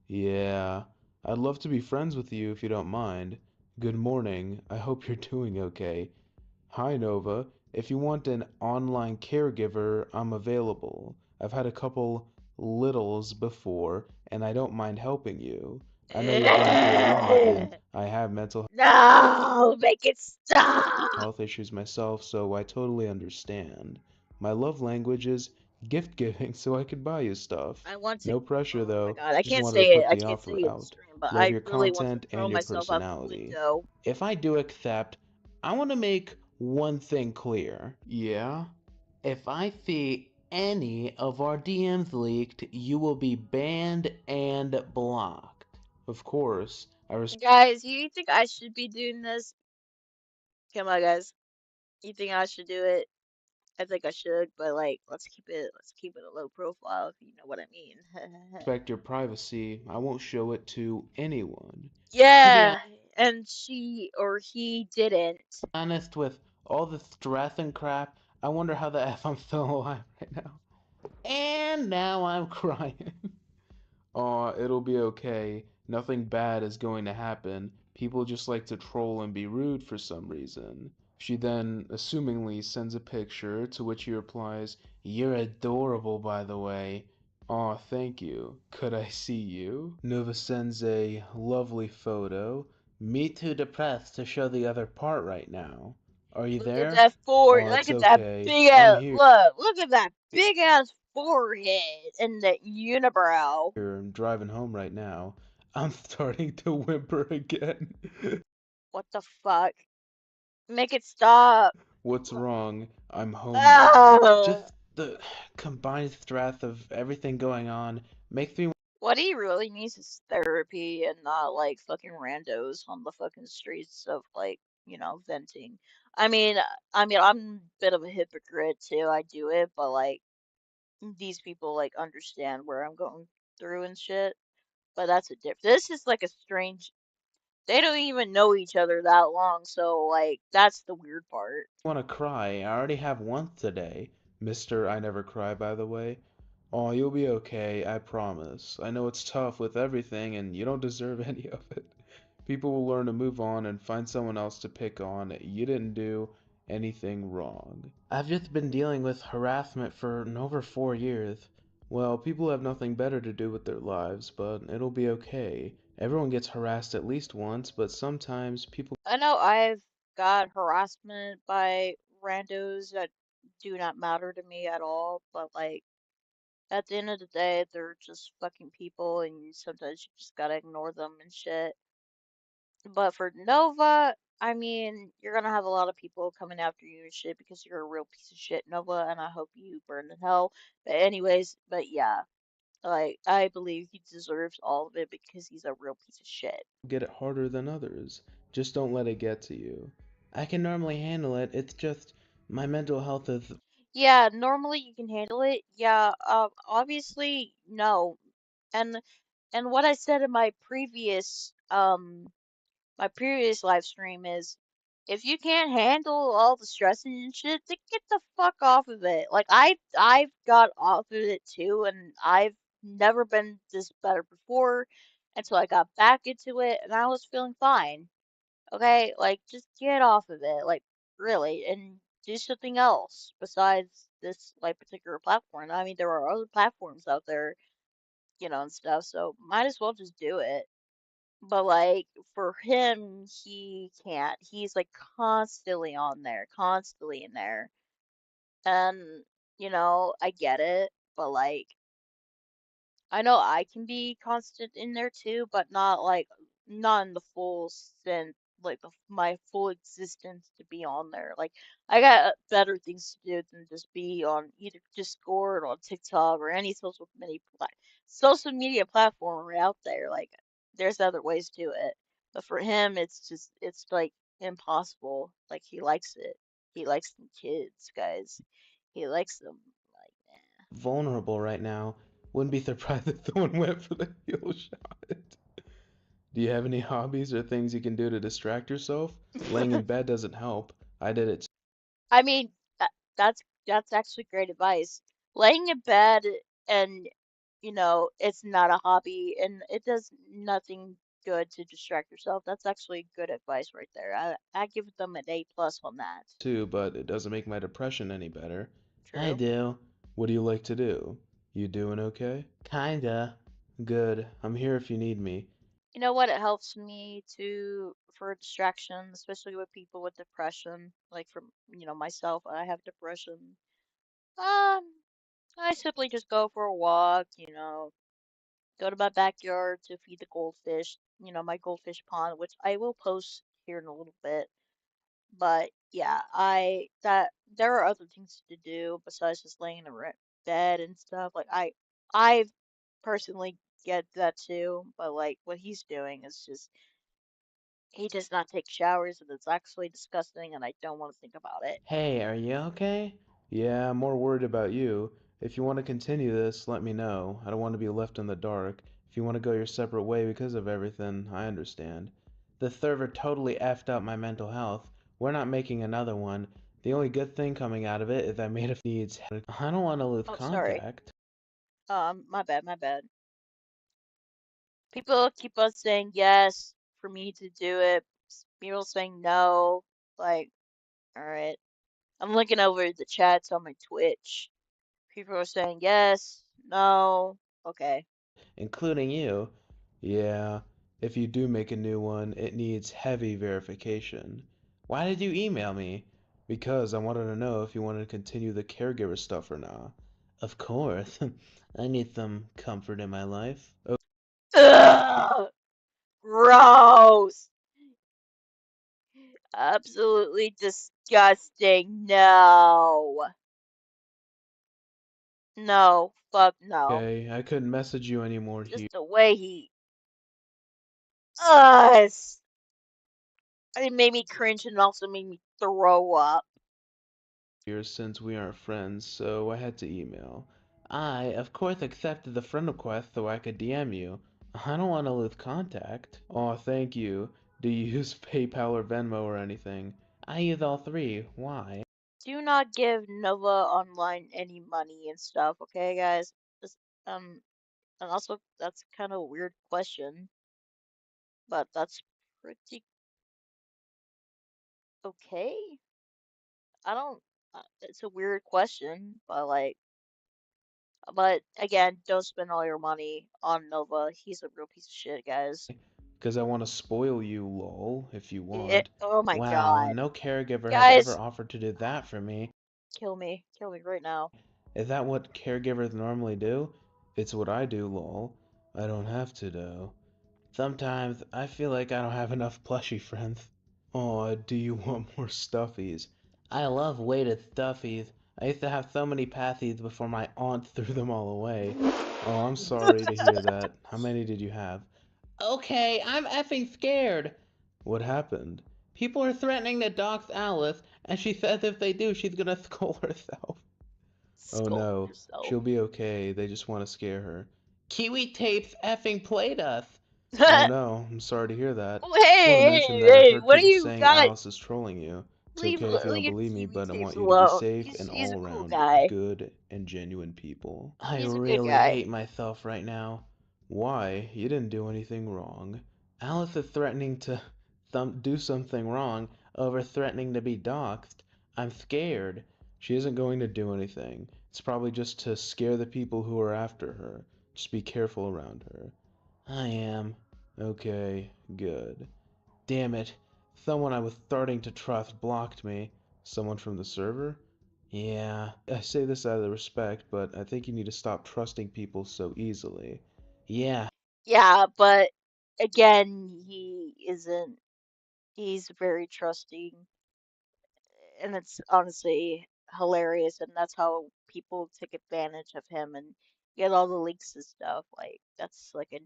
Yeah, I'd love to be friends with you if you don't mind. Good morning, I hope you're doing okay. Hi Nova, if you want an online caregiver, I'm available. I've had a couple littles before, and I don't mind helping you. I know you've been through a lot, and I have mental
No, make it stop.
health issues myself, so I totally understand. My love language is gift giving, so I could buy you stuff.
I want to.
No pressure
Oh my
though,
God, I
just
can't
wanted to
say it.
put
I
the
can't say
offer
it in the
out.
stream, but
Love
I
your
really want to
content
throw
and your
myself out the
personality.
window.
If I do accept, I want to make one thing clear. Yeah? If I see any of our DMs leaked, you will be banned and blocked. Of course, I respect
Guys, you think I should be doing this? Come on, guys. You think I should do it? I think I should, but like, let's keep it a low profile, if you know what I mean.
your privacy. I won't show it to anyone. To be
Yeah, and she or he didn't.
honest, with all the stress and crap, I wonder how the F I'm still alive right now. And now I'm crying. Aw, it'll be okay. Nothing bad is going to happen. People just like to troll and be rude for some reason. She then, assumingly, sends a picture, to which he replies, "You're adorable, by the way." Aw, thank you. Could I see you? Nova sends a lovely photo. Me too depressed to show the other part right now. Are you
Look at
there?
that
Aw,
look
it's
at that
okay.
big
I'm
ass,
here.
look at that big ass forehead and that unibrow.
I'm driving home right now. I'm starting to whimper again.
What the fuck? Make it stop.
What's wrong? I'm home now.
Ah!
Just the combined stress of everything going on makes me
What he really needs is therapy and not like fucking randos on the fucking streets of like, venting. I mean, I'm a bit of a hypocrite too. I do it, but like, these people like understand where I'm going through and shit. But that's a diff. This is like a strange. They don't even know each other that long, so like that's the weird part.
Want to cry? I already have one today. Mr. I Never Cry, by the way. Oh, you'll be okay, I promise. I know it's tough with everything, and you don't deserve any of it. People will learn to move on and find someone else to pick on. You didn't do anything wrong. I've just been dealing with harassment for over 4 years. Well, people have nothing better to do with their lives, but it'll be okay. Everyone gets harassed at least once, but sometimes people
I know I've got harassment by randos that do not matter to me at all, but like at the end of the day, they're just fucking people, and sometimes you just gotta ignore them and shit. But for Nova, I mean, you're gonna have a lot of people coming after you and shit because you're a real piece of shit, Nova, and I hope you burn in hell. But anyways, but yeah, like I believe he deserves all of it because he's a real piece of shit.
get it harder than others. Just don't let it get to you. I can normally handle it, it's just my mental health is.
Yeah, normally you can handle it. Yeah, obviously no. And what I said in my previous live stream is if you can't handle all the stressing and shit, then get the fuck off of it. Like I've got off of it too, and I've never been this better before until I got back into it and I was feeling fine. Okay? Like just get off of it. Like really, and do something else besides this like particular platform. I mean, there are other platforms out there, and stuff, so might as well just do it. But like for him, he can't. He's like constantly on there, constantly in there. And I get it, but like I know I can be constant in there too, but not in the full sense, like my full existence to be on there. Like I got better things to do than just be on either Discord or on TikTok or any social media platform right out there. Like there's other ways to it, but for him, it's like impossible. Like he likes it. He likes them kids, guys. He likes them. Like,
Vulnerable right now. Wouldn't be surprised if someone went for the heal shot. Do you have any hobbies or things you can do to distract yourself? Laying in bed doesn't help. I did it.
I mean, that's actually great advice. Laying in bed and it's not a hobby and it does nothing good to distract yourself. That's actually good advice right there. I give them an A+ on that.
Too, but it doesn't make my depression any better. I
True.
do. What do you like to do? You doing okay? Kinda. Good. I'm here if you need me.
You know what? It helps me for distraction, especially with people with depression. Like from myself, I have depression. I simply just go for a walk, go to my backyard to feed the goldfish, my goldfish pond, which I will post here in a little bit. But yeah, I that there are other things to do besides just laying in a bed and stuff. Like I personally get that too, but like what he's doing is just he does not take showers and it's actually disgusting and I don't want to think about it.
Hey, are you okay? Yeah, I'm more worried about you. If you want to continue this, let me know. I don't want to be left in the dark. If you want to go your separate way because of everything, I understand. The server totally effed up my mental health. We're not making another one. The only good thing coming out of it is I made a needs. I don't want to lose
Oh, sorry.
contact.
My bad, my bad. People keep on saying yes for me to do it. People saying no. Like, alright. I'm looking over the chats on my Twitch. People are saying yes, no, okay.
Including you. Yeah, if you do make a new one, it needs heavy verification. Why did you email me? Because I wanted to know if you wanted to continue the caregiver stuff or not. Of course. I need some comfort in my life. Oh,
Ugh! Gross! Absolutely disgusting. No. No. Fuck no.
okay, I couldn't message you anymore here.
Just the way he. Ugh! It made me cringe and also made me throw up.
Since we aren't friends, so I had to email. I, of course, accepted the friend request so I could DM you. I don't want to lose contact. Aw, thank you. Do you use PayPal or Venmo or anything? I use all three. Why?
Do not give Nova Online any money and stuff, okay, guys? Just, and also, that's kind of a weird question, but that's pretty okay. I don't, it's a weird question, but like, but again, don't spend all your money on Nova. He's a real piece of shit, guys.
Because I want to spoil you, lol, if you want.
Oh my
Wow,
god.
no caregiver has ever
Guys,
offered to do that for me.
kill me. Kill me right now.
Is that what caregivers normally do? It's what I do, lol. I don't have to, though. Sometimes I feel like I don't have enough plushie friends. Aw, do you want more stuffies? I love weighted stuffies. I used to have so many passies before my aunt threw them all away. Oh, I'm sorry to hear that. How many did you have? Okay, I'm effing scared. What happened? People are threatening to dox Alice, and she says if they do, she's gonna scold herself. Oh no,
yourself.
she'll be okay. They just want to scare her. Kiwi Tapes effing played us. Oh no, I'm sorry to hear that. Just want to
Hey,
mention that I've
hey,
heard
what do
people
you
saying
got?
Alice is trolling you. It's
Leave
okay if you don't
leave
believe me,
Kiwi
but I
Tapes
want you to be
alone.
safe and
He's
all
a cool
around
guy.
good and genuine people. I
He's a good
really
guy.
hate myself right now. Why? You didn't do anything wrong. Alice is threatening to do something wrong over threatening to be doxxed. I'm scared. She isn't going to do anything. It's probably just to scare the people who are after her. Just be careful around her. I am. Okay, good. Damn it. Someone I was starting to trust blocked me. Someone from the server? Yeah, I say this out of respect, but I think you need to stop trusting people so easily. Yeah.
Yeah, but again, he isn't. He's very trusting, and it's honestly hilarious, and that's how people take advantage of him and get all the leaks and stuff. Like that's like a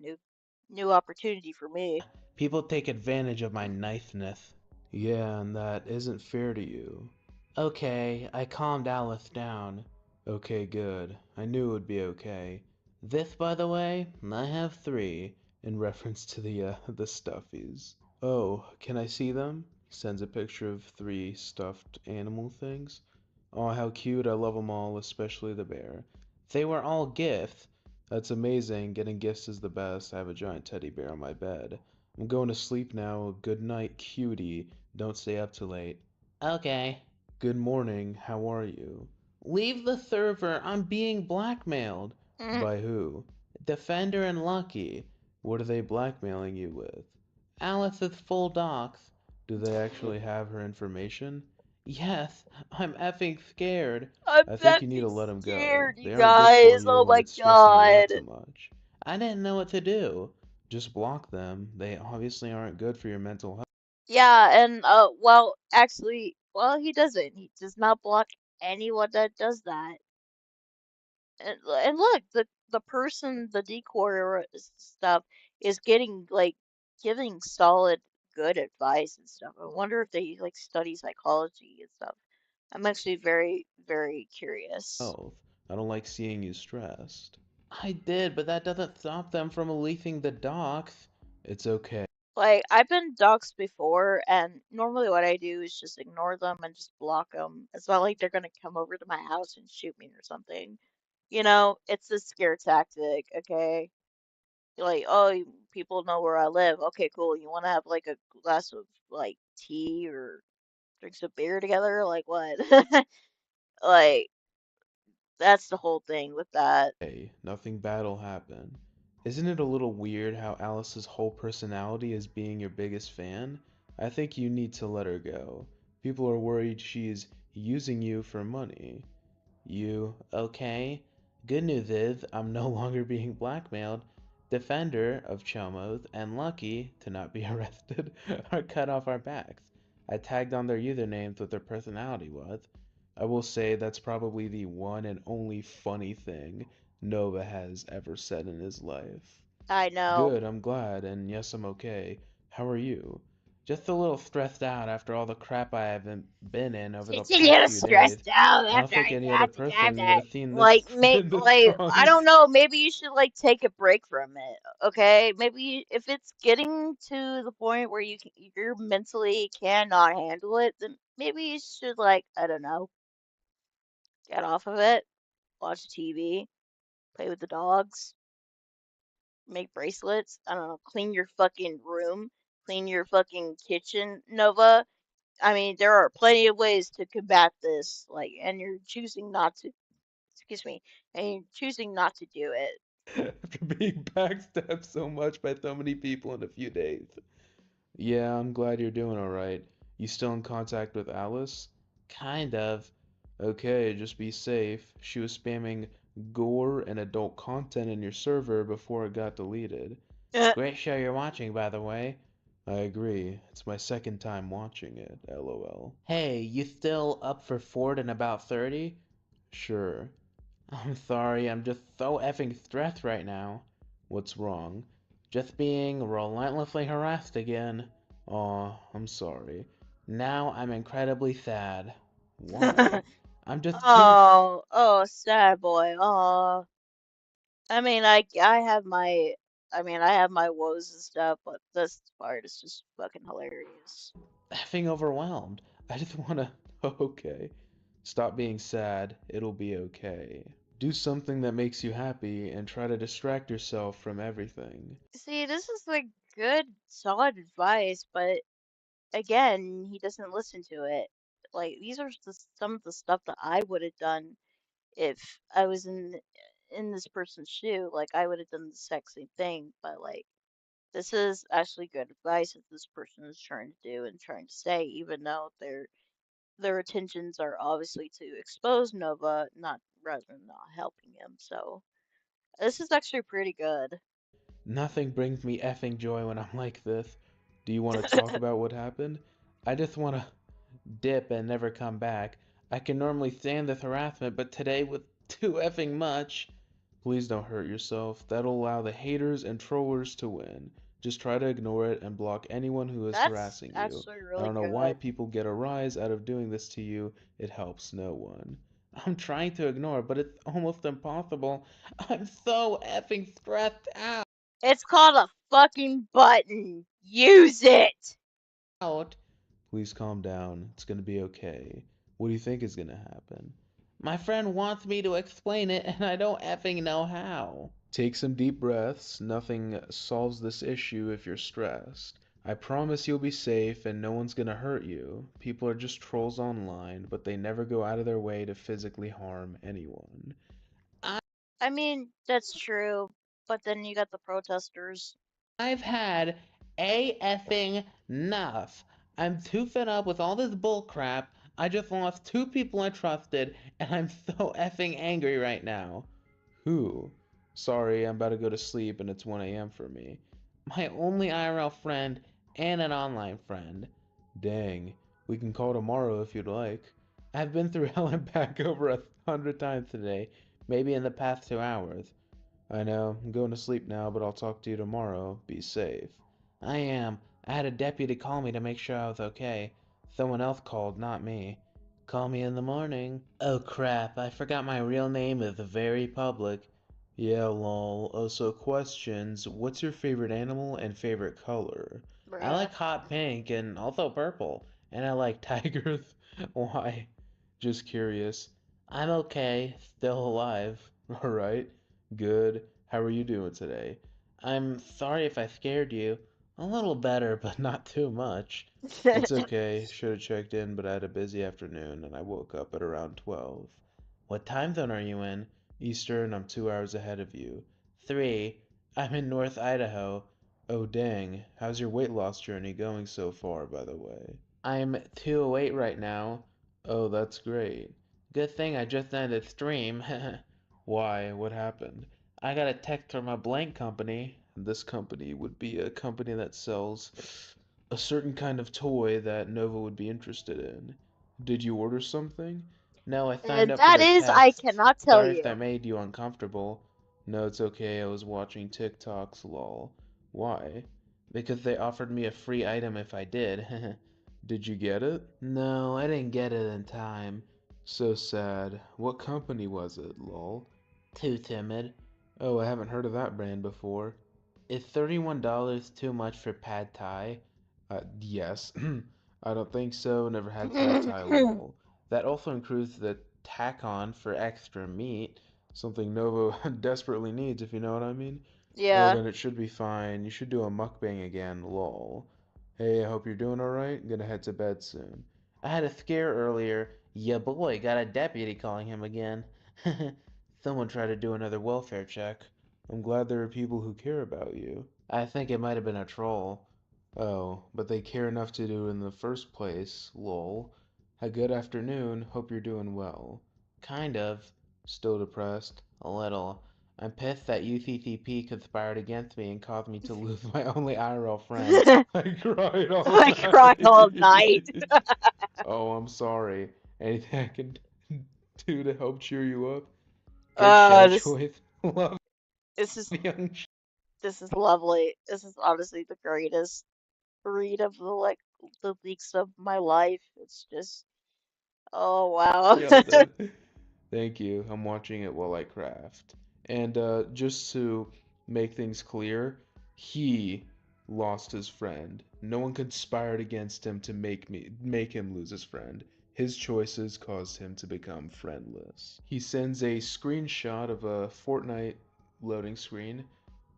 new opportunity for me.
People take advantage of my niceness. Yeah, and that isn't fair to you. Okay, I calmed Alice down. Okay, good. I knew it would be okay. This, by the way, I have three, in reference to the stuffies. Oh, can I see them? Sends a picture of three stuffed animal things. Oh, how cute. I love them all, especially the bear. They were all gifts. That's amazing. Getting gifts is the best. I have a giant teddy bear on my bed. I'm going to sleep now. Good night, cutie. Don't stay up too late. Okay. Good morning. How are you? Leave the server. I'm being blackmailed. By who? Defender and Lucky. What are they blackmailing you with? Alice's full docs. Do they actually have her information? Yes, I'm effing scared.
I'm
I think you need to
effing
let them go.
scared, you
They aren't good for
guys. Oh
you, and
my
it's stressing you out
god.
too much. I didn't know what to do. Just block them. They obviously aren't good for your mental health.
Yeah, and well, actually, well, he doesn't. He does not block anyone that does that. And look, the person, the decoy stuff is getting like giving solid good advice and stuff. I wonder if they like study psychology and stuff. I'm actually very curious.
I don't like seeing you stressed. I did, but that doesn't stop them from leasing the docs. It's okay.
Like I've been doxxed before, and normally what I do is just ignore them and just block them. It's not like they're gonna come over to my house and shoot me or something. You know, it's a scare tactic, okay? Like, oh, people know where I live. Okay, cool. You want to have like a glass of like tea or drink some beer together? Like what? Like that's the whole thing with that.
Hey, nothing bad'll happen. Isn't it a little weird how Alice's whole personality is being your biggest fan? I think you need to let her go. People are worried she's using you for money. You okay? Good news is, I'm no longer being blackmailed. Defender of Chomos and Lucky, to not be arrested, are cut off our backs. I tagged on their usernames what their personality was. I will say that's probably the one and only funny thing Nova has ever said in his life.
I know.
Good, I'm glad, and yes, I'm okay. How are you? Just a little stressed out after all the crap I haven't been in over the
It's a
past
little
few days.
stressed out
I don't
after
think
I
any other
got to
person would
that.
have seen this
Like,
been this
I don't
strong.
know. Maybe you should like take a break from it. Okay, maybe if it's getting to the point where you're mentally cannot handle it, then maybe you should like I don't know, get off of it, watch TV, play with the dogs, make bracelets. I don't know, clean your fucking room, clean your fucking kitchen, Nova. I mean, there are plenty of ways to combat this, like, and you're choosing not to. Excuse me, and you're choosing not to do it.
After being backstabbed so much by so many people in a few days. Yeah, I'm glad you're doing alright. You still in contact with Alice? Kind of. Okay, just be safe. She was spamming gore and adult content in your server before it got deleted. Great show you're watching, by the way. I agree. It's my second time watching it, lol. Hey, you still up for Ford in about 30? Sure. I'm sorry, I'm just so effing stressed right now. What's wrong? Just being relentlessly harassed again. Aw, I'm sorry. Now I'm incredibly sad. Why? I'm just too.
Oh, sad boy. Oh, I mean, I have my woes and stuff, but this part is just fucking hilarious.
Effing overwhelmed. I just wanna. Okay. Stop being sad. It'll be okay. Do something that makes you happy and try to distract yourself from everything.
See, this is like good, solid advice, but again, he doesn't listen to it. Like, these are just some of the stuff that I would have done if I was in this person's shoe. Like, I would have done the exact same thing, but like, this is actually good advice that this person is trying to do and trying to say, even though their intentions are obviously to expose Nova, not rather than not helping him. So this is actually pretty good.
Nothing brings me effing joy when I'm like this. Do you want to talk about what happened? I just want to dip and never come back. I can normally stand this harassment, but today was too effing much. Please don't hurt yourself. That'll allow the haters and trollers to win. Just try to ignore it and block anyone who is
That's
harassing you.
actually
I
really
don't know why
good.
people get a rise out of doing this to you. It helps no one. I'm trying to ignore, but it's almost impossible. I'm so effing stressed
It's called a fucking button. Use it.
out. Please calm down. It's gonna be okay. What do you think is gonna happen? My friend wants me to explain it, and I don't effing know how. Take some deep breaths. Nothing solves this issue if you're stressed. I promise you'll be safe and no one's gonna hurt you. People are just trolls online, but they never go out of their way to physically harm anyone.
I mean, that's true, but then you got the protesters.
I've had a effing enough. I'm too fed up with all this bullcrap. I just lost two people I trusted, and I'm so effing angry right now. Who? Sorry, I'm about to go to sleep and it's 1 a.m. for me. My only IRL friend and an online friend. Dang, we can call tomorrow if you'd like. I've been through hell and back over 100 times today, maybe in the past 2 hours. I know, I'm going to sleep now, but I'll talk to you tomorrow. Be safe. I am. I had a deputy call me to make sure I was okay. Someone else called, not me. Call me in the morning. Oh crap, I forgot my real name is very public. Yeah, lol. So questions. What's your favorite animal and favorite color? I
Bruh.
like hot pink and also purple. And I like tigers. Why? Just curious. I'm okay. Still alive. Alright. Good. How are you doing today? I'm sorry if I scared you. A little better, but not too much. It's okay. Should have checked in, but I had a busy afternoon and I woke up at around 12. What time zone are you in? Eastern, I'm 2 hours ahead of you. 3. I'm in North Idaho. Oh dang, how's your weight loss journey going so far, by the way? I'm 208 right now. Oh, that's great. Good thing I just ended stream. Why? What happened? I got a text from a blank company. This company would be a company that sells a certain kind of toy that Nova would be interested in. Did you order something? No, I signed
And
up for
that
their
is, I
text.
cannot tell
Sorry if
you.
that made you uncomfortable. No, it's okay. I was watching TikToks, lol. Why? Because they offered me a free item if I did. Did you get it? No, I didn't get it in time. So sad. What company was it, lol? Too Timid. Oh, I haven't heard of that brand before. Is $31 too much for pad thai? Yes. I don't think so. Never had pad thai, lol. That also includes the tack-on for extra meat, something Novo desperately needs, if you know what I mean. Oh,
Yeah.
then it should be fine. You should do a mukbang again, lol. Hey, I hope you're doing alright. Gonna head to bed soon. I had a scare earlier. Ya boy got a deputy calling him again. Someone tried to do another welfare check. I'm glad there are people who care about you. I think it might have been a troll. Oh, but they care enough to do it in the first place, lol. A good afternoon. Hope you're doing well. Kind of. Still depressed? A little. I'm pissed that UCCP conspired against me and caused me to lose my only IRL friend. I cried all
I cried all night.
night. Oh, I'm sorry. Anything I can do to help cheer you up? Good show
This
choice. Love
this is
young.
this is lovely. This is honestly the greatest read of the weeks of my life. It's just, oh wow.
Yeah, dude. Thank you. I'm watching it while I craft. And just to make things clear, he lost his friend. No one conspired against him to make him lose his friend. His choices caused him to become friendless. He sends a screenshot of a Fortnite loading screen.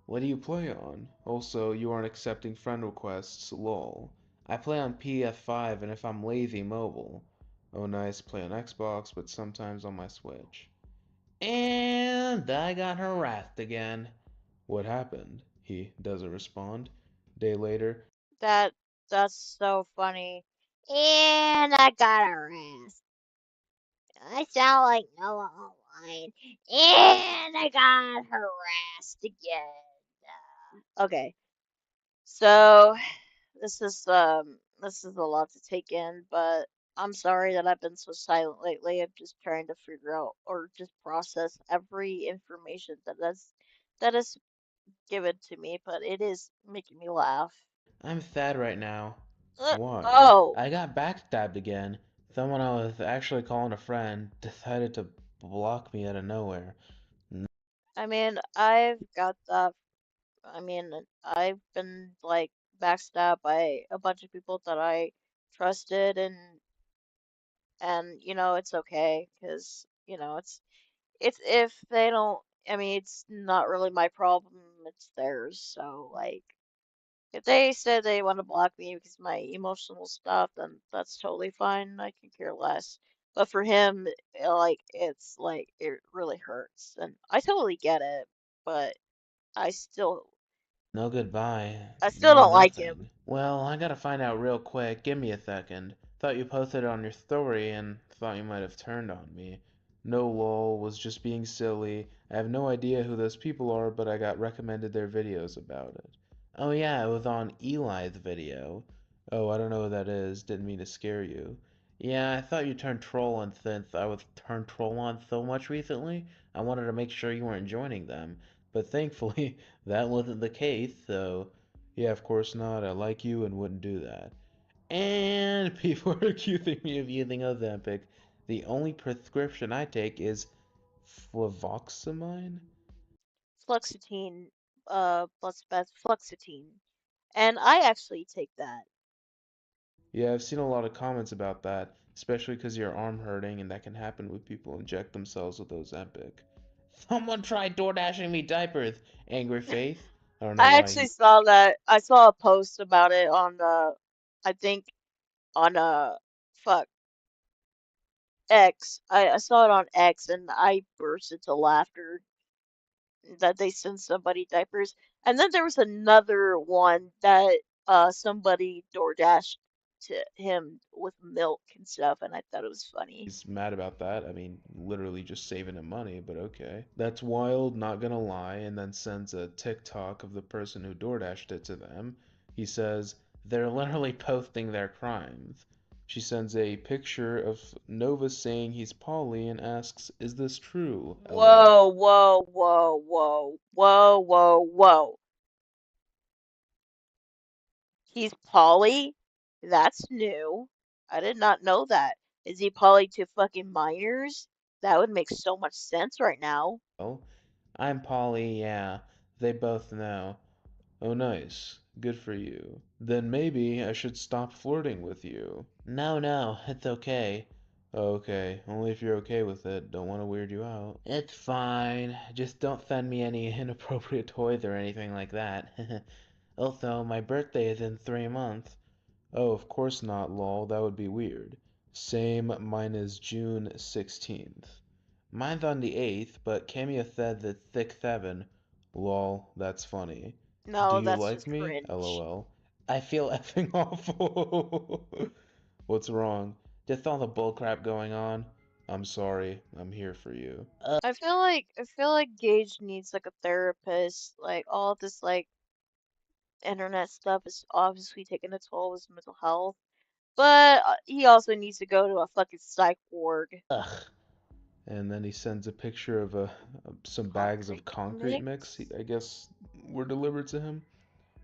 What do you play on? Also, you aren't accepting friend requests, lol. I play on PS5 and if I'm lazy, mobile. Oh nice, play on Xbox, but sometimes on my Switch. And I got harassed again. What happened? He doesn't respond. Day later.
That that's so funny. And I got harassed. I sound like Noah online. And I got harassed again. Okay. So this is a lot to take in, but I'm sorry that I've been so silent lately. I'm just trying to figure out or just process every information that is given to me, but it is making me laugh.
I'm sad right now. Why?
Oh,
I got backstabbed again. Someone I was actually calling a friend decided to block me out of nowhere.
I mean, I've got that. I mean, I've been like backstabbed by a bunch of people that I trusted, and it's okay because it's if they don't. I mean, it's not really my problem. It's theirs. So like, if they said they want to block me because of my emotional stuff, then that's totally fine. I can care less. But for him, it's like it really hurts, and I totally get it. But I still,
No goodbye.
I still
No
don't like him.
nothing. Well, I gotta find out real quick. Give me a second. Thought you posted it on your story and thought you might have turned on me. No lol, was just being silly. I have no idea who those people are, but I got recommended their videos about it. Oh yeah, it was on Eli's video. Oh, I don't know who that is. Didn't mean to scare you. Yeah, I thought you turned troll on since I was turned troll on so much recently. I wanted to make sure you weren't joining them. But thankfully, that wasn't the case, so yeah, of course not. I like you and wouldn't do that. And people are accusing me of using Ozempic. The only prescription I take is fluvoxamine?
Fluoxetine, what's best? Fluoxetine, and I actually take that.
Yeah, I've seen a lot of comments about that, especially because your arm hurting and that can happen when people inject themselves with Ozempic. Someone tried door dashing me diapers, angry face. I don't know
I
why
actually
he.
saw that. I saw a post about it on I think on fuck X. I saw it on X and I burst into laughter that they sent somebody diapers. And then there was another one that somebody door dashed to him with milk and stuff, and I thought it was funny.
He's mad about that. I mean, literally just saving him money, but okay. That's wild, not gonna lie, and then sends a TikTok of the person who DoorDashed it to them. He says, they're literally posting their crimes. She sends a picture of Nova saying he's Polly and asks, is this true? LOL.
Whoa, whoa, whoa, whoa, whoa, whoa, whoa. He's poly? That's new. I did not know that. Is he poly to fucking minors? That would make so much sense right now.
Oh, I'm Polly, yeah. They both know. Oh, nice. Good for you. Then maybe I should stop flirting with you. No, it's okay. Okay, only if you're okay with it. Don't want to weird you out. It's fine. Just don't send me any inappropriate toys or anything like that. Also, my birthday is in 3 months. Oh, of course not, lol. That would be weird. Same, mine is June 16th. Mine's on the 8th, but Camia says it's 6-7. Lol, that's funny. Do
No,
you
that's
like
just
me?
cringe.
LOL. I feel effing awful. What's wrong? Just all the bullcrap going on? I'm sorry. I'm here for you.
I feel like Gage needs like a therapist. Like all this like internet stuff is obviously taking a toll of his mental health. But he also needs to go to a fucking psych ward.
Ugh. And then he sends a picture of some bags of concrete mix, I guess, were delivered to him.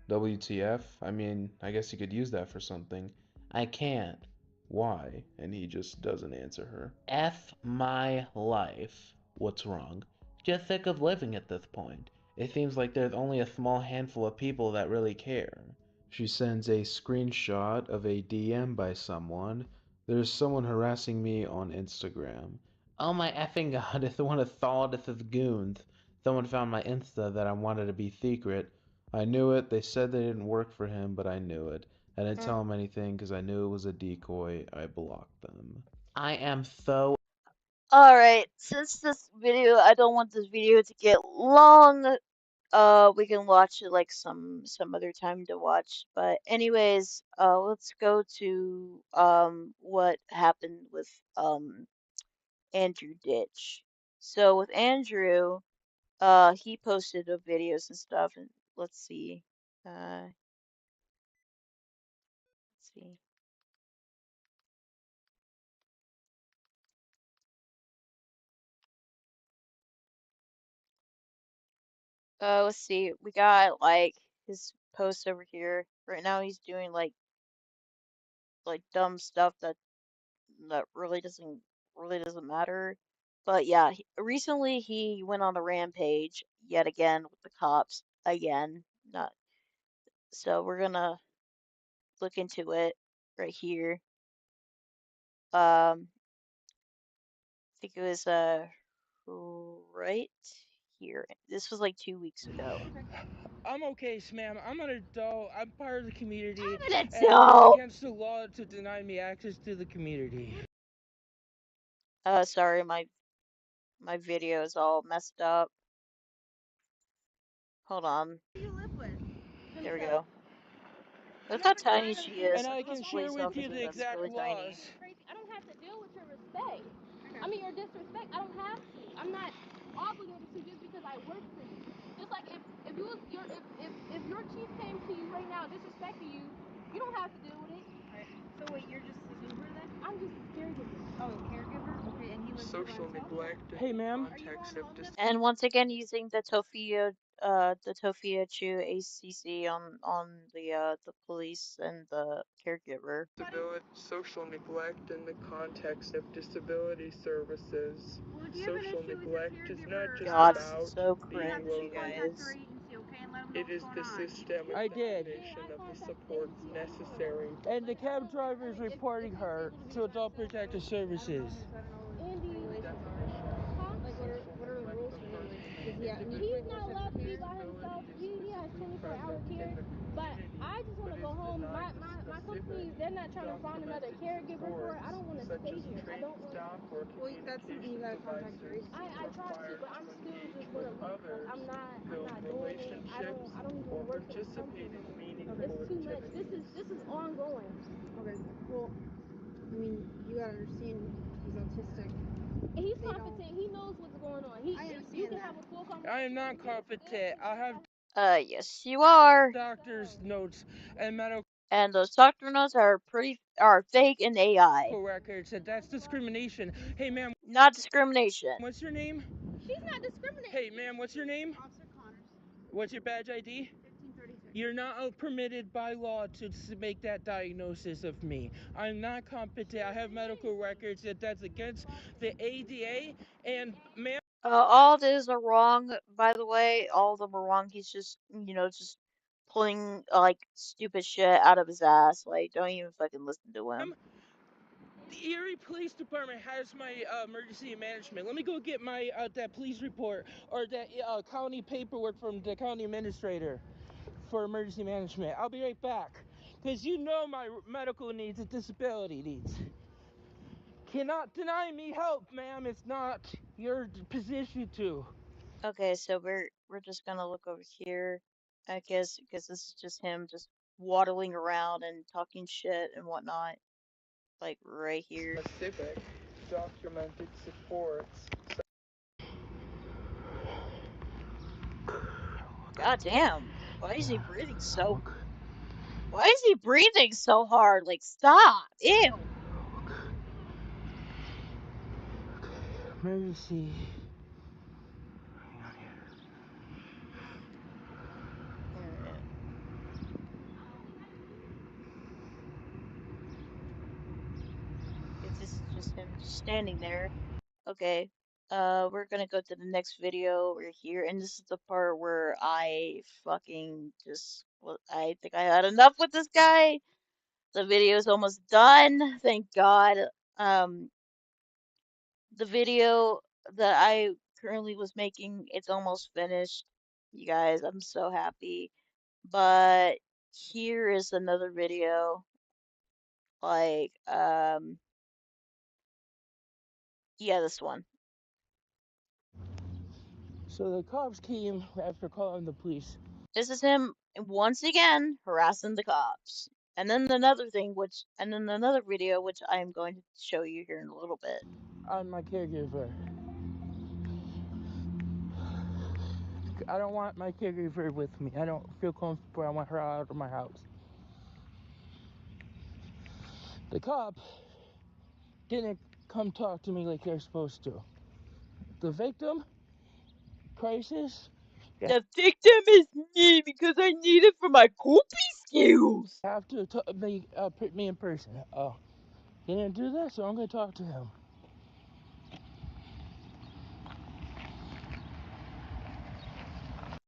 WTF? I mean, I guess you could use that for something. I can't. Why? And he just doesn't answer her. F my life. What's wrong? Just sick of living at this point. It seems like there's only a small handful of people that really care. She sends a screenshot of a DM by someone. There's someone harassing me on Instagram. Oh my effing god, it's one of Solidus's goons. Someone found my Insta that I wanted to be secret. I knew it. They said they didn't work for him, but I knew it. I didn't tell him anything because I knew it was a decoy. I blocked them. I am so...
Alright, since this video, I don't want this video to get long, we can watch it like some other time to watch. But anyways, let's go to what happened with Andrew Ditch. So with Andrew, he posted of videos and stuff, and let's see. Let's see. Let's see. We got like his post over here. Right now he's doing like dumb stuff that really doesn't matter. But yeah, recently he went on a rampage yet again with the cops again. Not so we're gonna look into it right here. I think it was right here. This was like 2 weeks ago.
I'm okay, ma'am. I'm an adult. I'm part of the community.
I'm an
And
adult.
it's against the law to deny me access to the community.
Sorry, my video is all messed up. Hold on. There we go. Look how tiny she is.
And I
Look at
can
this
share
police
with you
officer
the
that's
exact
really tiny.
laws.
I don't have to deal with your respect. I mean, your disrespect, I don't have to. I'm not obligated to just because I work for you. Just like if you was if your chief came to you right now disrespecting you, you don't have to deal with it. Right. So wait, you're just a Uber then? I'm just a caregiver. Oh, caregiver? Okay, and he lives
Social
by himself?
neglect. Hey, ma'am.
And once again, using the Tofia Chu ACC on the police and the caregiver.
Social neglect in the context of disability services. Social neglect is not just
God,
about
so
being
cringe, you guys.
It is the systemic foundation of the supports necessary. And the cab driver is reporting her to Adult Protective Services.
Andy, like what are the rules for him? He's not allowed to be by himself. He has 24-hour care. But I just want to go home. My company, they're not trying to find another caregiver for it. I don't want to stay here. I don't want to. Well, that's something you gotta contact Grace. I try to, but I'm still just gonna leave. Like, I'm not doing it. I don't even work for the company. It's too much. This is ongoing. Okay. Well, I mean, you gotta understand he's autistic. He's competent. He knows what's going on. You can have a full conversation.
I am not competent. I have
Yes, you are.
doctor's notes and medical
And those doctor notes are fake and AI.
records, and that's discrimination. Hey, ma'am.
Not discrimination.
What's your name?
She's not discriminating.
Hey, ma'am, what's your name?
Officer Connors.
What's your badge ID?
1536.
You're not permitted by law to make that diagnosis of me. I'm not competent. I have medical records that's against the ADA. And ma'am,
All of these are wrong, by the way. All of them are wrong. He's just, just pulling like stupid shit out of his ass. Like, don't even fucking listen to him.
the Erie Police Department has my emergency management. Let me go get my that police report or that county paperwork from the county administrator for emergency management. I'll be right back. Because you know my medical needs and disability needs. Cannot deny me help, ma'am. It's not your position to.
Okay, so we're just gonna look over here, I guess, because this is just him just waddling around and talking shit and whatnot, like right here.
Specific documented supports.
God damn, why is he breathing so? Why is he breathing so hard? Like, stop! Ew.
Emergency.
This is just him just standing there. Okay. We're gonna go to the next video. We're here, and this is the part where I fucking just, well, I think I had enough with this guy. The video is almost done, thank God. The video that I currently was making, it's almost finished. You guys, I'm so happy. But here is another video. Like, yeah, this one.
So the cops came after calling the police.
This is him once again harassing the cops. And then another video, which I'm going to show you here in a little bit.
I'm my caregiver. I don't want my caregiver with me. I don't feel comfortable. I want her out of my house. The cop didn't come talk to me like they're supposed to. The victim crisis.
The victim is me because I need it for my coping skills.
Have to put me in person. Oh, he didn't do that, so I'm gonna talk to him.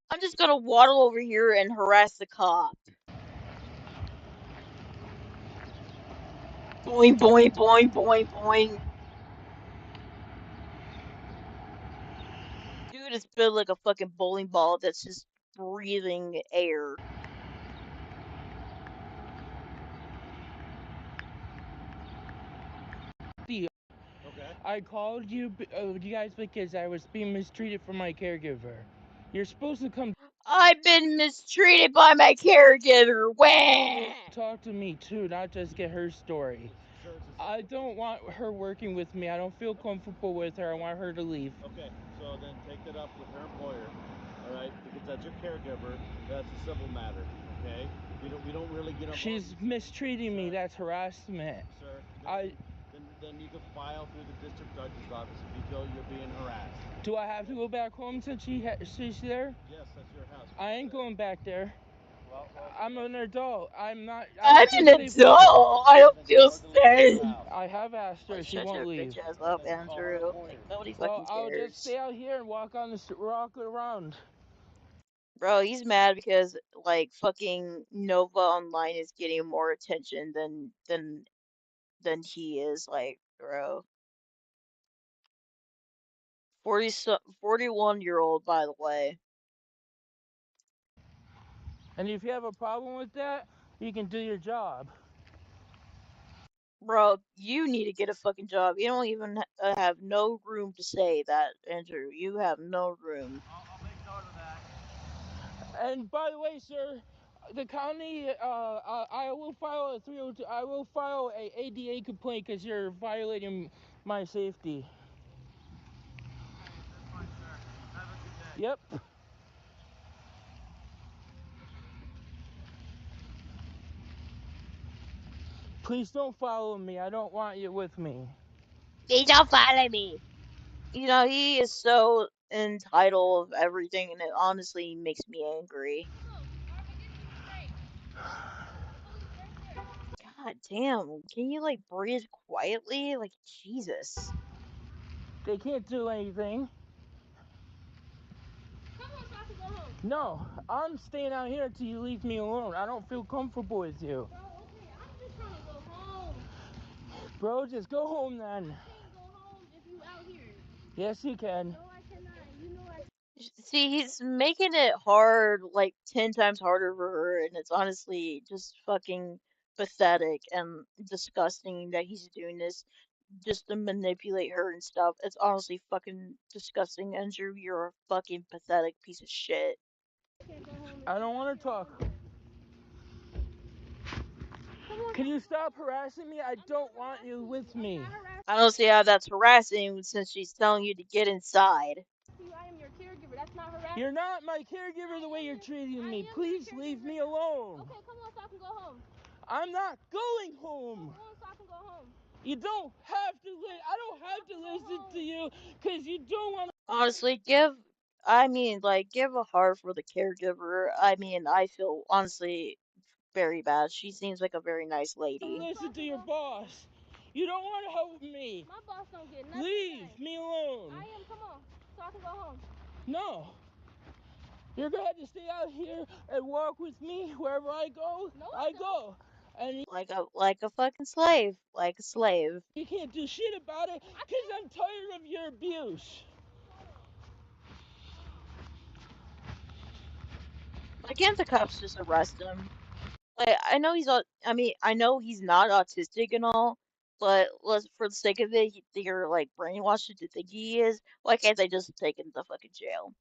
I'm just gonna waddle over here and harass the cop. Boing, boing, boing, boing, boing. Dude is built like a fucking bowling ball that's just breathing air.
I called you guys because I was being mistreated from my caregiver. You're supposed to come
I've been mistreated by my caregiver. Wah!
talk to me too, not just get her story. I don't want her working with me. I don't feel comfortable with her. I want her to leave.
Okay, so then take that up with her employer, all right? Because that's your caregiver. That's a civil matter, okay? We don't really get.
She's mistreating me. That's harassment.
Sir, then you can file through the district judge's office if you feel you're being harassed.
Do I have to go back home since she's there?
Yes, that's your house.
I ain't going back there.
Well,
I'm an adult. I'm not.
I'm an adult. I don't feel safe.
I have asked her. She won't leave.
Bitch ass up, Andrew. Like, nobody fucking
I'll
cares.
just stay out here and walk around.
Bro, he's mad because like fucking Nova Online is getting more attention than he is. Like, bro. 41-year-old, by the way.
And if you have a problem with that, you can do your job.
Bro, you need to get a fucking job. You don't even have no room to say that, Andrew. You have no room.
I'll make note of that.
And by the way, sir, the county, I will file a 302. I will file a ADA complaint because you're violating my safety.
That's fine, sir. Have a good day.
Yep. Please don't follow me. I don't want you with me.
Please don't follow me. You know, he is so entitled of everything, and it honestly makes me angry. God damn, can you like breathe quietly? Like, Jesus.
They can't do anything.
Come on, so I can go home.
No, I'm staying out here until you leave me alone. I don't feel comfortable with you.
Bro, okay, I'm just trying to go home.
Bro, just go home then.
I can't go home if you out here.
Yes, you can.
No, I cannot. You know I.
See, he's making it hard, like 10 times harder for her, and it's honestly just fucking pathetic and disgusting that he's doing this just to manipulate her and stuff. It's honestly fucking disgusting, Andrew. You're a fucking pathetic piece of shit.
I don't want to talk. Can you stop harassing me? I don't want you with me.
I don't see how that's harassing since she's telling you to get inside.
I am your caregiver. That's not harassment.
You're not my caregiver the way you're treating me. Please leave me alone.
Okay, come on so I can go home.
I'm not going home.
Come on so I can go home.
You don't have to I don't have to listen to you because you don't want to.
Honestly, give a heart for the caregiver. I mean, I feel honestly very bad. She seems like a very nice lady.
Listen to your boss. You don't want to help me.
My boss don't get nothing.
Leave me alone.
I am. Come on, so I can go home.
No. You're gonna have to stay out here and walk with me wherever I go.
No,
I go. And
like a fucking slave, like a slave.
you can't do shit about it because I'm tired of your abuse.
Why can't the cops just arrest him? Like, I know I know he's not autistic and all, but for the sake of it, they're like brainwashed to think he is. Why can't they just take him to fucking jail?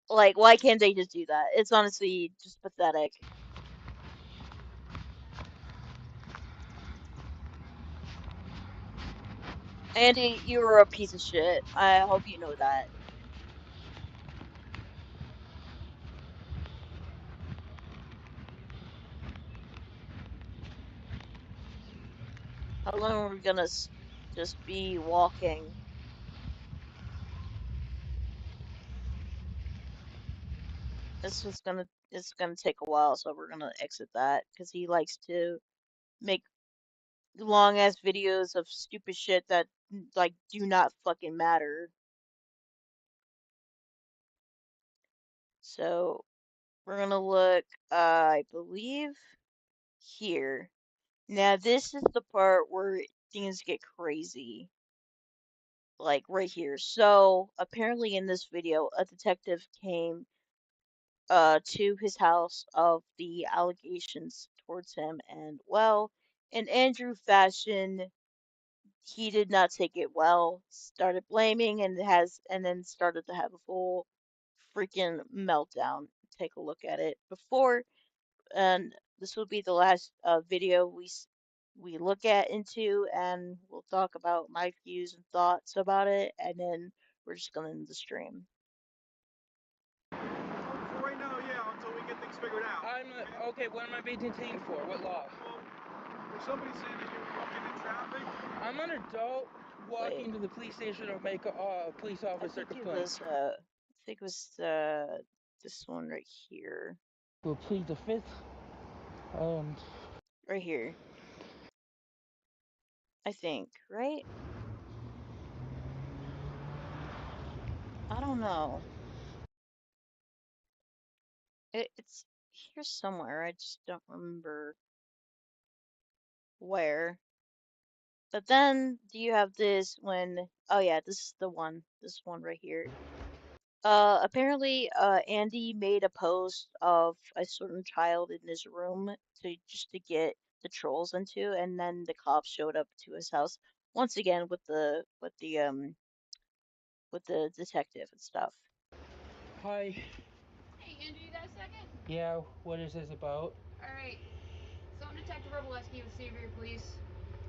Like, why can't they just do that? It's honestly just pathetic. Andy, you're a piece of shit. I hope you know that. How long are we gonna just be walking? It's gonna take a while, so we're gonna exit that because he likes to make long ass videos of stupid shit that like do not fucking matter. So we're gonna look, I believe here. Now this is the part where things get crazy. Like right here. So apparently in this video, a detective came to his house of the allegations towards him, and well, in Andrew fashion, he did not take it well, started blaming and then started to have a full freaking meltdown. Take a look at it before, and this will be the last video we look at into, and we'll talk about my views and thoughts about it, and then we're just gonna end the stream.
For right now, yeah, until we get things figured out.
Okay, what am I being detained for? What law?
Well, somebody said that you were walking in traffic.
I'm an adult walking to the police station to make a police officer complaint.
I think it was this one right here.
We'll plead the fifth.
Right here. I think, right? I don't know. It's here somewhere. I just don't remember where. But then do you have this when? Oh yeah, this is the one. This one right here. Apparently, Andy made a post of a certain child in his room to get the trolls into, and then the cops showed up to his house once again with the detective and stuff.
Hi.
Hey, Andrew, you got a second?
Yeah, what is this about?
Alright, so I'm Detective Roboleski with Sevier Police,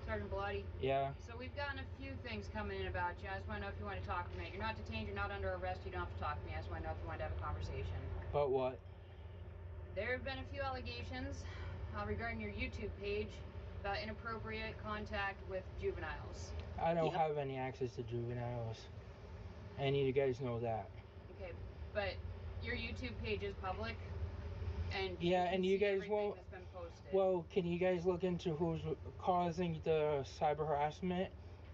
Sergeant Bellotti.
Yeah.
So we've gotten a few things coming in about you. I just want to know if you want to talk to me. You're not detained, you're not under arrest, you don't have to talk to me. I just want to know if you want to have a conversation.
About what?
There have been a few allegations regarding your YouTube page about inappropriate contact with juveniles.
I don't have any access to juveniles. I need you guys to know that.
Okay, but your YouTube page is public? And
Yeah, and you
see
guys
everything
won't.
that's been posted.
Well, can you guys look into who's causing the cyber harassment?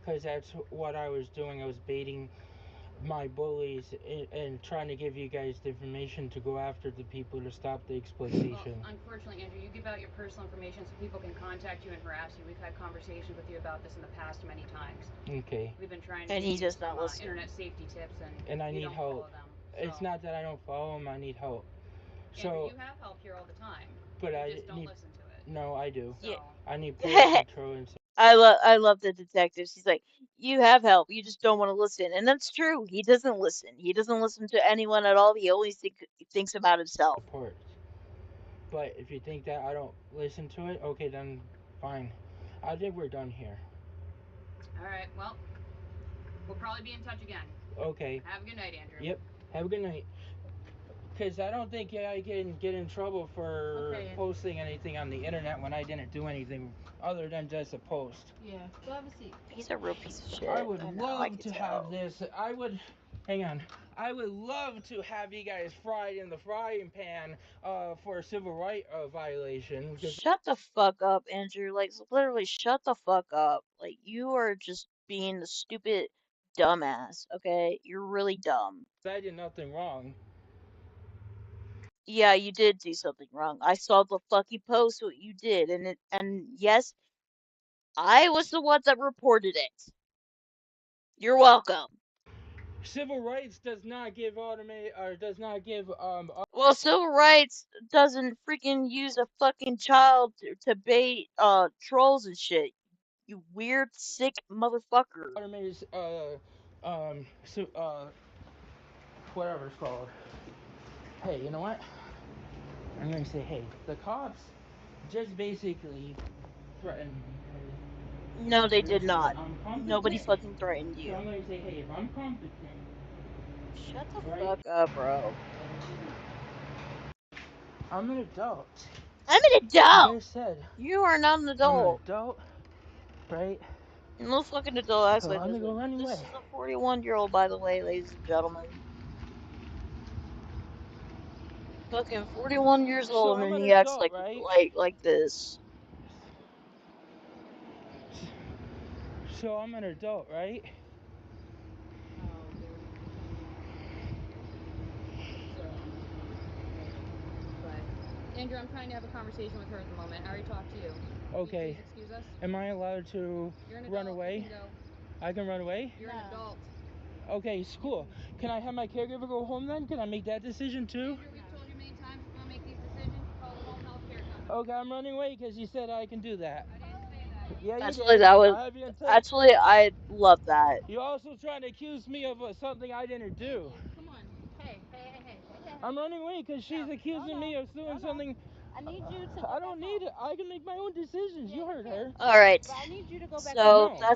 Because that's what I was doing. I was baiting my bullies and trying to give you guys the information to go after the people to stop the exploitation.
Well, unfortunately, Andrew, you give out your personal information so people can contact you and harass you. We've had conversations with you about this in the past many times.
Okay.
We've been trying to
And
give
he
you
does
some
not listen.
internet safety tips,
And I
you
need
don't
help.
follow them.
It's
So,
not that I don't follow them. I need help.
Andrew,
So,
you have help here all the time.
but
you
I
just don't
need.
listen to it.
No, I do.
So,
I need police control and.
I love the detectives. He's like, you have help. You just don't want to listen, and that's true. He doesn't listen. He doesn't listen to anyone at all. He always thinks about himself.
Reports. But if you think that I don't listen to it, okay, then fine. I think we're done here.
all right. Well, we'll probably be in touch again.
Okay.
Have a good night, Andrew.
Yep. Have a good night. Because I don't think I can get in trouble for posting anything on the internet when I didn't do anything other than just a post.
Yeah. Go have a seat.
He's a real piece of shit.
I would
know,
love to have this. Hang on. I would love to have you guys fried in the frying pan for a civil right violation.
Shut the fuck up, Andrew. Like, literally, shut the fuck up. Like, you are just being the stupid dumbass, okay? You're really dumb.
I did nothing wrong.
Yeah, you did do something wrong. I saw the fucking post what you did, and yes, I was the one that reported it. You're welcome.
Civil rights does not give
Well, civil rights doesn't freaking use a fucking child to bait trolls and shit. You weird sick motherfucker.
automated whatever it's called. Hey, you know what? I'm gonna say, hey, the cops just basically threatened me.
No, they did not.
I'm
Nobody
competent.
fucking threatened
So
you.
I'm gonna say, hey, if I'm competent.
Shut the fuck up, bro.
I'm an adult.
I'm an adult!
Like I said,
You are not an
I'm an
adult.
adult, right?
No fucking adult acts
So
like
I'm
this.
gonna go anyway.
This is a 41-year-old, by the way, ladies and gentlemen. Fucking 41 years
So
old,
I'm
and
an
he acts
adult, right?
like this.
So I'm an adult, right?
Andrew, I'm trying to have a conversation with her at the moment. I already talked to you.
Okay.
Can you please excuse us?
Am I allowed to run away?
You can go.
I can run away?
You're an adult.
Okay, it's cool. Can I have my caregiver go home then? Can I make that decision too?
Andrew, we've told you many times if you want to make these decisions, call the home health care company.
Okay, I'm running away because you said I can do that.
I didn't say that.
Yeah, you
Actually,
did.
that was.
I have you on tape.
Actually, I love that.
You're also trying to accuse me of something I didn't do.
Come on. Hey.
I'm running away because she's accusing me of doing something.
I need you to go
I don't need it. I can make my own decisions. You heard her.
All right.
But I need you to go back
So
No.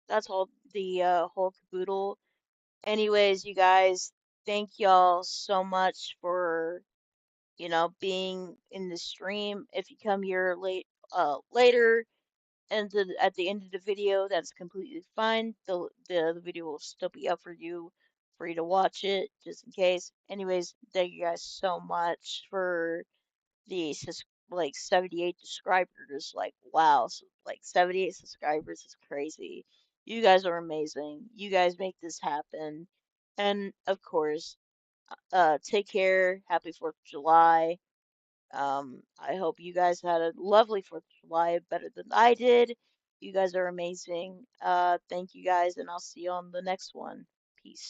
that's all the whole caboodle. Anyways, you guys, thank y'all so much for being in the stream. If you come here later and at the end of the video, that's completely fine. The video will still be up for you to watch it just in case. Anyways, thank you guys so much for the 78 subscribers. Like, wow, like 78 subscribers is crazy. You guys are amazing. You guys make this happen. And of course, take care. Happy 4th of July. I hope you guys had a lovely 4th of July, better than I did. You guys are amazing. Thank you guys, and I'll see you on the next one. Peace.